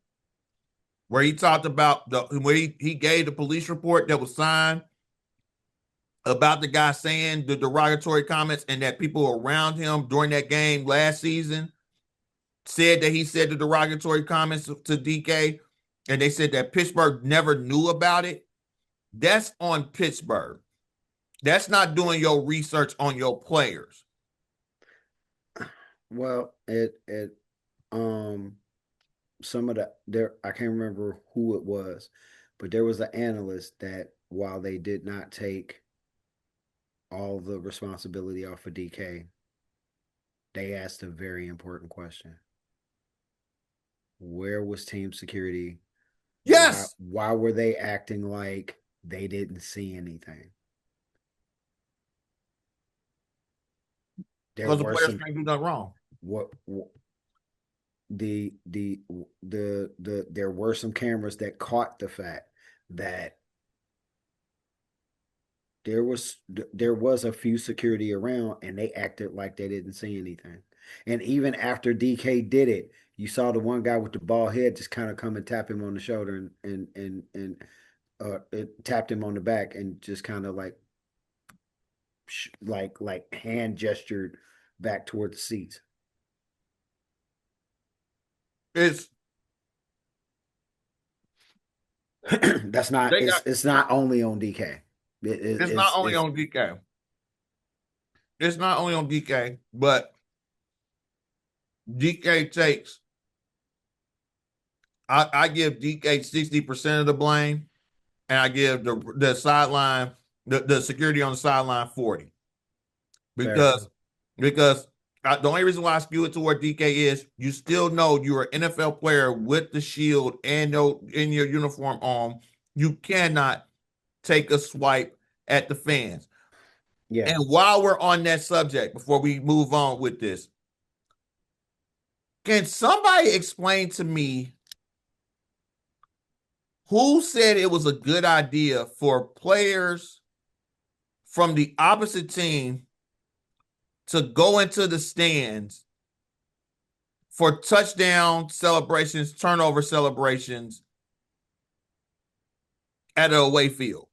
where he talked about where he gave the police report that was signed about the guy saying the derogatory comments, and that people around him during that game last season said that he said the derogatory comments to DK, and they said that Pittsburgh never knew about it. That's on Pittsburgh. That's not doing your research on your players. Well, it um some of the there I can't remember who it was, but there was an analyst that while they did not take all the responsibility off of DK, they asked a very important question. Where was team security? Why Yes, why were they acting like they didn't see anything? There because the were players some can't do nothing wrong. what there were some cameras that caught the fact that there was a few security around and they acted like they didn't see anything. And even after DK did it, you saw the one guy with the bald head just kind of come and tap him on the shoulder and it tapped him on the back and just kind of like hand gestured back toward the seats. It's That's not they got. it's not only on DK. It's not only on DK. It's not only on DK, but DK takes. I give DK 60% of the blame, and I give the sideline, the security on the sideline 40, fair. because the only reason why I skew it toward DK is you still know you're an NFL player with the shield and no in your uniform on. You cannot take a swipe at the fans. Yeah. And while we're on that subject, before we move on with this, can somebody explain to me who said it was a good idea for players from the opposite team to go into the stands for touchdown celebrations, turnover celebrations at an away field?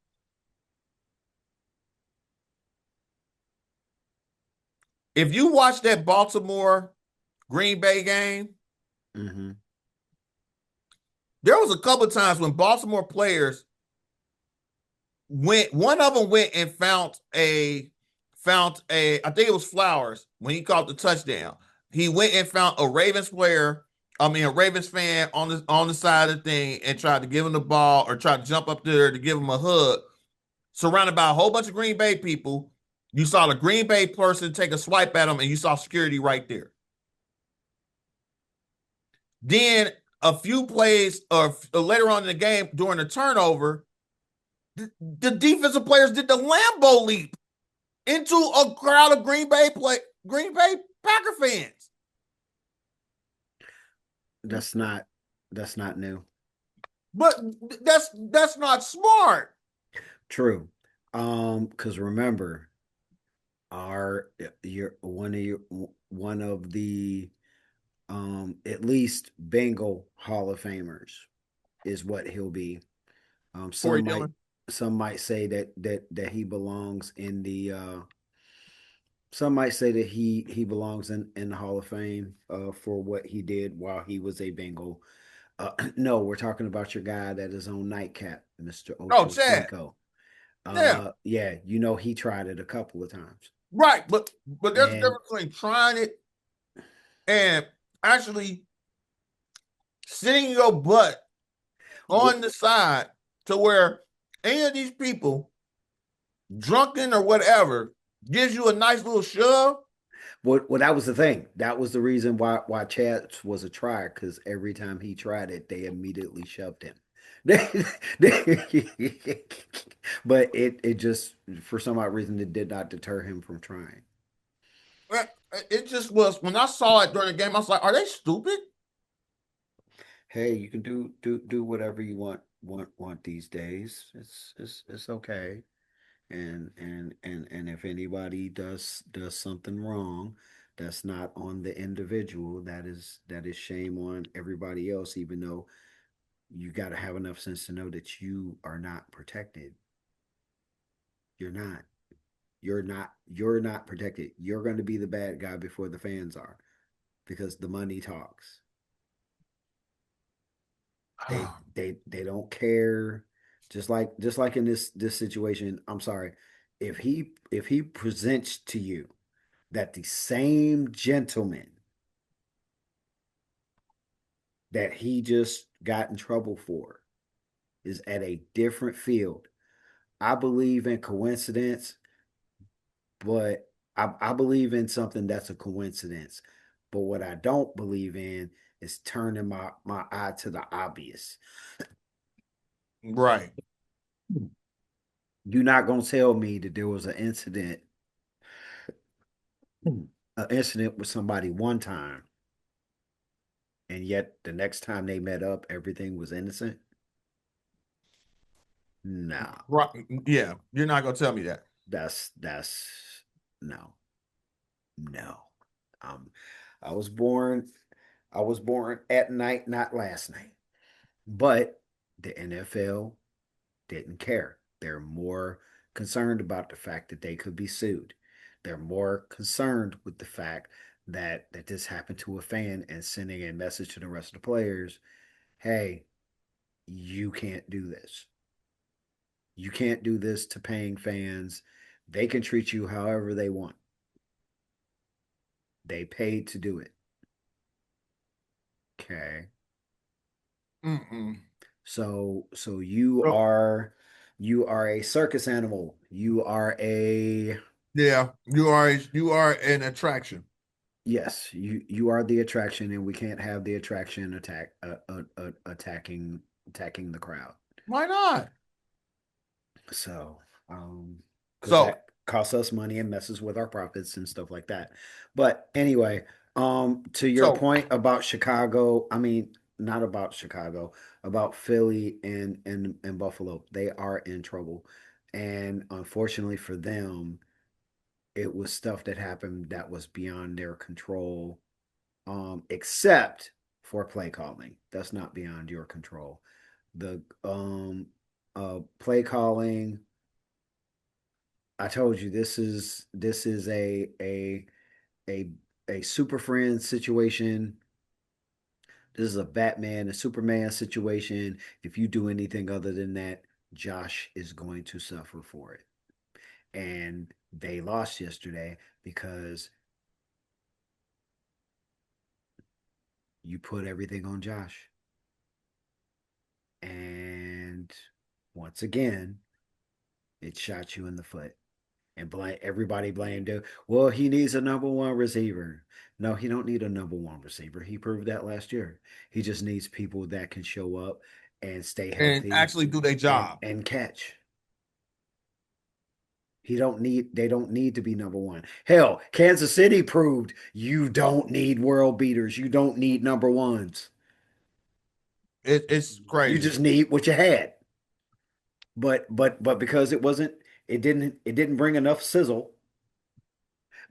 If you watch that Baltimore Green Bay game, Mm-hmm. there was a couple of times when Baltimore players went. One of them went and found a. I think it was Flowers when he caught the touchdown. He went and found a Ravens player. I mean, a Ravens fan on the side of the thing, and tried to give him the ball or tried to jump up there to give him a hug. Surrounded by a whole bunch of Green Bay people, you saw the Green Bay person take a swipe at him, and you saw security right there. Then a few plays or later on in the game during the turnover, the defensive players did the Lambo leap into a crowd of Green Bay Packer fans. That's not new. But that's not smart. True. Because remember, our your one of the at least Bengal Hall of Famers is what he'll be. Um, Corey some might Dillon. some might say that he belongs in the some might say that he belongs in the Hall of Fame for what he did while he was a Bengal. No, we're talking about your guy that is on nightcap, Mr. Oh, Ocho Chad. Cinco. Yeah. Yeah, he tried it a couple of times. Right. But there's a And difference between trying it and actually sitting your butt what on the side to where any of these people, drunken or whatever, gives you a nice little shove. well, that was the thing. That was the reason why Chad was a trier, because every time he tried it, they immediately shoved him. But it just for some odd reason it did not deter him from trying. It just was when I saw it during the game, I was like, are they stupid? Hey, you can do whatever you want these days. It's okay. And if anybody does something wrong, that's not on the individual. That is shame on everybody else. Even though You got to have enough sense to know that you are not protected. You're not. You're not protected. You're going to be the bad guy before the fans are because the money talks. They don't care. Just like in this situation, I'm sorry. If he presents to you that the same gentleman that he just got in trouble for is at a different field, I believe in coincidence, but I believe in something that's a coincidence. But what I don't believe in is turning my eye to the obvious. Right. You're not gonna tell me that there was an incident with somebody one time, and yet the next time they met up, everything was innocent. No, Right. Yeah. You're not gonna tell me that. that's no, no. Um, I was born. I was born at night, not last night. But the NFL didn't care. They're more concerned about the fact that they could be sued. They're more concerned with the fact that this happened to a fan and sending a message to the rest of the players, hey, you can't do this. You can't do this to paying fans. They can treat you however they want. They paid to do it. Okay. Mm-mm. So you are a circus animal. You are a Yeah, you are an attraction. yes, you are the attraction, and we can't have the attraction attacking the crowd. Why not? So, because So, that costs us money and messes with our profits and stuff like that. But anyway, to your so point about Chicago, I mean, not about Chicago, about Philly and Buffalo, they are in trouble, and unfortunately for them, it was stuff that happened that was beyond their control, except for play calling. That's not beyond your control. The play calling, I told you this is a a super friend situation. This is a Batman and Superman situation. If you do anything other than that, Josh is going to suffer for it. And they lost yesterday because you put everything on Josh. And once again, it shot you in the foot. And everybody blamed him. Well, he needs a number one receiver. No, he don't need a number one receiver. He proved that last year. He just needs people that can show up and stay and healthy actually do their and job. and catch. They don't need to be number one. Hell, Kansas City proved you don't need world beaters. You don't need number ones. It's You crazy. just need what you had. But because it didn't bring enough sizzle,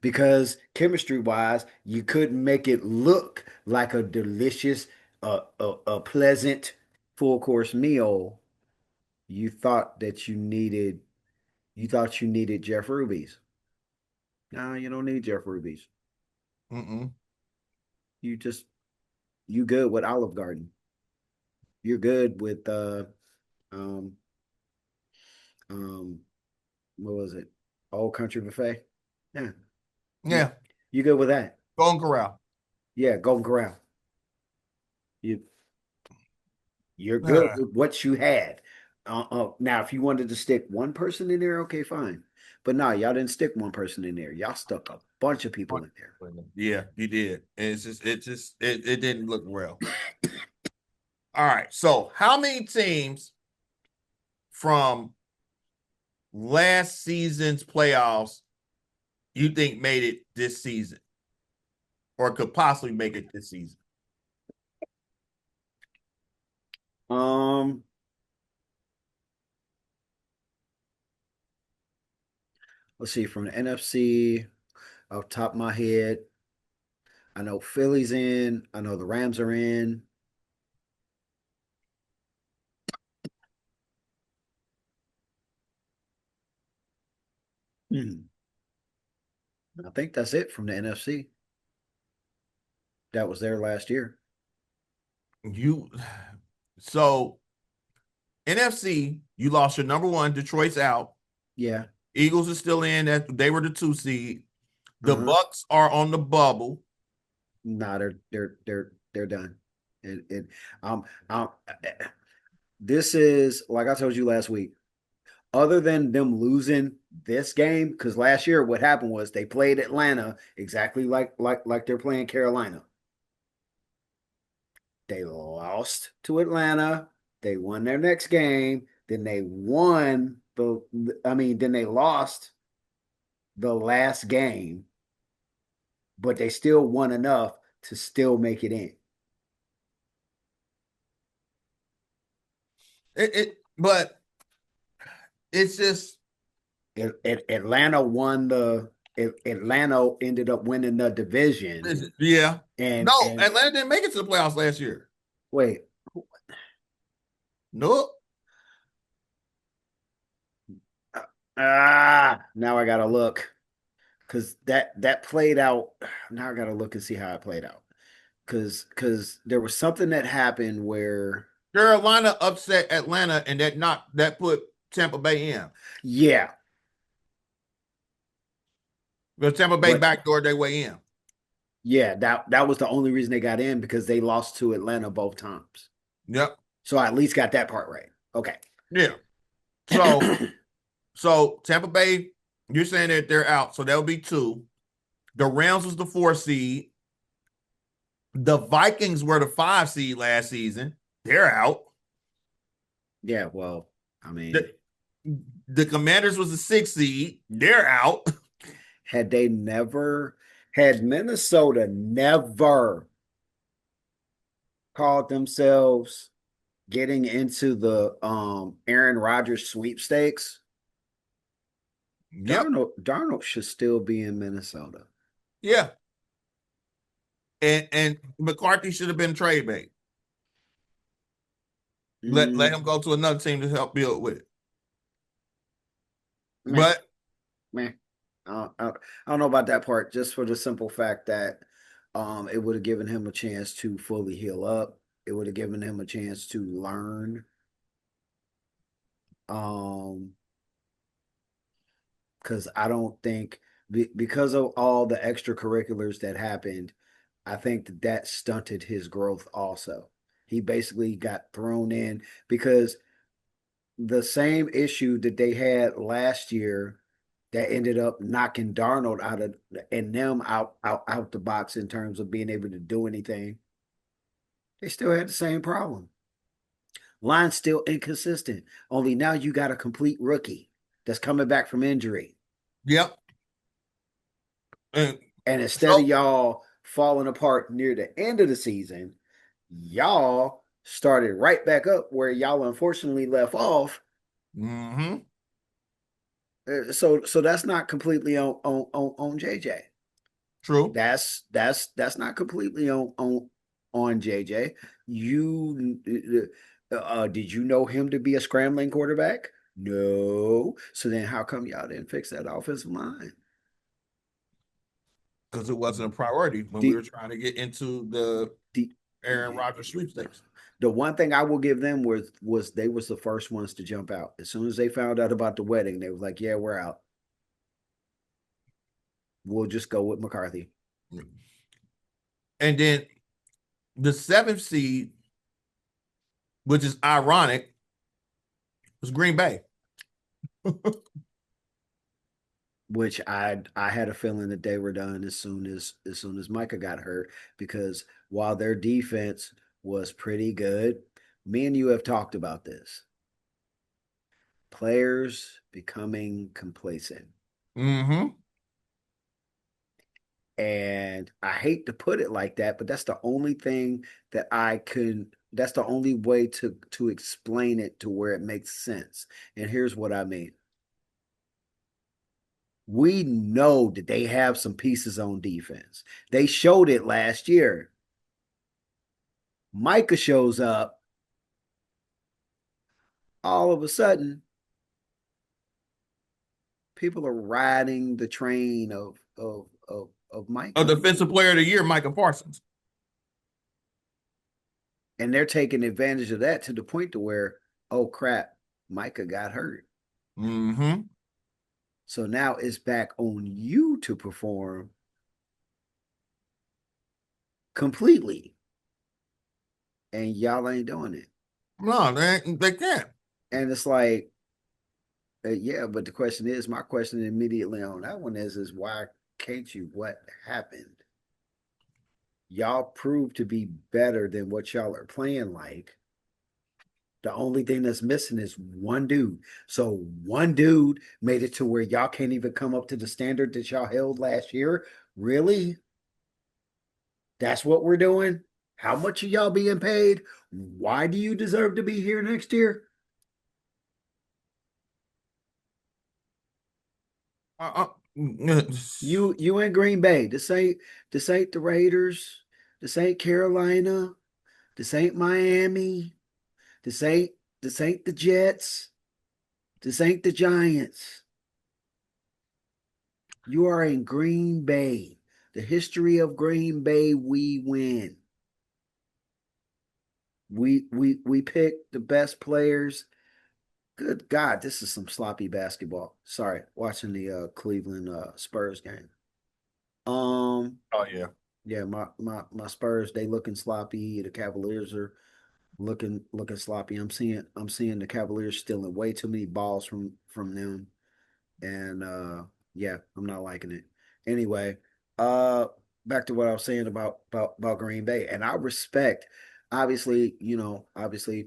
because chemistry wise, you couldn't make it look like a delicious, a pleasant full course meal. You thought that you needed Jeff Ruby's. No, you don't need Jeff Ruby's. Mm-mm. You just you good with Olive Garden. You're good with um um what was it? Old Country Buffet. Yeah, you Yeah, you good with that. Golden Corral. Yeah, Golden Corral. You you're good with what you had. Now, if you wanted to stick one person in there, okay, fine. But no, y'all didn't stick one person in there. Y'all stuck a bunch of people in there. Yeah, you did. And it didn't look well. All right. So how many teams from last season's playoffs you think made it this season or could possibly make it this season? Um, let's see, from the NFC, off the top of my head, I know Philly's in. I know the Rams are in. Mhm. I think that's it from the NFC. That was there last year. You so NFC, you lost your number one. Detroit's out. Yeah. Eagles are still in. That they were the 2 seed. The Uh-huh. Bucks are on the bubble. Nah, they're done. It um this is like I told you last week. Other than them losing this game, because last year what happened was they played Atlanta exactly like they're playing Carolina. They lost to Atlanta. They won their next game. Then they won then they lost the last game, but they still won enough to still make it in. But it's just Atlanta won Atlanta ended up winning the division. yeah. And No, Atlanta didn't make it to the playoffs last year. wait, Nope. now I gotta look because that played out. Now I gotta look and see how it played out because there was something that happened where Carolina upset Atlanta, and that put Tampa Bay in. yeah, But Tampa Bay but backdoored their way in. yeah, that was the only reason they got in because they lost to Atlanta both times. Yep. So I at least got that part right. Okay. Yeah. So so Tampa Bay, you're saying that they're out, so that'll be two. The Rams was the 4 seed. The Vikings were the 5 seed last season. They're out. Yeah, well, I mean, The, the Commanders was the 6 seed. They're out. had they never had Minnesota never called themselves getting into the Aaron Rodgers sweepstakes, Yep. Darnold should still be in Minnesota. Yeah. And McCarthy should have been trade bait. Let Mm, him go to another team to help build with it. meh, But meh. I don't know about that part, just for the simple fact that it would have given him a chance to fully heal up. It would have given him a chance to learn. Um, because I don't think because of all the extracurriculars that happened, I think that stunted his growth also. He basically got thrown in because the same issue that they had last year that ended up knocking Darnold out of and them out the box in terms of being able to do anything. They still had the same problem. Line's still inconsistent. Only now you got a complete rookie that's coming back from injury. yep. And And instead of so y'all falling apart near the end of the season, y'all started right back up where y'all unfortunately left off. mm-hmm, So that's not completely on JJ. true. That's not completely on JJ. You did you know him to be a scrambling quarterback? No. So then how come y'all didn't fix that offensive line? Because it wasn't a priority when we were The trying to get into the the Aaron Rodgers sweepstakes. the one thing I will give them was they was the first ones to jump out. As soon as they found out about the wedding, they was like, "Yeah, we're out. We'll just go with McCarthy." And then the 7th seed, which is ironic, was Green Bay. Which I had a feeling that they were done as soon as Micah got hurt because while their defense was pretty good, me and you have talked about this. Players becoming complacent. Mm-hmm. And I hate to put it like that, but that's the only thing that I can that's the only way to explain it to where it makes sense. And here's what I mean. We know that they have some pieces on defense. They showed it last year. Micah shows up all of a sudden. people are riding the train of A Micah, defensive player of the year, Micah Parsons. and they're taking advantage of that to the point to where, oh crap, Micah got hurt. Mm-hmm. So now it's back on you to perform completely, and y'all ain't doing it. No, they can't. And it's like, yeah, but the question is, my question immediately on that one is why can't you? What happened? Y'all proved to be better than what y'all are playing like. The only thing that's missing is one dude. So one dude made it to where y'all can't even come up to the standard that y'all held last year. Really? That's what we're doing? How much are y'all being paid? Why do you deserve to be here next year? Uh, uh, You in Green Bay. This ain't the Raiders. This ain't Carolina. This ain't Miami. This ain't this ain't the Jets. This ain't the Giants. You are in Green Bay. The history of Green Bay, we win. We pick the best players. Good God, this is some sloppy basketball. Sorry, watching the Cleveland Spurs game. Um, oh yeah. yeah, my Spurs, they looking sloppy. The Cavaliers are looking sloppy. I'm seeing the Cavaliers stealing way too many balls from them. And yeah, I'm not liking it. Anyway, uh back to what I was saying about Green Bay. And I respect, obviously, obviously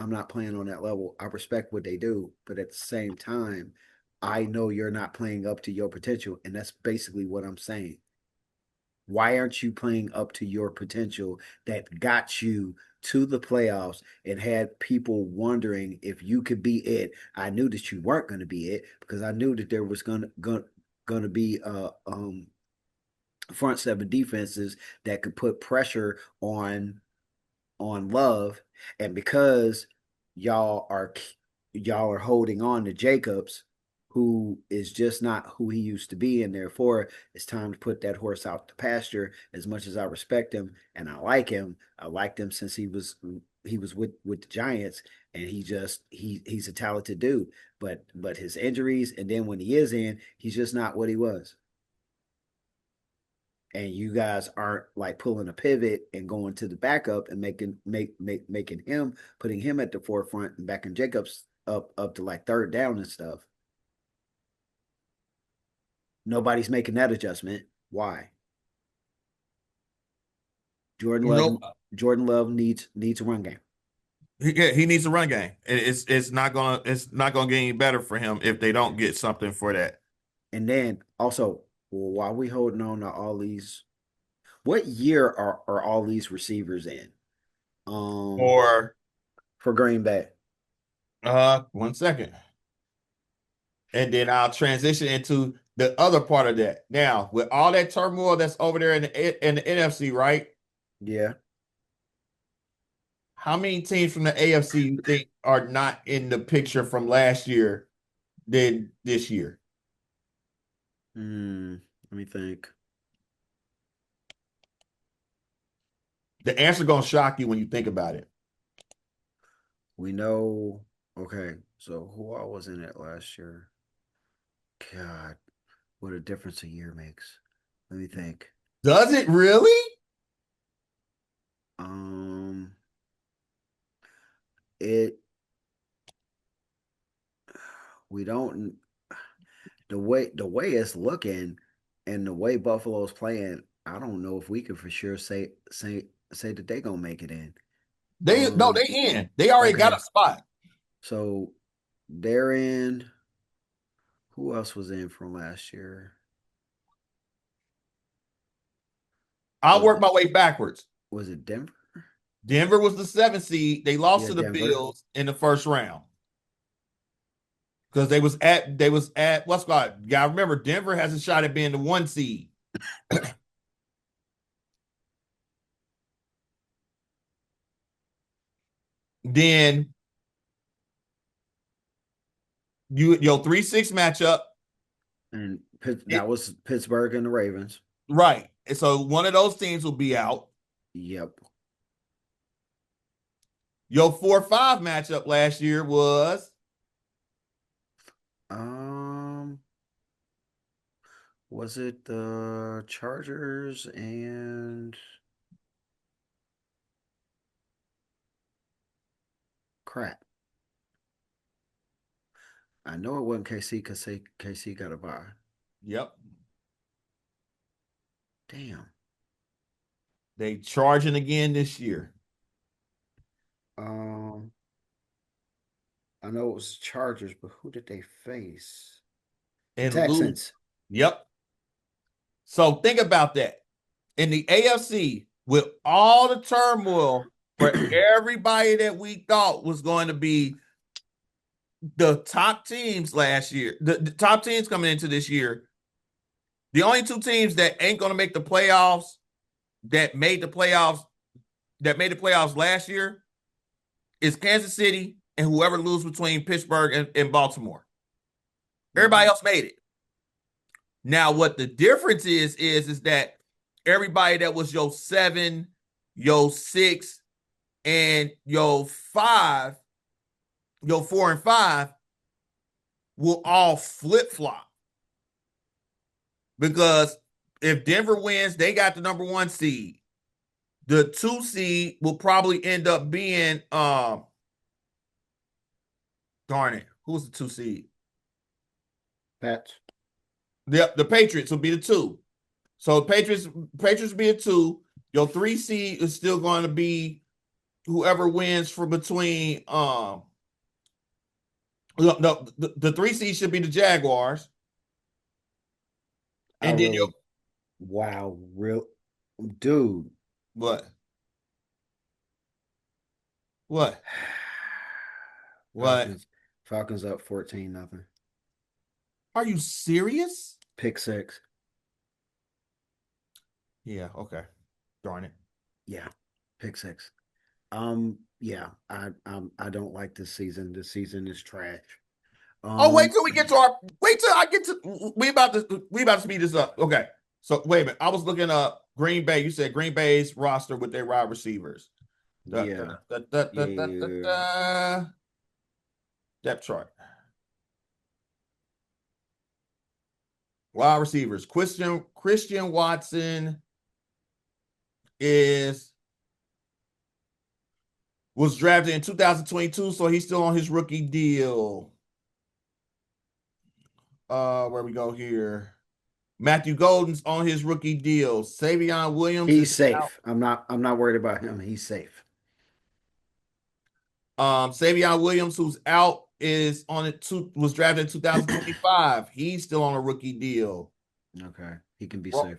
I'm not playing on that level. I respect what they do, but at the same time, I know you're not playing up to your potential, and that's basically what I'm saying. Why aren't you playing up to your potential that got you to the playoffs and had people wondering if you could be it? I knew that you weren't going to be it because I knew that there was going to be front seven defenses that could put pressure on Love, and because y'all are y'all are holding on to Jacobs, who is just not who he used to be, and therefore it's time to put that horse out to pasture. As much as I respect him and I liked him since he was with the Giants, and he's a talented dude. But his injuries, and then when he is in, he's just not what he was. And you guys aren't like pulling a pivot and going to the backup and making him, putting him at the forefront and backing Jacobs up to like third down and stuff. Nobody's making that adjustment. Why? Jordan Love No, Jordan Love needs a run game. he needs a run game. It's not gonna get any better for him if they don't get something for that. And then also, well, while we holding on to all these, what year are all these receivers in? Um, Or for Green Bay. 1 second. And then I'll transition into the other part of that. Now, with all that turmoil that's over there in the NFC, right? Yeah. How many teams from the AFC you think are not in the picture from last year than this year? Let me think. The answer gonna shock you when you think about it. We know. Okay, so who all was in it last year? God, what a difference a year makes. Let me think. Does it really? Um, it we don't the way it's looking and the way Buffalo's playing. I don't know if we can for sure say that they gonna make it in. They no, Um, they in. They already got a okay, spot. so they're in. Who else was in from last year? I'll Was work it my way backwards. was it Denver? Denver was the 7th seed. They lost Yeah, to the Denver. Bills in the first round because they was at what's called. You gotta remember, Denver has a shot at being the 1 seed. Then your 3-6 matchup. And that It, was Pittsburgh and the Ravens. right. And so one of those teams will be out. Yep. Your 4-5 matchup last year was Um, was it the Chargers and crap? I know it wasn't KC because KC got a bye. yep. Damn. They charging again this year. Um, I know it was Chargers, but who did they face? The And lose. Texans. Yep. So think about that. In the AFC, with all the turmoil for everybody that we thought was going to be the top teams last year, the top teams coming into this year, the only two teams that ain't going to make the playoffs that made the playoffs last year is Kansas City and whoever lose between Pittsburgh and Baltimore. Everybody Mhm. else made it. Now, what the difference is that everybody that was your 7, your 6, and your 5, your 4 and 5 will all flip flop because if Denver wins, they got the number 1 seed. The 2 seed will probably end up being darn it, who's the 2 seed? Pats. The Patriots will be the 2. So Patriots will be a 2. Your 3 seed is still going to be whoever wins for between the 3 seed should be the Jaguars. I And then your really, wow, real dude. what? What? What? Falcons, Falcons up 14-0. Are you serious? Pick six. Yeah, okay. Darn it. Yeah, pick six. Yeah, I don't like this season. This season is trash. Oh, Um, wait till I get to we about to speed this up. Okay. So wait a minute. I was looking up Green Bay. You said Green Bay's roster with their wide receivers. Da, da, yeah, da, da, da, da, da, yeah. da. Depth chart. Wide receivers. Christian Watson is was drafted in 2022, so he's still on his rookie deal. Where we go here? Matthew Golden's on his rookie deal. Savion Williams is He's out. safe. I'm not worried about him. He's safe. Savion Williams, who's out, is on it. Was drafted in 2025. He's still on a rookie deal. Okay, he can be Ro- safe.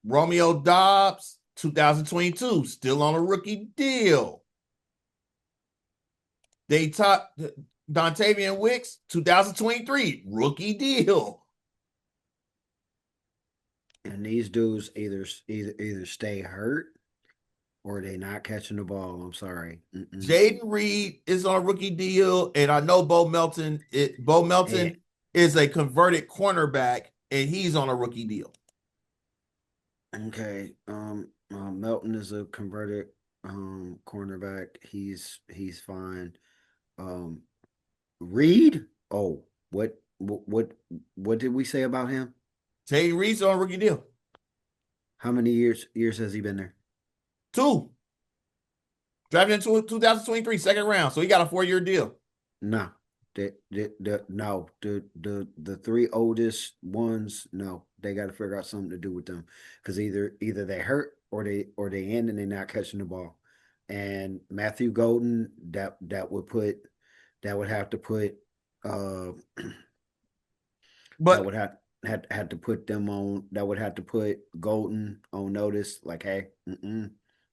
Romeo Dobbs, 2022, still on a rookie deal. They taught Dontavian Wicks, 2023, rookie deal. And these dudes either stay hurt or they not catching the ball. I'm sorry. Mm-mm. Jaden Reed is on a rookie deal, and I know Bo And Melton is a converted cornerback, and he's on a rookie deal. okay, Melton is a converted cornerback. He's fine. Um, Reed. Oh, what did we say about him? Jaden Reed's on a rookie deal. How many years has he been there? 2. Drafted in 2023, second round. So he got a 4-year deal. No. No, the three oldest ones, no, they got to figure out something to do with them because either they hurt or they in and they're not catching the ball. And Matthew Golden, that would have to put uh that But would have to put them on that would have to put Golden on notice, like, hey,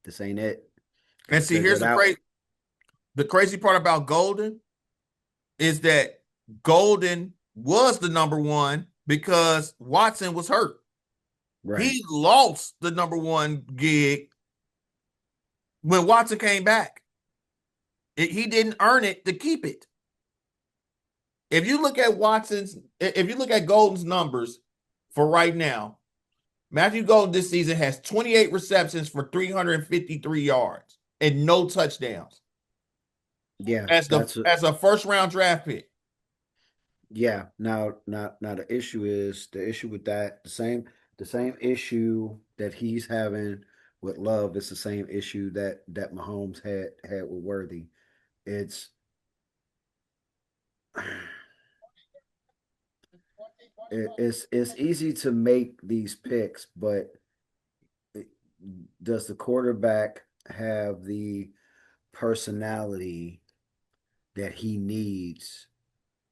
this ain't it. Got and to see, figure here's it out. the crazy part about Golden is that Golden was the number 1 because Watson was hurt. Right. He lost the number 1 gig when Watson came back. He didn't earn it to keep it. If you look at if you look at Golden's numbers for right now, Matthew Golden this season has 28 receptions for 353 yards and no touchdowns Yeah, as the that's a as a first round draft pick. yeah. Now the issue is the issue with that the same issue that he's having with Love is the same issue that Mahomes had with Worthy. It's it's easy to make these picks, but it- does the quarterback have the personality that he needs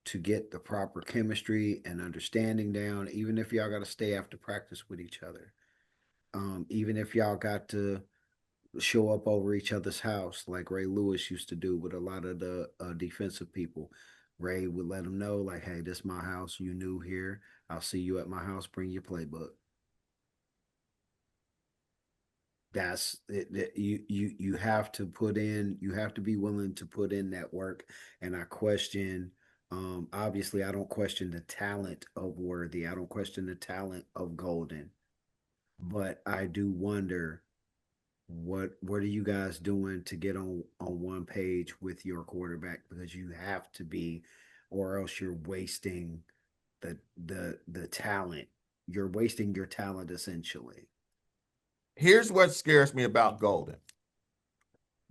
to get the proper chemistry and understanding down, even if y'all got to stay after practice with each other, even if y'all got to show up over each other's house like Ray Lewis used to do with a lot of the defensive people. Ray would let them know, like, hey, this is my house. You new here. I'll see you at my house. Bring your playbook. That's it, you have to put in, you have to be willing to put in that work. And I question, obviously I don't question the talent of Worthy, I don't question the talent of Golden, but I do wonder what are you guys doing to get on one page with your quarterback, because you have to be, or else you're wasting the talent, you're wasting your talent essentially. Here's what scares me about Golden.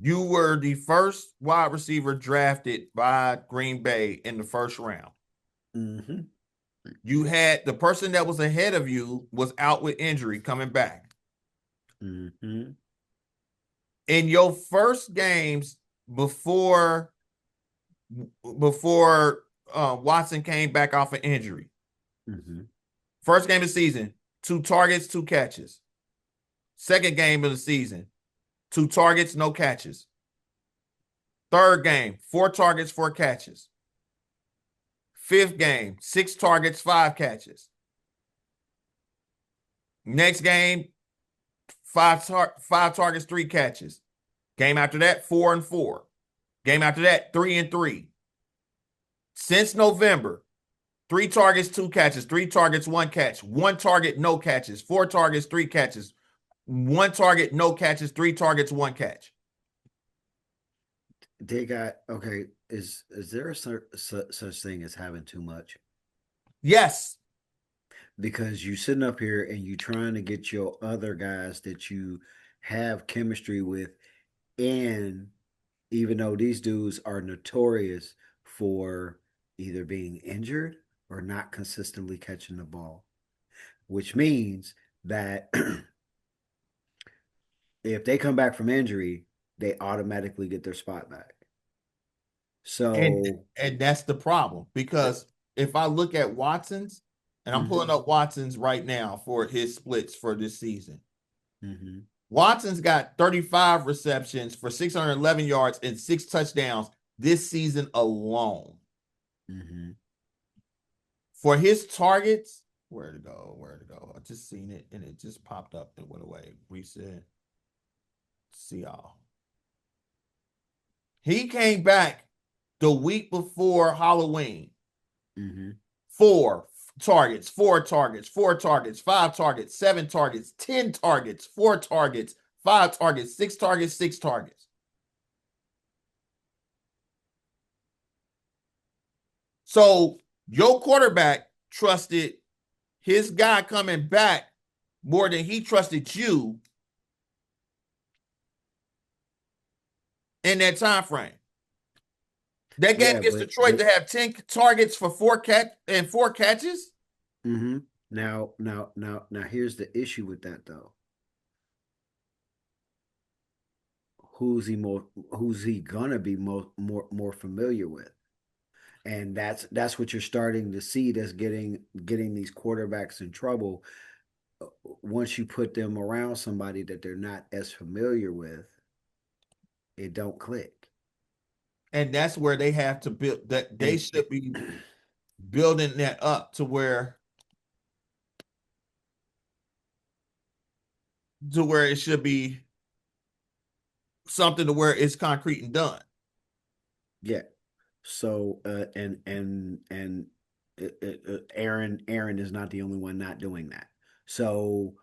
You were the first wide receiver drafted by Green Bay in the first round. Mm-hmm. You had the person that was ahead of you was out with injury coming back. Mm-hmm. In your first games before Watson came back off an injury, Mm-hmm. first game of the season, 2 targets, 2 catches. Second game of the season, 2 targets, no catches. Third game, 4 targets, 4 catches. Fifth game, 6 targets, 5 catches. Next game, five targets, 3 catches. Game after that, 4-4. Game after that, 3-3. Since November, 3 targets, 2 catches, 3 targets, 1 catch, 1 target, no catches, 4 targets, 3 catches, 1 target, no catches, 3 targets, 1 catch. They got okay. Is there a such thing as having too much? Yes. Because you sitting up here and you trying to get your other guys that you have chemistry with, and even though these dudes are notorious for either being injured or not consistently catching the ball, which means that if they come back from injury, they automatically get their spot back. And So, and that's the problem because if I look at Watson's, and I'm mm-hmm, pulling up Watson's right now for his splits for this season. mm-hmm, Watson's got 35 receptions for 611 yards and 6 touchdowns this season alone. mm-hmm. For his targets, where to go? Where to go? I just seen it and it just popped up and went away. Reset. See y'all. He came back the week before Halloween. Mm-hmm. 4 targets, 4 targets, 4 targets, 5 targets, 7 targets, 10 targets, 4 targets, 5 targets, 6 targets, 6 targets. So your quarterback trusted his guy coming back more than he trusted you in that time frame. That game Yeah, against Detroit to have 10 targets for 4 catches. mm-hmm. Now, here's the issue with that though. Who's he more? Who's he gonna be more familiar with? And that's what you're starting to see. That's getting these quarterbacks in trouble. Once you put them around somebody that they're not as familiar with, it don't click. And that's where they have to build that they And should be building that up to where it should be something to where it's concrete and done. yeah, So Aaron is not the only one not doing that. So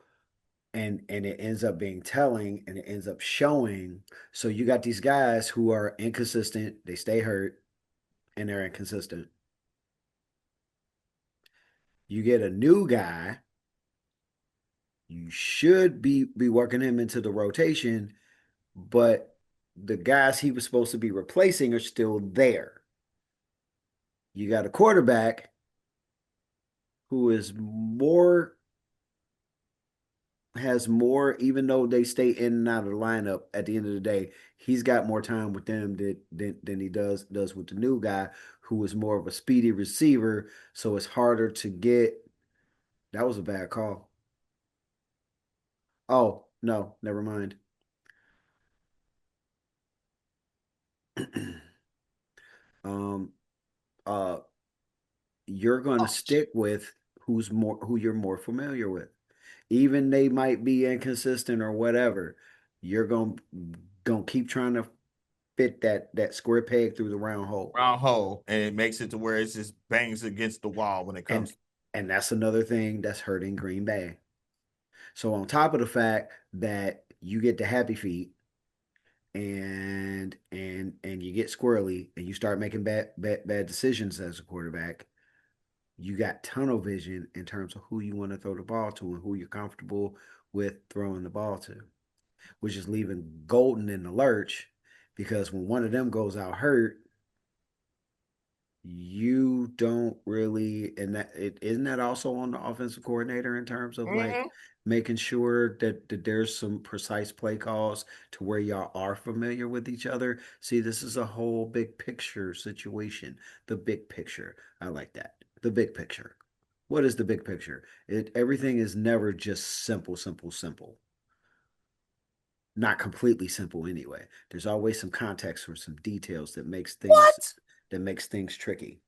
and it ends up being telling and it ends up showing. So you got these guys who are inconsistent, they stay hurt, and they're inconsistent. You get a new guy, you should be working him into the rotation, but the guys he was supposed to be replacing are still there. You got a quarterback who is more has more, even though they stay in and out of the lineup. At the end of the day, he's got more time with them than he does with the new guy, who is more of a speedy receiver. So it's harder to get. That was a bad call. Oh no, never mind. um, uh, you're going to stick with who you're more familiar with, even they might be inconsistent or whatever. You're gonna keep trying to fit that square peg through the round hole. Round hole, and it makes it to where it just bangs against the wall when it And comes. and that's another thing that's hurting Green Bay. So on top of the fact that you get the happy feet and you get squirrely and you start making bad decisions as a quarterback, you got tunnel vision in terms of who you want to throw the ball to and who you're comfortable with throwing the ball to, which is leaving Golden in the lurch because when one of them goes out hurt, you don't really, and that it isn't that also on the offensive coordinator in terms of like Mhm. making sure that there's some precise play calls to where y'all are familiar with each other. See, this is a whole big picture situation. The big picture. I like that. The big picture. What is the big picture? Everything is never just simple, simple, simple. Not completely simple anyway. There's always some context or some details What? that makes things tricky.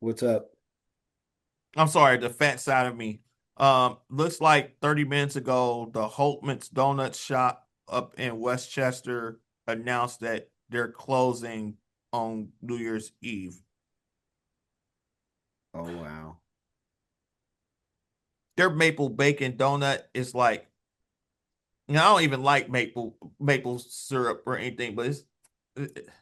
What's up? I'm sorry, the fat side of me. Looks like 30 minutes ago, the Holtman's Donut Shop up in Westchester announced that they're closing on New Year's Eve. Oh wow. Their maple bacon donut is like, you know, I don't even like maple syrup or anything, but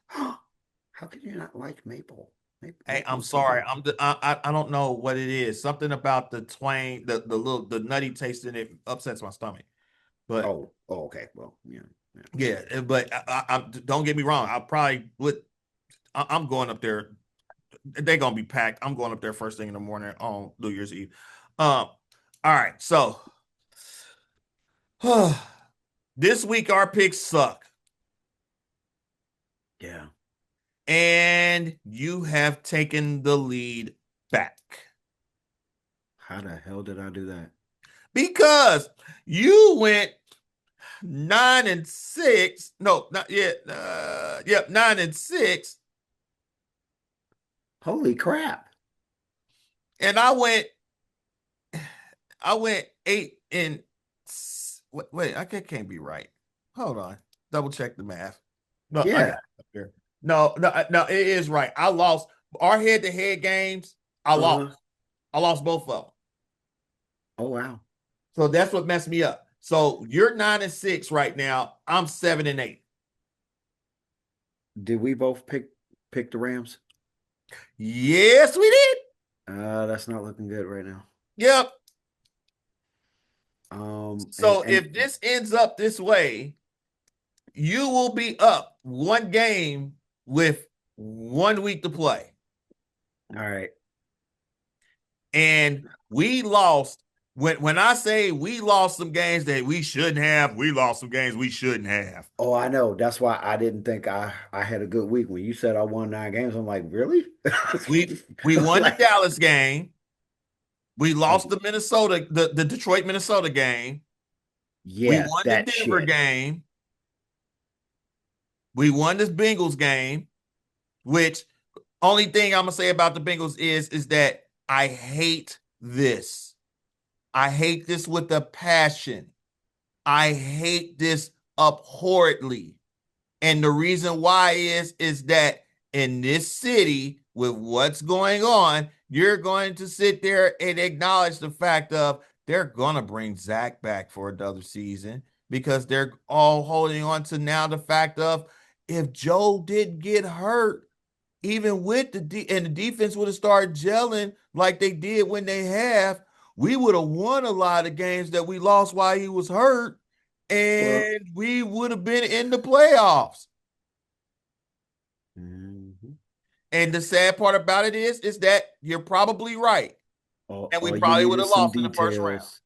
How can you not like maple? hey, I'm Maple's sorry. good. I don't know what it is. Something about the twang, the nutty taste in it upsets my stomach. But Oh, okay. Well, yeah, yeah. yeah, but don't get me wrong. I probably would. I'm going up there. They're gonna be packed. I'm going up there first thing in the morning on New Year's Eve. All right. So this week our picks suck, Yeah. and you have taken the lead back How the hell did I do that? because you went 9-6. No, not yet. Yep, 9-6, Holy crap. and I went 8 and wait, I can't be right. Hold on, double check the math. No, I got Yeah. it up there. No, it is right. I lost our head-to-head games. I lost. Uh-huh. I lost both of them. Oh wow. So that's what messed me up. So you're 9-6 right now. I'm 7-8. Did we both pick the Rams? Yes, we did. That's not looking good right now. Yep. And So if this ends up this way, you will be up one game with 1 week to play. all right. And we lost. When I say we lost some games that we shouldn't have, we lost some games we shouldn't have. Oh, I know. That's why I didn't think I had a good week. When you said I won 9 games, I'm like, really? We won the Like, Dallas game. We lost oh, the Detroit Minnesota game. We yeah, won the that Denver shit. game. We won this Bengals game, which only thing I'm gonna say about the Bengals is that I hate this. I hate this with a passion. I hate this abhorrently. And the reason why is that in this city, with what's going on, you're going to sit there and acknowledge the fact of they're gonna bring Zach back for another season because they're all holding on to now the fact of if Joe didn't get hurt, even with and the defense would have started gelling like they did when they have, we would have won a lot of games that we lost while he was hurt, Well, and we would have been in the playoffs. mhm. And the sad part about it is that you're probably right. And we All you probably need would have is some lost in the first round. details.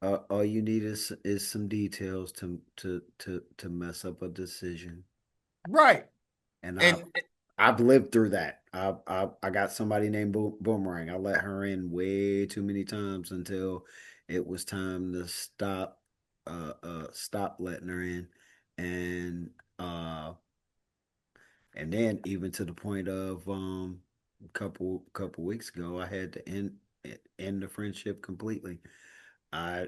All you need is some details to mess up a decision. Right. And And I've lived through that. I got somebody named Boomerang. I let her in way too many times until it was time to stop letting her in, and uh and then even to the point of couple weeks ago, I had to end the friendship completely. I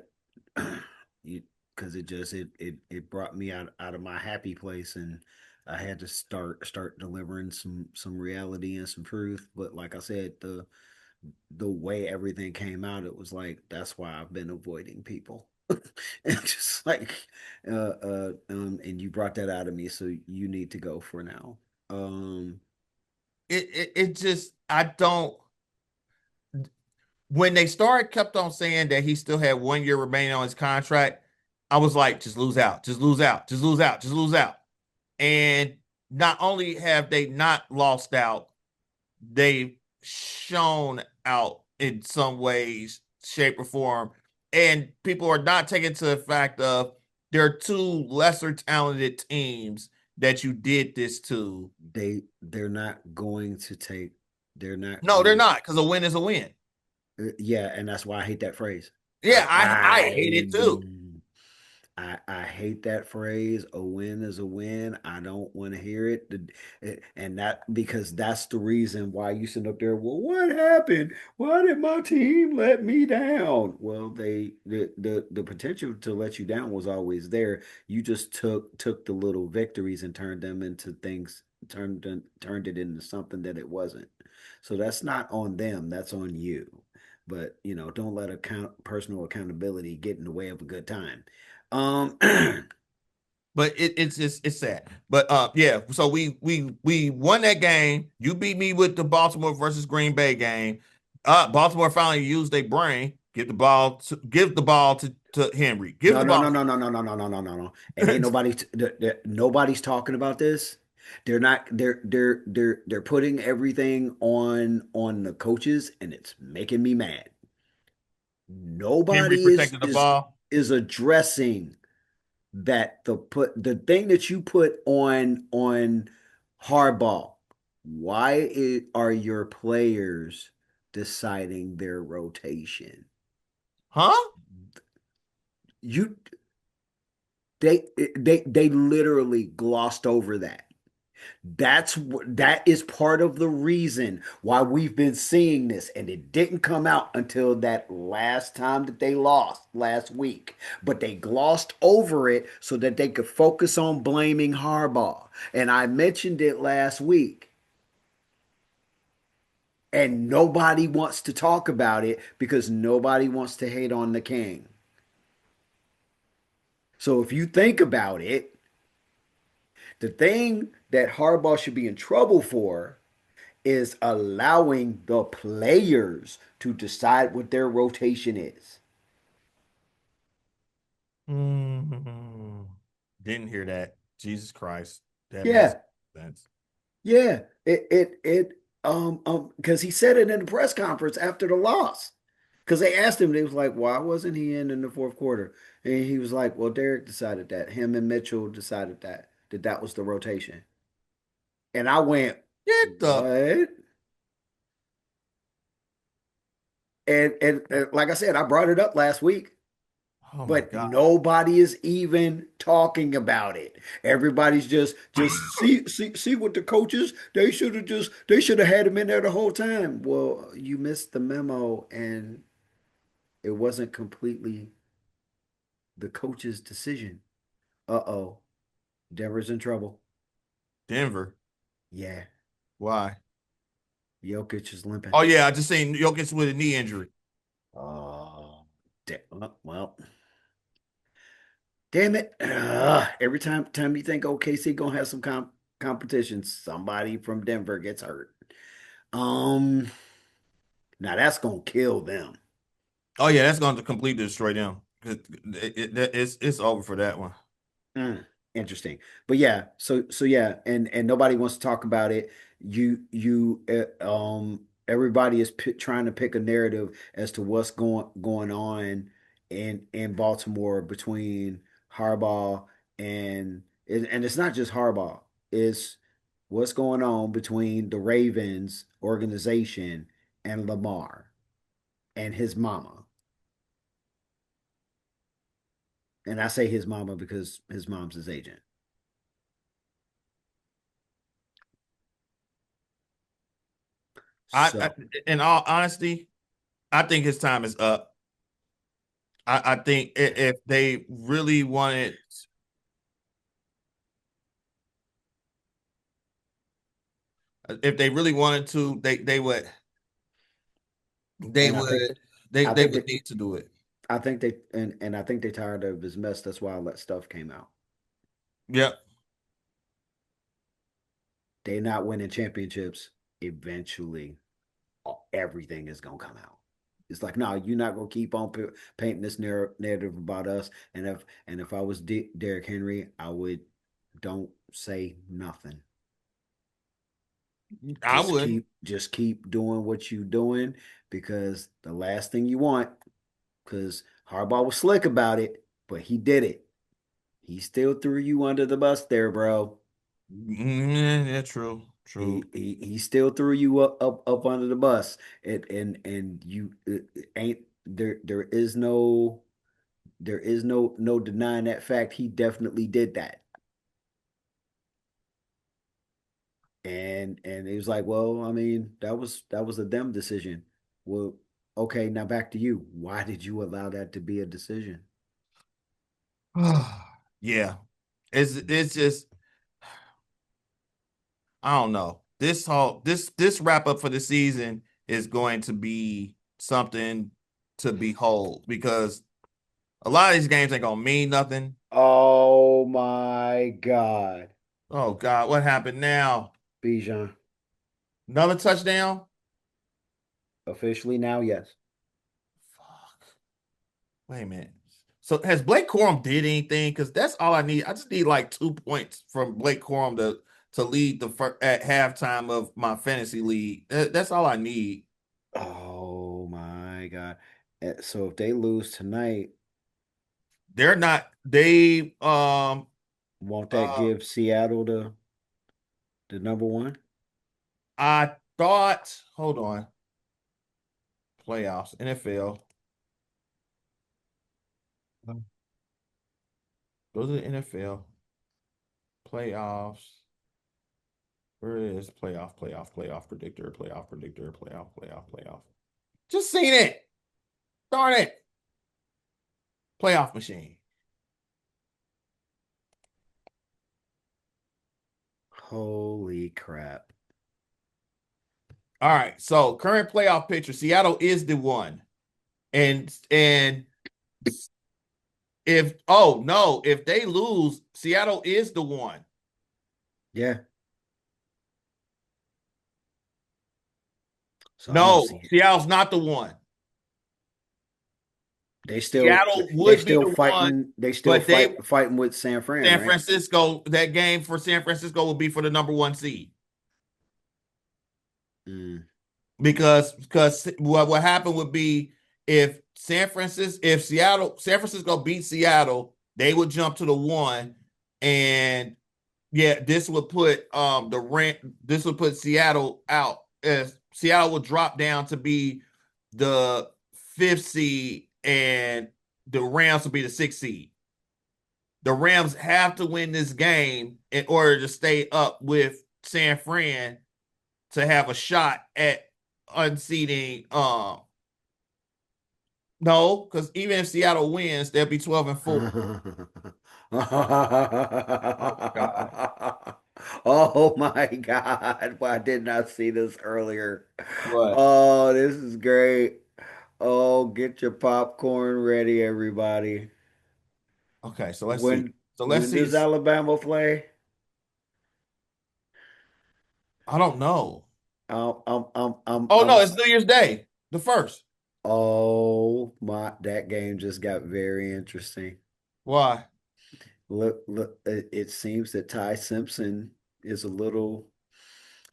you because it brought me out of my happy place, and I had to start delivering some reality and some truth. But like I said, the way everything came out, it was like that's why I've been avoiding people. And just like and you brought that out of me, so you need to go for now. Um it just I don't when they started kept on saying that he still had 1 year remaining on his contract, I was like, just lose out, just lose out, just lose out, just lose out. And not only have they not lost out, they've shown out in some ways, shape, or form. And people are not taking to the fact of there are two lesser talented teams that you did this to. they're not going to take they're not No, they're going not, because a win is a win. yeah, and that's why I hate that phrase. Yeah, I hate it too. I hate that phrase. A win is a win. I don't want to hear it. And that because that's the reason why you sit up there. Well, what happened? Why did my team let me down? Well, the potential to let you down was always there. You just took the little victories and turned them into things, turned it into something that it wasn't. So that's not on them. That's on you. But don't let personal accountability get in the way of a good time. Um, But it's just it's sad. But yeah, so we won that game. You beat me with the Baltimore versus Green Bay game. Baltimore finally used their brain. Give the ball to Henry. Give no, the no, ball. no, no, no, no, no, no, no, no, no, no. And ain't nobody, nobody's talking about this. They're not. They're putting everything on the coaches, and it's making me mad. Henry Nobody is protected the is ball. is addressing that the thing that you put on hardball. Are your players deciding their rotation? Huh? You they literally glossed over that. That is part of the reason why we've been seeing this, and it didn't come out until that last time that they lost last week. But they glossed over it so that they could focus on blaming Harbaugh. And I mentioned it last week, and nobody wants to talk about it because nobody wants to hate on the king. So if you think about it, the thing that Harbaugh should be in trouble for is allowing the players to decide what their rotation is. Mm, didn't hear that. Jesus Christ. That makes Yeah, sense. yeah. Because he said it in the press conference after the loss. Because they asked him, they was like, why wasn't he in the fourth quarter? And he was like, well, Derek decided that. Him and Mitchell decided that was the rotation. And I went, Get the what? And like I said, I brought it up last week. oh my But God. nobody is even talking about it. Everybody's just see what the coaches they should have had him in there the whole time. Well, you missed the memo, and it wasn't completely the coach's decision. Uh-oh, Denver's in trouble. Denver. Yeah, Why? Jokic is limping. Oh yeah, I just seen Jokic with a knee injury. Oh, well, damn it! Every time you think OKC gonna have some competition, somebody from Denver gets hurt. Um, Now that's gonna kill them. Oh yeah, that's going to completely destroy them. It's over for that one. Mm, interesting. But yeah, so yeah, and nobody wants to talk about it. Everybody is trying to pick a narrative as to what's going on in Baltimore between Harbaugh and it's not just Harbaugh. It's what's going on between the Ravens organization and Lamar and his mama. And I say his mama because his mom's his agent. I So, in all honesty, I think his time is up. I think if they really wanted, if they really wanted to, they and would I they think would that need to do it. I think they and I think they tired of his mess. That's why all that stuff came out. Yep. They not winning championships. Eventually, everything is gonna come out. It's like, no, you're not gonna keep on painting this narrative about us. And if I was Derrick Henry, I would don't say nothing. I would. Just keep doing what you doing because the last thing you want, because Harbaugh was slick about it, but he did it. He still threw you under the bus there, bro. Yeah, true, true. He still threw you up under the bus, and you ain't there. There is no denying that fact. He definitely did that, and it was like, well, I mean, that was a them decision. Well, okay, now back to you. Why did you allow that to be a decision? Yeah, it's just I don't know. This wrap up for the season is going to be something to behold because a lot of these games ain't gonna mean nothing. Oh my God, Oh God, what happened now? Bijan, Another touchdown? officially now, yes. Fuck. Wait a minute. So has Blake Corum did anything? Because that's all I need. I just need like 2 points from Blake Corum to lead at halftime of my fantasy league. That's all I need. Oh my God. So if they lose tonight, They're not. They won't that uh give Seattle the number one? I thought. Hold on. Playoffs, NFL. Go to the NFL playoffs. Where is playoff predictor, playoff. Just seen it. Darn it. Playoff machine. Holy crap. All right. So current playoff picture, Seattle is the one. And if oh no, if they lose, Seattle is the one. Yeah. So I know No, Seattle's not the one. they still Seattle they would be still the one, fighting they still but they fighting with San Fran, San right? Francisco, that game for San Francisco will be for the number one seed. Mm. Because what happened would be if San Francisco beat Seattle, they would jump to the one, and yeah, this would put Seattle out as Seattle would drop down to be the fifth seed, and the Rams would be the sixth seed. The Rams have to win this game in order to stay up with San Fran to have a shot at unseating. No, because even if Seattle wins, they'll be 12-4. Oh Oh God. Oh my God. Why didn't I see this earlier? What? Oh, this is great. Oh, get your popcorn ready, everybody. Okay, so let's see. When So let's when see. does Alabama play? I don't know. Oh I'm no, it's New Year's Day, the first. oh my, that game just got very interesting. Why? Look, it seems that Ty Simpson is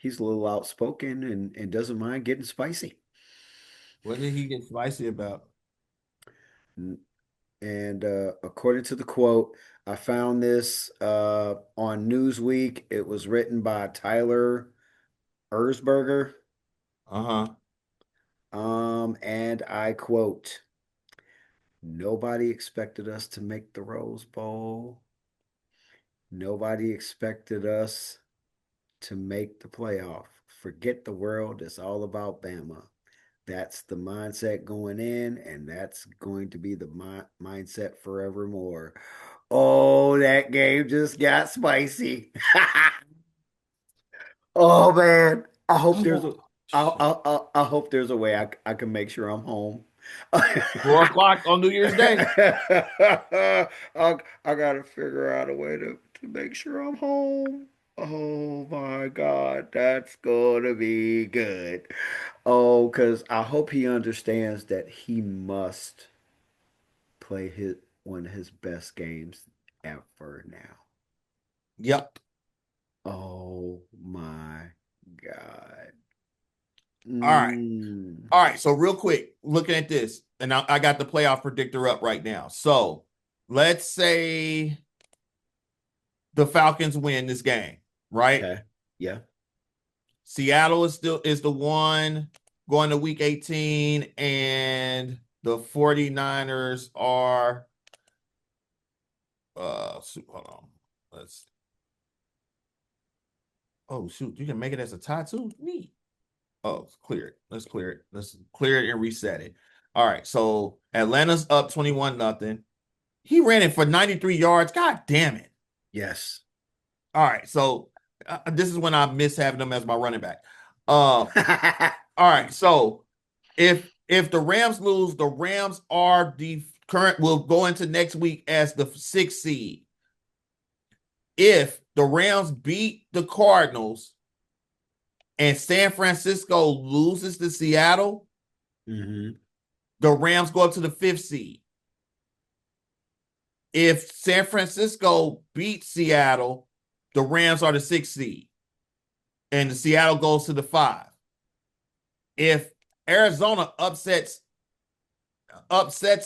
he's a little outspoken and doesn't mind getting spicy. What did he get spicy about? And according to the quote, I found this on Newsweek. It was written by Tyler Erzberger. Uh-huh. And I quote, nobody expected us to make the Rose Bowl. Nobody expected us to make the playoff. Forget the world. It's all about Bama. That's the mindset going in, and that's going to be the mindset forevermore. Oh, that game just got spicy. Oh man, I hope there's a Oh, shit. I hope there's a way I can make sure I'm home. 4 o'clock on New Year's Day. I gotta figure out a way to make sure I'm home. Oh my God, that's gonna be good. Oh, because I hope he understands that he must play one of his best games ever now. Yep. Oh my God. All right. Mm. All right. So real quick, looking at this, and I got the playoff predictor up right now. So let's say the Falcons win this game, right? Okay. Yeah. Seattle is the one going to week 18, and the 49ers are hold on. Let's oh shoot, you can make it as a tie too? Neat. Oh, clear it. Let's clear it. Let's clear it and reset it. All right. So Atlanta's up 21-0. He ran it for 93 yards. God damn it. Yes. All right. So this is when I miss having them as my running back. All right. So if the Rams lose, the Rams are the current will go into next week as the 6th seed. If the Rams beat the Cardinals and San Francisco loses to Seattle, hmm the Rams go up to the 5th seed. If San Francisco beats Seattle, the Rams are the 6th seed, and the Seattle goes to the 5. If Arizona upsets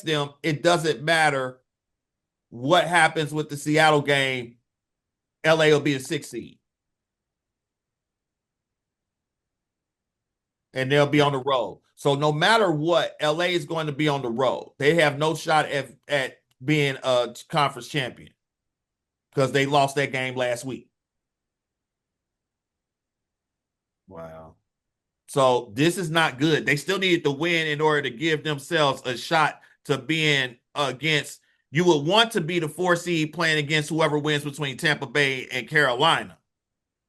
them, it doesn't matter what happens with the Seattle game. LA will be the 6th seed, and they'll be on the road. So no matter what, LA is going to be on the road. They have no shot at being a conference champion because they lost that game last week. Wow. So this is not good. They still needed to win in order to give themselves a shot to being against. You would want to be the 4 seed playing against whoever wins between Tampa Bay and Carolina.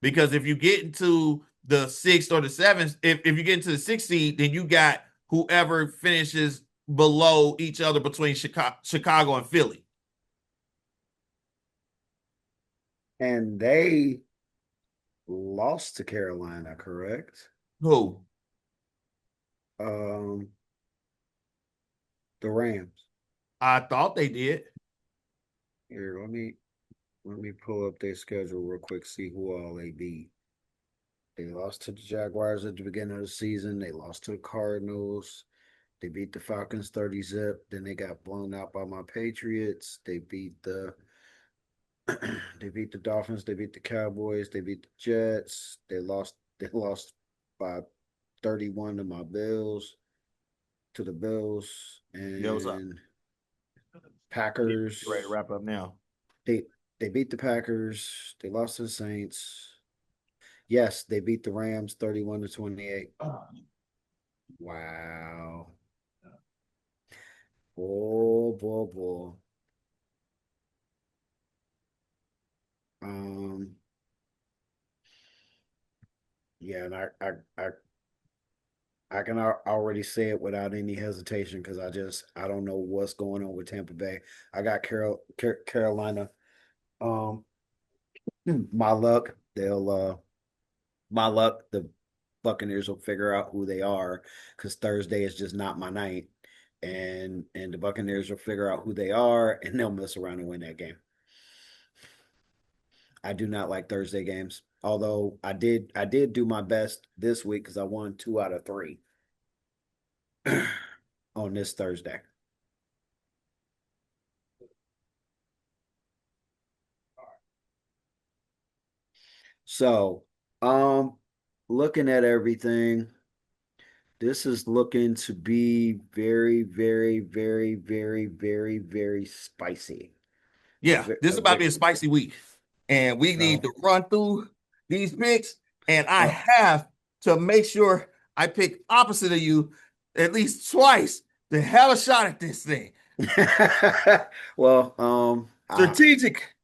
Because if you get into the 6th or the 7th, if you get into the 6th seed, then you got whoever finishes below each other between Chicago and Philly. And they lost to Carolina, correct? Who? Um, the Rams. I thought they did. Here, let me pull up their schedule real quick, see who all they beat. They lost to the Jaguars at the beginning of the season. They lost to the Cardinals. They beat the Falcons 30 zip. Then they got blown out by my Patriots. They beat the they beat the Dolphins. They beat the Cowboys. They beat the Jets. They lost by 31 to my Bills to the Bills Yeah, what's up? and Get ready to Packers. wrap up now. They they beat the Packers. They lost to the Saints. Yes, they beat the Rams 31 to 28. Wow. Oh boy, boy. Um Yeah, and I can already say it without any hesitation because I don't know what's going on with Tampa Bay. I got Carolina. Um, my luck, my luck. The Buccaneers will figure out who they are because Thursday is just not my night, and the Buccaneers will figure out who they are and they'll mess around and win that game. I do not like Thursday games. Although I did do my best this week because I won 2 out of 3 on this Thursday. So, um, looking at everything, this is looking to be very, very, very, very, very, very spicy. A, Yeah, this is a about to be bit. a spicy week, and we need So, to run through these picks. And I uh, have to make sure I pick opposite of you at least twice to have a shot at this thing. well, Strategic.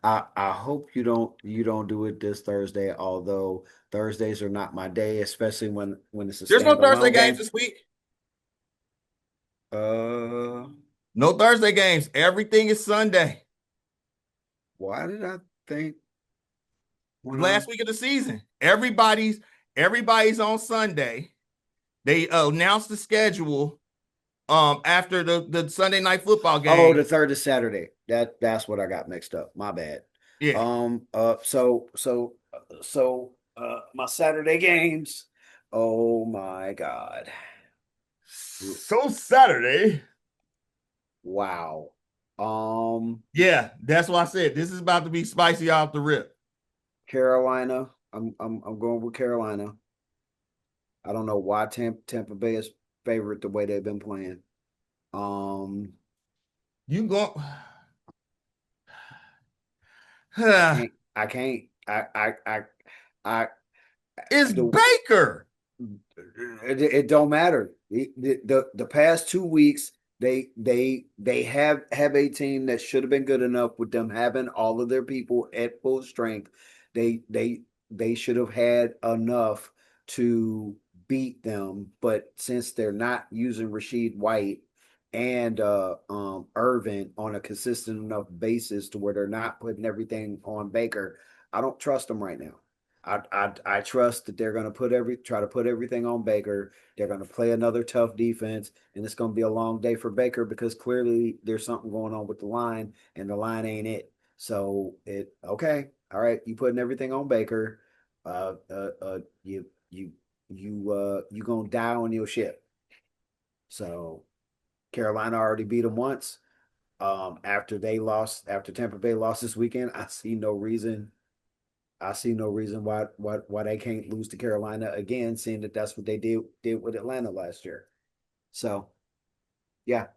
I hope you don't do it this Thursday. Although Thursdays are not my day, especially when it's a There's no Thursday standalone games game. this week. Uh, No Thursday games. Everything is Sunday. why did I think when I Last week of the season. Everybody's on Sunday. They announced the schedule after the Sunday night football Oh, game. the third is Saturday. That's what I got mixed up. My bad. Yeah. My Saturday games. Oh my God. So Saturday. Wow. Um, Yeah, that's why I said this is about to be spicy off the rip. Carolina. I'm going with Carolina. I don't know why Tampa Bay is favorite the way they've been playing. Um, You go. I can't. I can't. I It's the Baker. it don't matter. The past 2 weeks they have a team that should have been good enough with them having all of their people at full strength. They they they should have had enough to beat them, but since they're not using Rashid White and Irvin on a consistent enough basis to where they're not putting everything on Baker, I don't trust them right now. I trust that they're going to try to put everything on Baker. They're going to play another tough defense, and it's going to be a long day for Baker because clearly there's something going on with the line, and the line ain't it. So it okay, all right. You putting everything on Baker. Uh, uh, uh you you you gonna die on your ship. So Carolina already beat them once. After Tampa Bay lost this weekend, I see no reason why they can't lose to Carolina again, seeing that that's what they did with Atlanta last year. So yeah.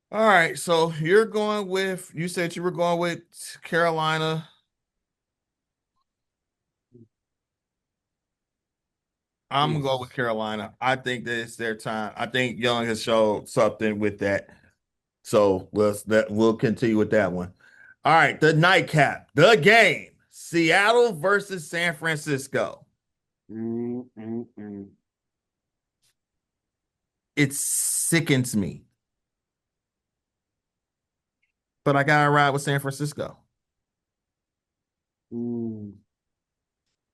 All right, so you're going with. You said you were going with Carolina. I'm gonna go with Jesus. Carolina. I think that it's their time. I think Young has showed something with that. So we'll continue with that one. All right, the nightcap, the game, Seattle versus San Francisco. Mm, mm, mm, It sickens me, but I gotta ride with San Francisco mm.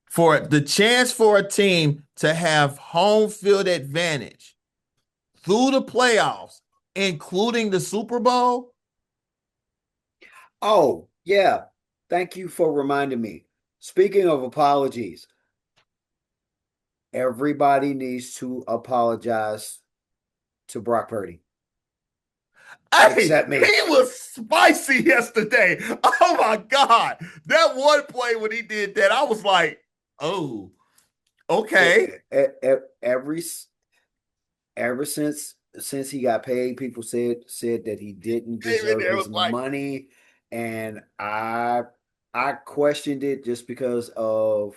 for the chance for a team to have home field advantage through the playoffs, including the Super Bowl. Oh, yeah. Thank you for reminding me. Speaking of apologies, everybody needs to apologize to Brock Purdy, Hey, except me. he was spicy yesterday. Oh my God. That one play when he did that, I was like, oh, okay. Every ever since he got paid, people said that he didn't Came in deserve there his was like, money, and I questioned it just because of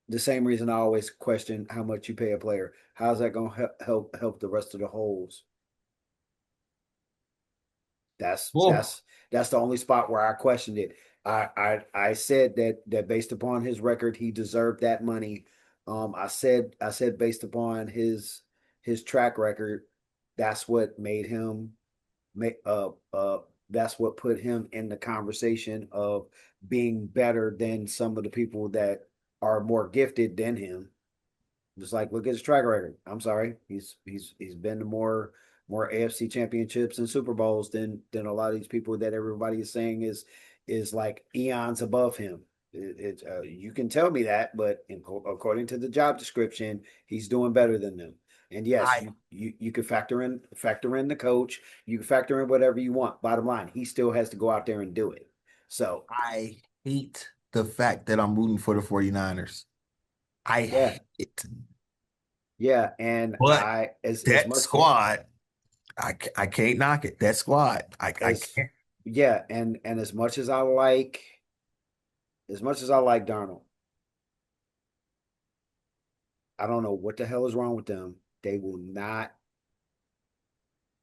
the same reason I always question how much you pay a player. How's that going to help the rest of the holes? That's Oh, that's that's the only spot where I questioned it. I said that based upon his record, he deserved that money. I said based upon his track record, that's what made him make that's what put him in the conversation of being better than some of the people that are more gifted than him. Just like look at his track record. I'm sorry, he's been to more AFC championships and Super Bowls than a lot of these people that everybody is saying is like eons above him. You can tell me that, but according to the job description, he's doing better than them. And yes, I you can factor in the coach, you can factor in whatever you want. Bottom line, he still has to go out there and do it. So I hate the fact that I'm rooting for the 49ers. I yeah, hate it. yeah, and But I as that much squad, I can't knock it. That squad, I as can't. yeah, and as much as I like Darnold, I don't know what the hell is wrong with them. They will not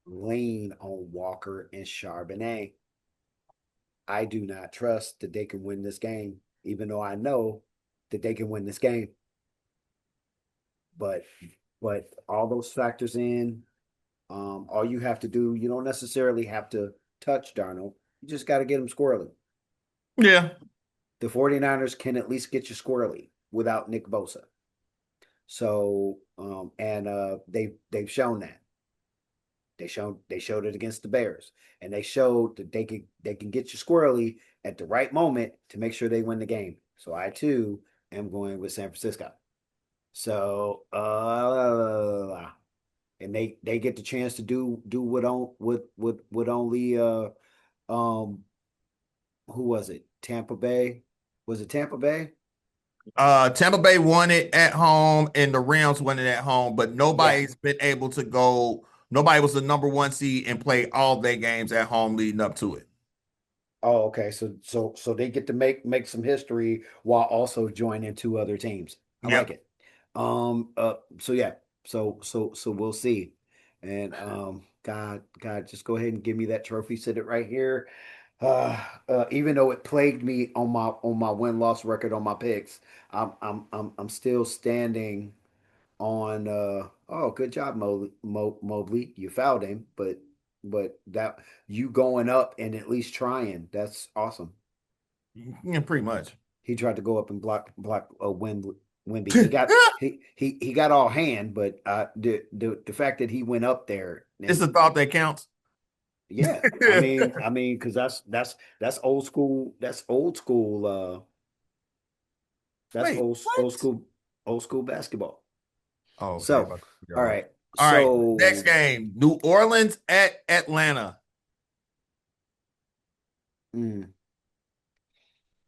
lean on Walker and Charbonnet. I do not trust that they can win this game, even though I know that they can win this game. But all those factors in, all you have to do, you don't necessarily have to touch Darnold. You just got to get him squirrely. Yeah. The 49ers can at least get you squirrely without Nick Bosa. So and they've shown that. They showed it against the Bears, and they showed that they can get you squirrely at the right moment to make sure they win the game. So I too am going with San Francisco. So and they get the chance to do what only um who was it? Tampa Bay? Was it Tampa Bay? Tampa Bay won it at home and the Rams won it at home, but Yeah. nobody's been able to go. Nobody was the number one seed and play all their games at home leading up to it. Oh, okay. So they get to make some history while also joining two other teams. I like Yep. it. So yeah. So we'll see. And God, just go ahead and give me that trophy. Sit it right here. Even though it plagued me on my win-loss record on my picks, I'm still standing on oh good job Mobley, you fouled him, but that you going up and at least trying, that's awesome. Yeah, pretty much. He tried to go up and block a Wimby. He got all hand, but the fact that he went up there It's the and thought that counts. yeah, I mean because that's old school, that's Wait, old what? school old school basketball. Oh, okay. So About to figure all out. right, All right. Next so game, New Orleans at Atlanta. mm,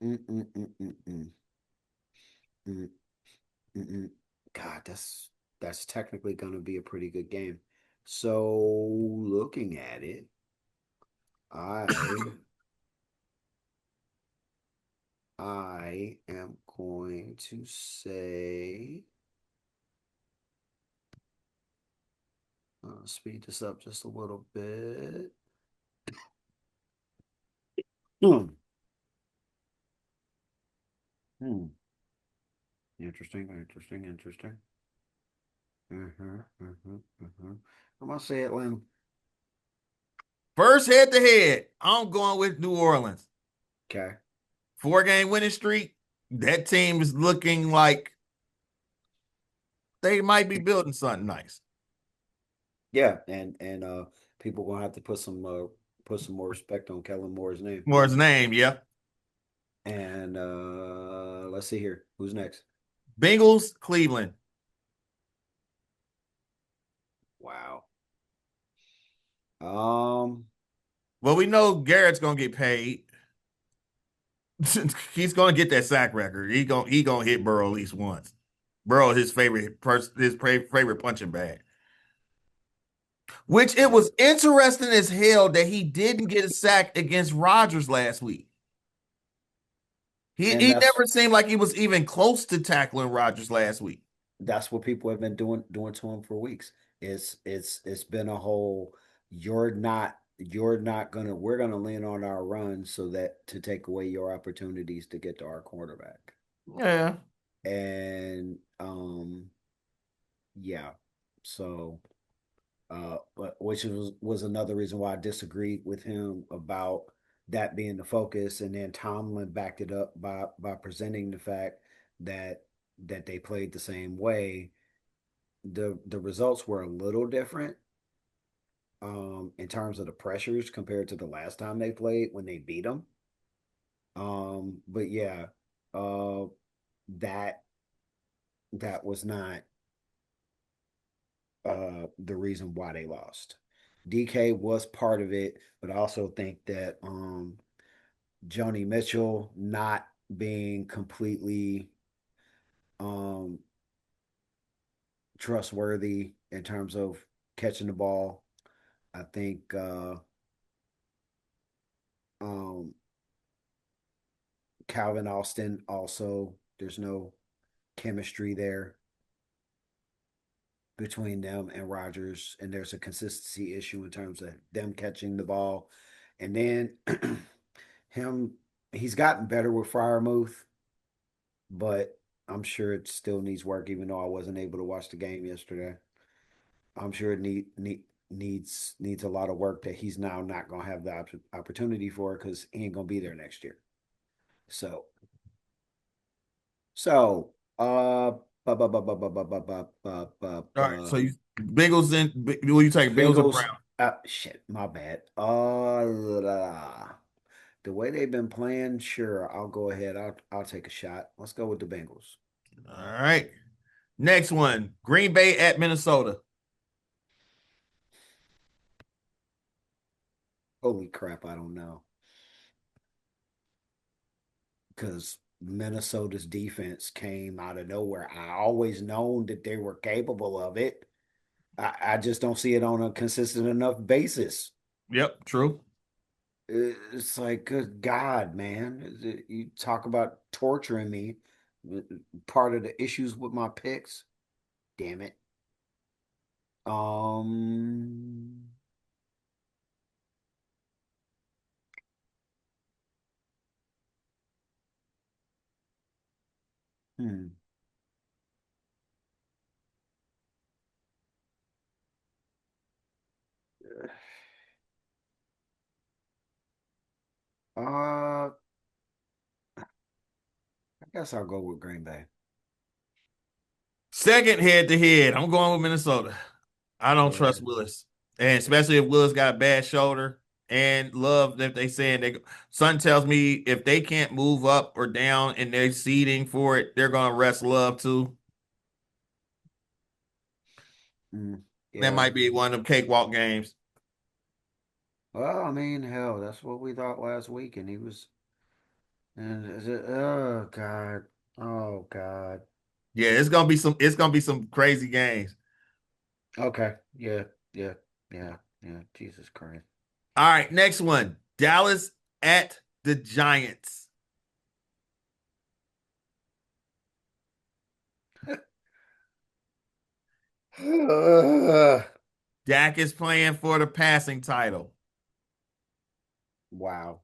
mm, mm, mm, mm, mm, mm, mm, mm. God, that's technically going to be a pretty good game. So looking at it, I I am going to say speed this up just a little bit. Hmm. Hmm. Interesting. Interesting. Interesting. I'm gonna say Atlanta. First head to head, I'm going with New Orleans. Okay. 4 game winning streak. That team is looking like they might be building something nice. Yeah, and people gonna have to put some more respect on Kellen Moore's name. More his name, yeah. And let's see here. Who's next? Bengals, Cleveland. Wow. Um, Well, we know Garrett's gonna get paid. He's gonna get that sack record. He gonna hit Burrow at least once. Burrow his favorite punching bag. Which it yeah. was interesting as hell that he didn't get a sack against Rodgers last week. He And he never seemed like he was even close to tackling Rodgers last week. that's what people have been doing to him for weeks. It's been a whole you're not we're gonna lean on our run so that to take away your opportunities to get to our quarterback. Yeah. And yeah. So but which was another reason why I disagreed with him about that being the focus. And then Tomlin backed it up by presenting the fact that they played the same way. The results were a little different in terms of the pressures compared to the last time they played when they beat them. But yeah, uh, that that was not the reason why they lost. DK was part of it, but I also think that Joni Mitchell not being completely um trustworthy in terms of catching the ball. I think um Calvin Austin also, there's no chemistry there between them and Rodgers, and there's a consistency issue in terms of them catching the ball. And then him, he's gotten better with Fryermuth, but I'm sure it still needs work. Even though I wasn't able to watch the game yesterday, I'm sure it needs a lot of work that he's now not going to have the opportunity for because he ain't going to be there next year. So so All right. So you Bengals and will you take Bengals or Bengals. Browns? Shit, my bad. The way they've been playing, sure, I'll go ahead. I'll take a shot. Let's go with the Bengals. All right. Next one, Green Bay at Minnesota. Holy crap, I don't know because Minnesota's defense came out of nowhere. I always known that they were capable of it. I just don't see it on a consistent enough basis. Yep, true. It's like, good God, man. You talk about torturing me. Part of the issues with my picks. Damn it. Um, hmm. I guess I'll go with Green Bay. Second head to head, I'm going with Minnesota. I don't Yeah. trust Willis, and especially if Willis got a bad shoulder. And Love, if they saying they, Sun tells me if they can't move up or down in their seeding for it, they're gonna rest Love too. Mm, That yeah. might be one of them cakewalk games. Well, I mean, hell, that's what we thought last week, and he was, and oh God, oh God. Yeah, it's gonna be some. It's gonna be some crazy games. Okay, yeah, yeah, yeah, yeah. Jesus Christ. All right, next one, Dallas at the Giants. Dak is playing for the passing title. Wow.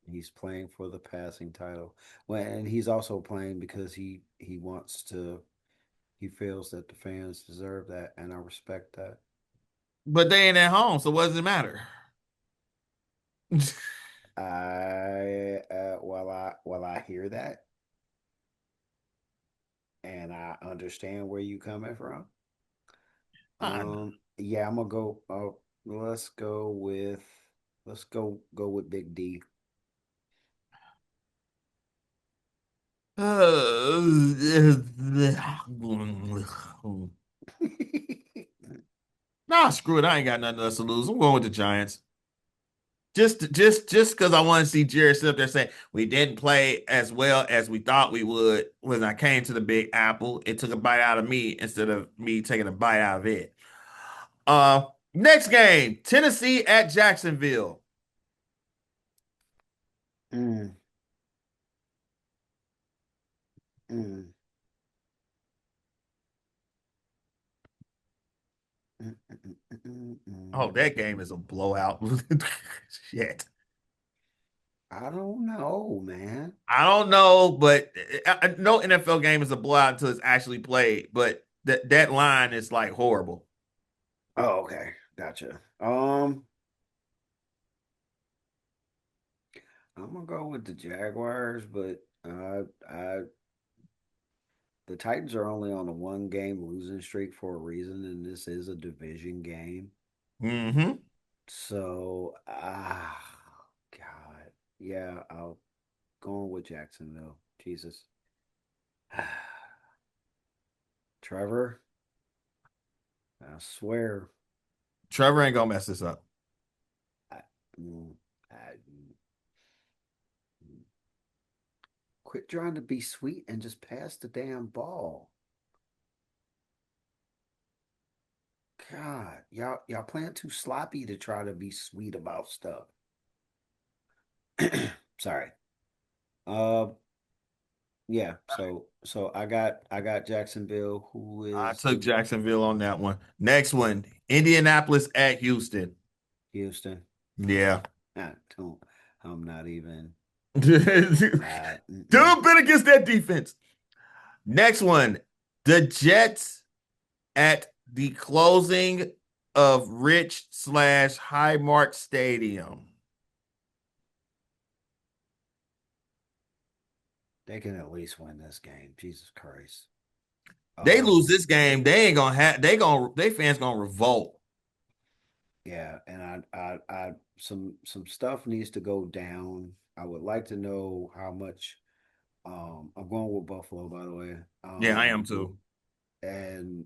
He's playing for the passing title. Well, and he's also playing because he wants to. He feels that the fans deserve that, and I respect that. But they ain't at home, so what does it matter? I hear that, and I understand where you coming from. I know. Yeah, I'm gonna go. Let's go with let's go with Big D. Nah, screw it. I ain't got nothing else to lose. I'm going with the Giants. Just because I want to see Jerry sit up there saying we didn't play as well as we thought we would when I came to the Big Apple. It took a bite out of me instead of me taking a bite out of it. Uh, Next game, Tennessee at Jacksonville. Mm, mm, mm, Oh, that game is a blowout. Shit. I don't know, man. I don't know, but no NFL game is a blowout until it's actually played. But that line is like horrible. Oh, okay. Gotcha. I'm gonna go with the Jaguars, but I the Titans are only on a one game losing streak for a reason, and this is a division game. Hmm. So, God, yeah, I'll go with Jacksonville. Jesus, Trevor, I swear, Trevor ain't gonna mess this up. I, mm, I, quit trying to be sweet and just pass the damn ball. God, y'all playing too sloppy to try to be sweet about stuff. Sorry. Uh, yeah. So I got Jacksonville, who I is took Jacksonville on that one. Next one, Indianapolis at Houston. Houston. Yeah. I don't. I'm not even. Dude, Mm-mm. bet against that defense. Next one, the Jets at the closing of Rich/Highmark Stadium. They can at least win this game. Jesus Christ. They lose Um. this game, they ain't gonna have they fans gonna revolt. Yeah, and some stuff needs to go down. I would like to know how much. I'm going with Buffalo, by the way. Yeah, I am too. And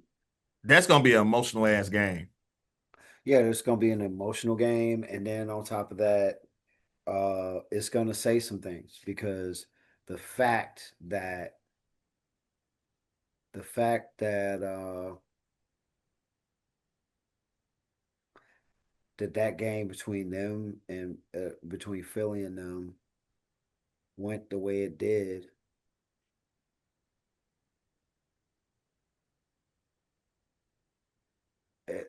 That's gonna be an emotional ass game. yeah, it's going to be an emotional game, and then on top of that, it's going to say some things because the fact that the fact that that game between them and between Philly and them went the way it did, it,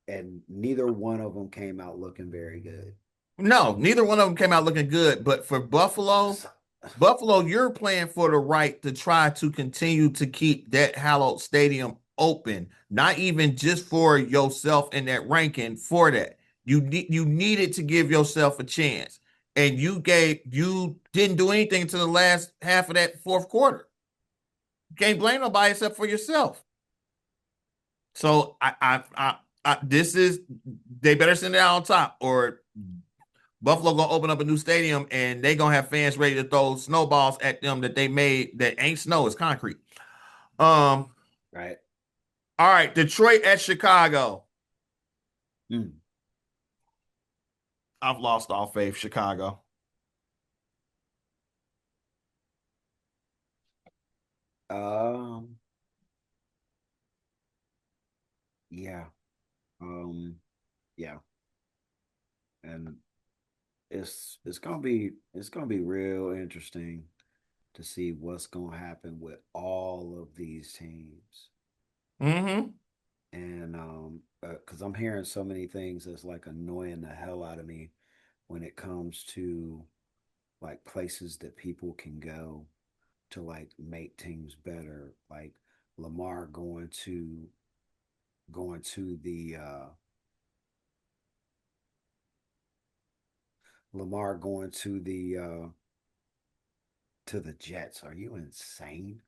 and neither one of them came out looking very good. No, neither one of them came out looking good. But for Buffalo, So, Buffalo, you're playing for the right to try to continue to keep that hallowed stadium open, not even just for yourself in that ranking. For that, you needed to give yourself a chance, and you didn't do anything to the last half of that fourth quarter. You can't blame nobody except for yourself. So this is they better send it out on top, or Buffalo gonna open up a new stadium and they gonna have fans ready to throw snowballs at them that they made that ain't snow, it's concrete. Um, right. all right, Detroit at Chicago. Mm. I've lost all faith, Chicago. Um, yeah. Um, yeah. And it's gonna be real interesting to see what's gonna happen with all of these teams. Mm-hmm. And because I'm hearing so many things that's like annoying the hell out of me when it comes to like places that people can go to like make teams better. Like Lamar going to the Lamar going to the Jets. Are you insane?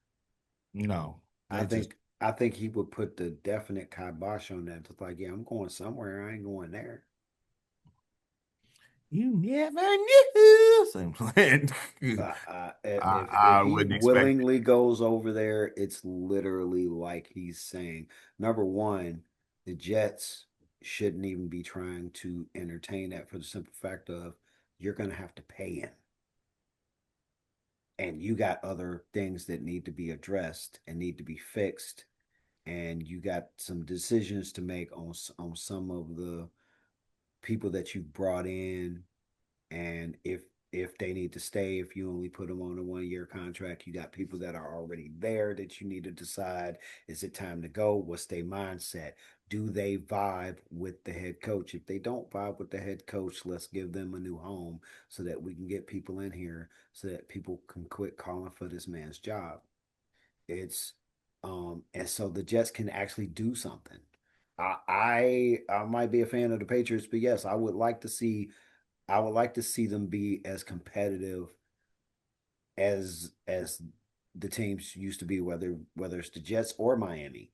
No, I that just think I think he would put the definite kibosh on that. It's like, yeah, I'm going somewhere. I ain't going there. you never knew. Same plan. If I he wouldn't expect it. willingly goes over there, it's literally like he's saying, number one, the Jets shouldn't even be trying to entertain that for the simple fact of you're going to have to pay him, and you got other things that need to be addressed and need to be fixed, and you got some decisions to make on some of the people that you brought in, and if they need to stay, if you only put them on a 1 year contract, you got people that are already there that you need to decide, is it time to go, what's their mindset. do they vibe with the head coach? If they don't vibe with the head coach, let's give them a new home so that we can get people in here so that people can quit calling for this man's job. It's and so the Jets can actually do something. I might be a fan of the Patriots, but yes, I would like to see them be as competitive as the teams used to be, whether it's the Jets or Miami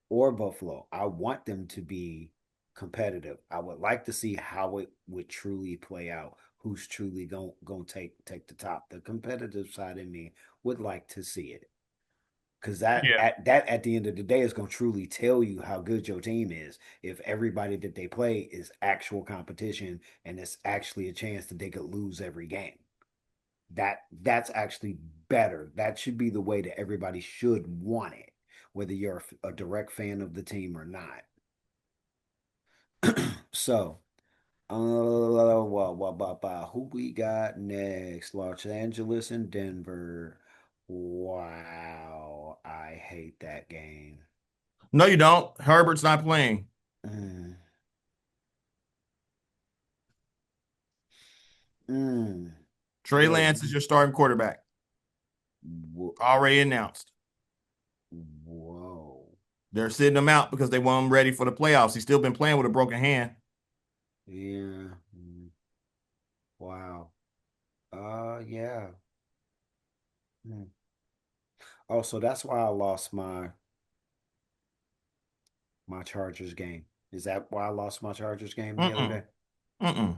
or Buffalo. I want them to be competitive. I would like to see how it would truly play out. Who's truly going to take the top? The competitive side in me would like to see it because Yeah. at the end of the day is going to truly tell you how good your team is if everybody that they play is actual competition and it's actually a chance that they could lose every game. That's actually better. That should be the way that everybody should want it, whether you're a direct fan of the team or not. So, who we got next? Los Angeles and Denver. Wow, I hate that game. No, you don't. Herbert's not playing. Mm, mm. Trey Wait, Lance is your starting quarterback. Already announced. whoa. They're sitting him out because they want him ready for the playoffs. He's still been playing with a broken hand. Yeah. Wow. Yeah. Mm. Oh, so that's why I lost my Chargers game. Is that why I lost my Chargers game the other Mm-mm. day? Mm-mm.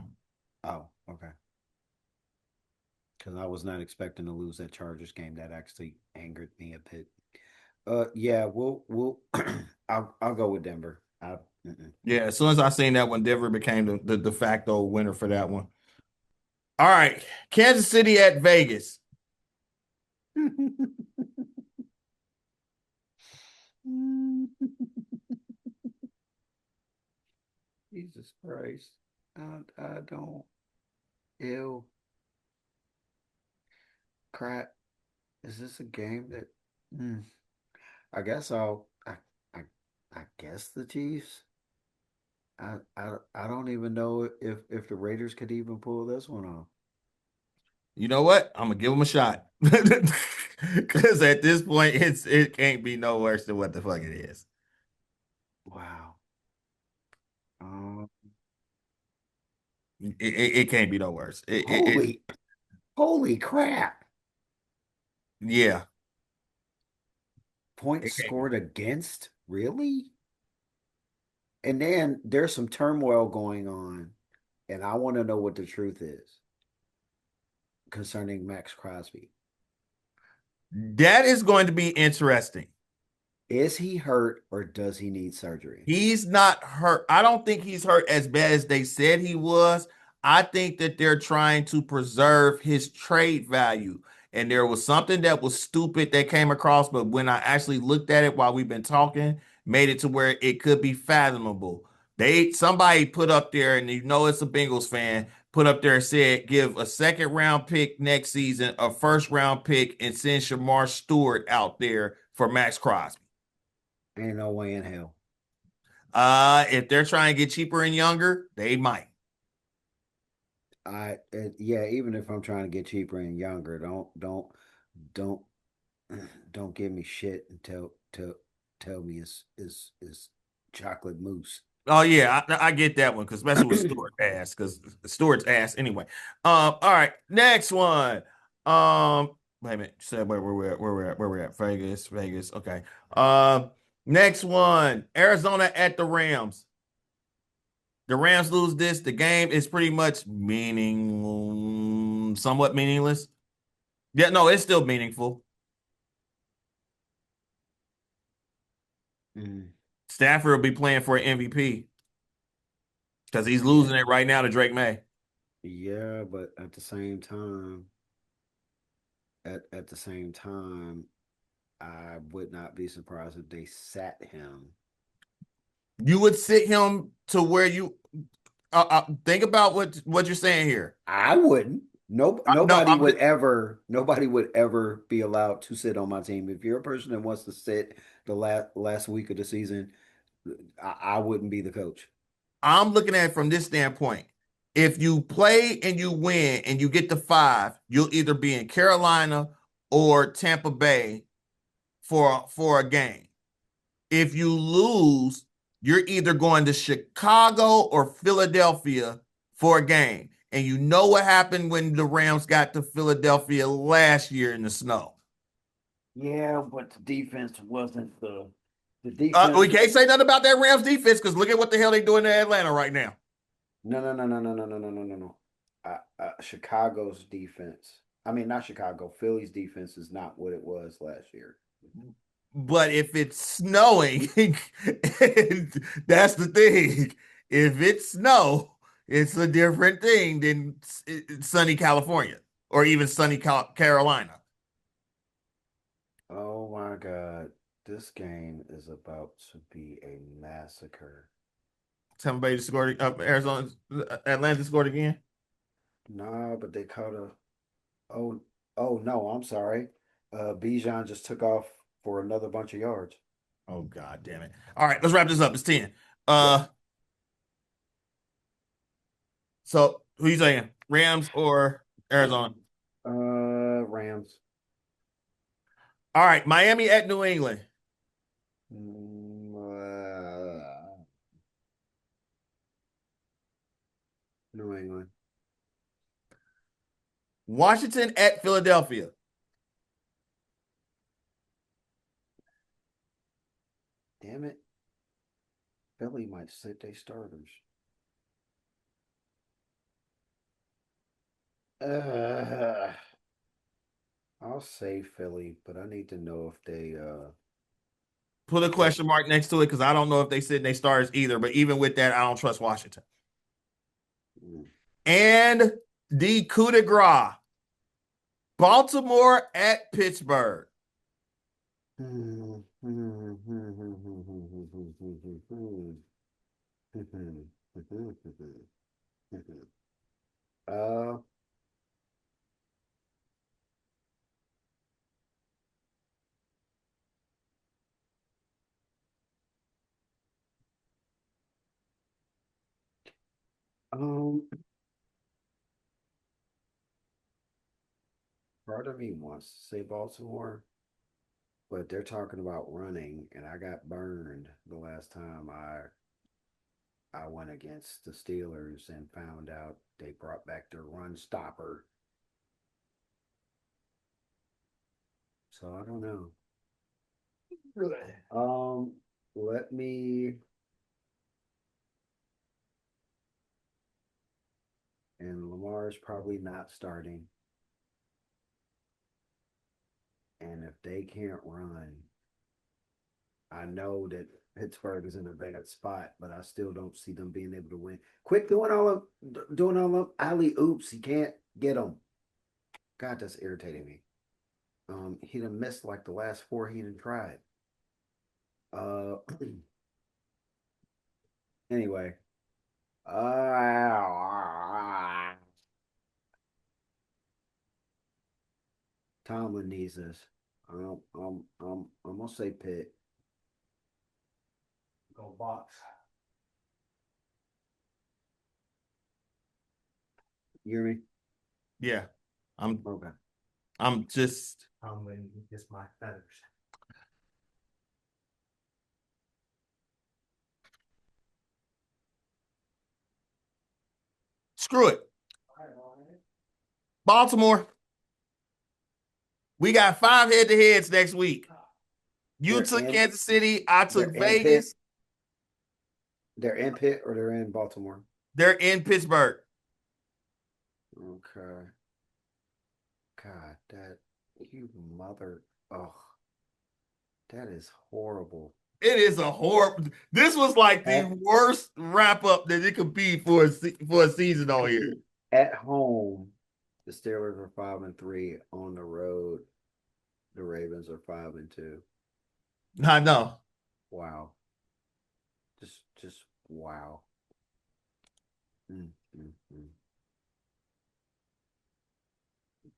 Oh, okay. Because I was not expecting to lose that Chargers game. That actually angered me a bit. Yeah, we'll I'll go with Denver. Mm-mm. Yeah, as soon as I seen that one, Denver became the de facto winner for that one. All right. Kansas City at Vegas. Jesus Christ. I don't. Ew. Crap. Is this a game that? Mm, I guess I I guess the Chiefs. I don't even know if the Raiders could even pull this one off. You know what? I'm gonna give them a shot. Because at this point, it can't be no worse than what the fuck it is. Wow. Um, It can't be no worse. holy holy crap. Yeah. Points It can't be. scored against? Really? And then there's some turmoil going on, and I want to know what the truth is concerning Max Crosby. That is going to be interesting. Is he hurt or does he need surgery? He's not hurt. I don't think he's hurt as bad as they said he was. I think that they're trying to preserve his trade value. And there was something that was stupid that came across, but when I actually looked at it while we've been talking, made it to where it could be fathomable. Somebody put up there, and you know it's a Bengals fan, put up there and said, give a second round pick next season, a first round pick, and send Shamar Stewart out there for Max Crosby. Ain't no way in hell. If they're trying to get cheaper and younger, they might. Yeah, even if I'm trying to get cheaper and younger, don't don't give me shit and tell me it's chocolate mousse. Oh yeah, I get that one because especially with Stewart ass because Stewart's ass anyway. All right, next one. Wait a minute. Said where we're at Vegas. Okay. Next one. Arizona at the Rams. The Rams lose this. The game is pretty much somewhat meaningless. Yeah, no, it's still meaningful. Mm, Stafford will be playing for an MVP because he's yeah, losing it right now to Drake May. yeah, but at the same time, I would not be surprised if they sat him. You would sit him to where you think about what you're saying here. I wouldn't. No, No, nobody would ever be allowed to sit on my team. If you're a person that wants to sit the last week of the season, I wouldn't be the coach. I'm looking at it from this standpoint. If you play and you win and you get to 5, you'll either be in Carolina or Tampa Bay for a game. If you lose, you're either going to Chicago or Philadelphia for a game. And you know what happened when the Rams got to Philadelphia last year in the snow. Yeah, but the defense wasn't the We defense. can't say nothing about that Rams defense because look at what the hell they doing in Atlanta right now. No, no, no, no, no, no, no, no, no, no, no. Chicago's defense. I mean, not Chicago. Philly's defense is not what it was last year. But if it's snowing, that's the thing. If it's snow, it's a different thing than sunny California or even sunny Carolina. Oh my God. This game is about to be a massacre. Tampa Bay scored. Arizona, Atlanta scored again. Nah, but they caught a. Oh, oh no, I'm sorry. Bijan just took off for another bunch of yards. Oh God damn it! All right, let's wrap this up. It's 10. Yep. So who you saying? Rams or Arizona? Rams. All right, Miami at New England. Mm, New England. Washington at Philadelphia. Damn it. Philly might sit their starters. Uh, I'll say Philly, but I need to know if they Put a if question mark next to it because I don't know if they sit in their stars either. But even with that, I don't trust Washington. mm. And the coup de grace, Baltimore at Pittsburgh. uh um part of me wants to say Baltimore, but they're talking about running, and I got burned the last time I went against the Steelers and found out they brought back their run stopper. So I don't know. Um, let me and Lamar's probably not starting. And if they can't run, I know that Pittsburgh is in a bad spot, but I still don't see them being able to win. Quick doing all of alley oops. He can't get them. God, that's irritating me. He done missed like the last four he done tried. Uh, anyway, Tomlin needs this. I'm gonna say Pitt. Go box. You hear me? Yeah, I'm. Okay. I'm just Tomlin gets my feathers. screw it. Baltimore. We got 5 head-to-heads next week. You They're took in. Kansas City. I They're took in Pitt. Vegas. They're in Pitt or they're in Baltimore. They're in Pittsburgh. Okay. God, that you mother. Oh, that is horrible. It is a horrible. This was like the At worst wrap up that it could be for a season on here. at home, the Steelers are 5-3. On the road, the Ravens are 5-2. I know. Wow. Just wow. Mm, mm, mm.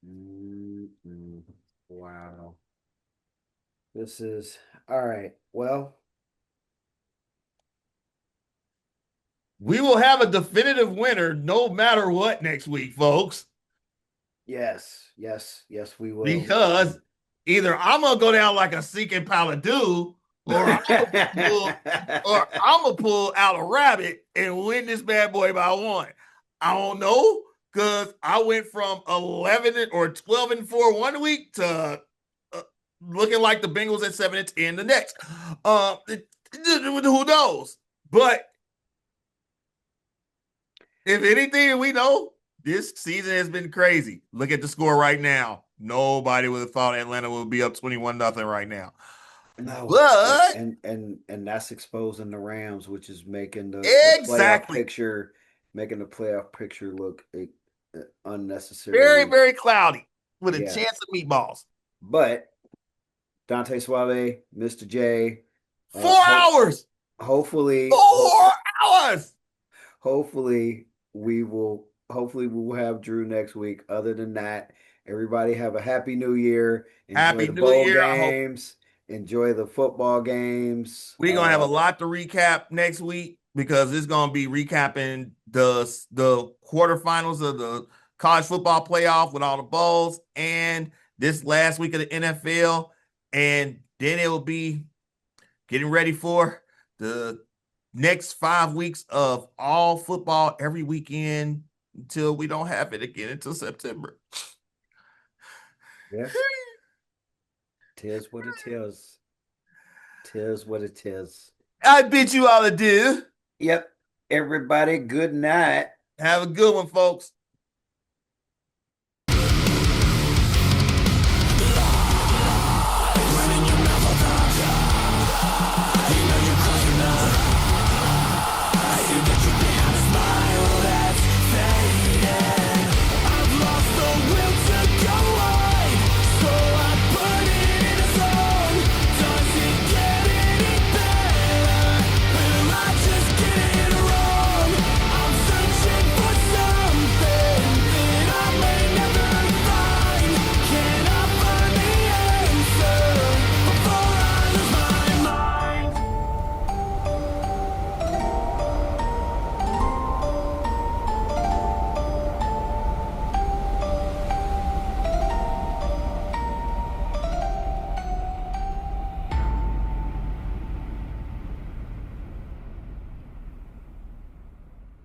Mm, mm. Wow. This is all right. Well, We will have a definitive winner no matter what next week, folks. Yes, yes, yes, we will. Because either I'm gonna go down like a sinking pile of dew, or pull, I'm gonna pull out a rabbit and win this bad boy by one. I don't know because I went from 11 or 12-4 1 week to looking like the Bengals at 7-10 the next. Who knows? But if anything, we know this season has been crazy. Look at the score right now. Nobody would have thought Atlanta would be up 21-0 right now. No, But and that's exposing the Rams, which is making the playoff exactly. picture, making the playoff picture look Very, unnecessarily. very cloudy with a Yeah, chance of meatballs. but Dante Suave, Mr. J, Four hope hours. hopefully, 4 hours. hopefully we will have Drew next week. Other than that, everybody have a happy new year. Enjoy Happy the New bowl Year. I hope games. Enjoy the football games. we're gonna have a lot to recap next week because it's gonna be recapping the quarterfinals of the college football playoff with all the bowls and this last week of the NFL, and then it will be getting ready for the next 5 weeks of all football every weekend until we don't have it again until September. Yeah, tis what it is. Tis what it is. I bid you all adieu. Yep. Everybody, good night. Have a good one, folks.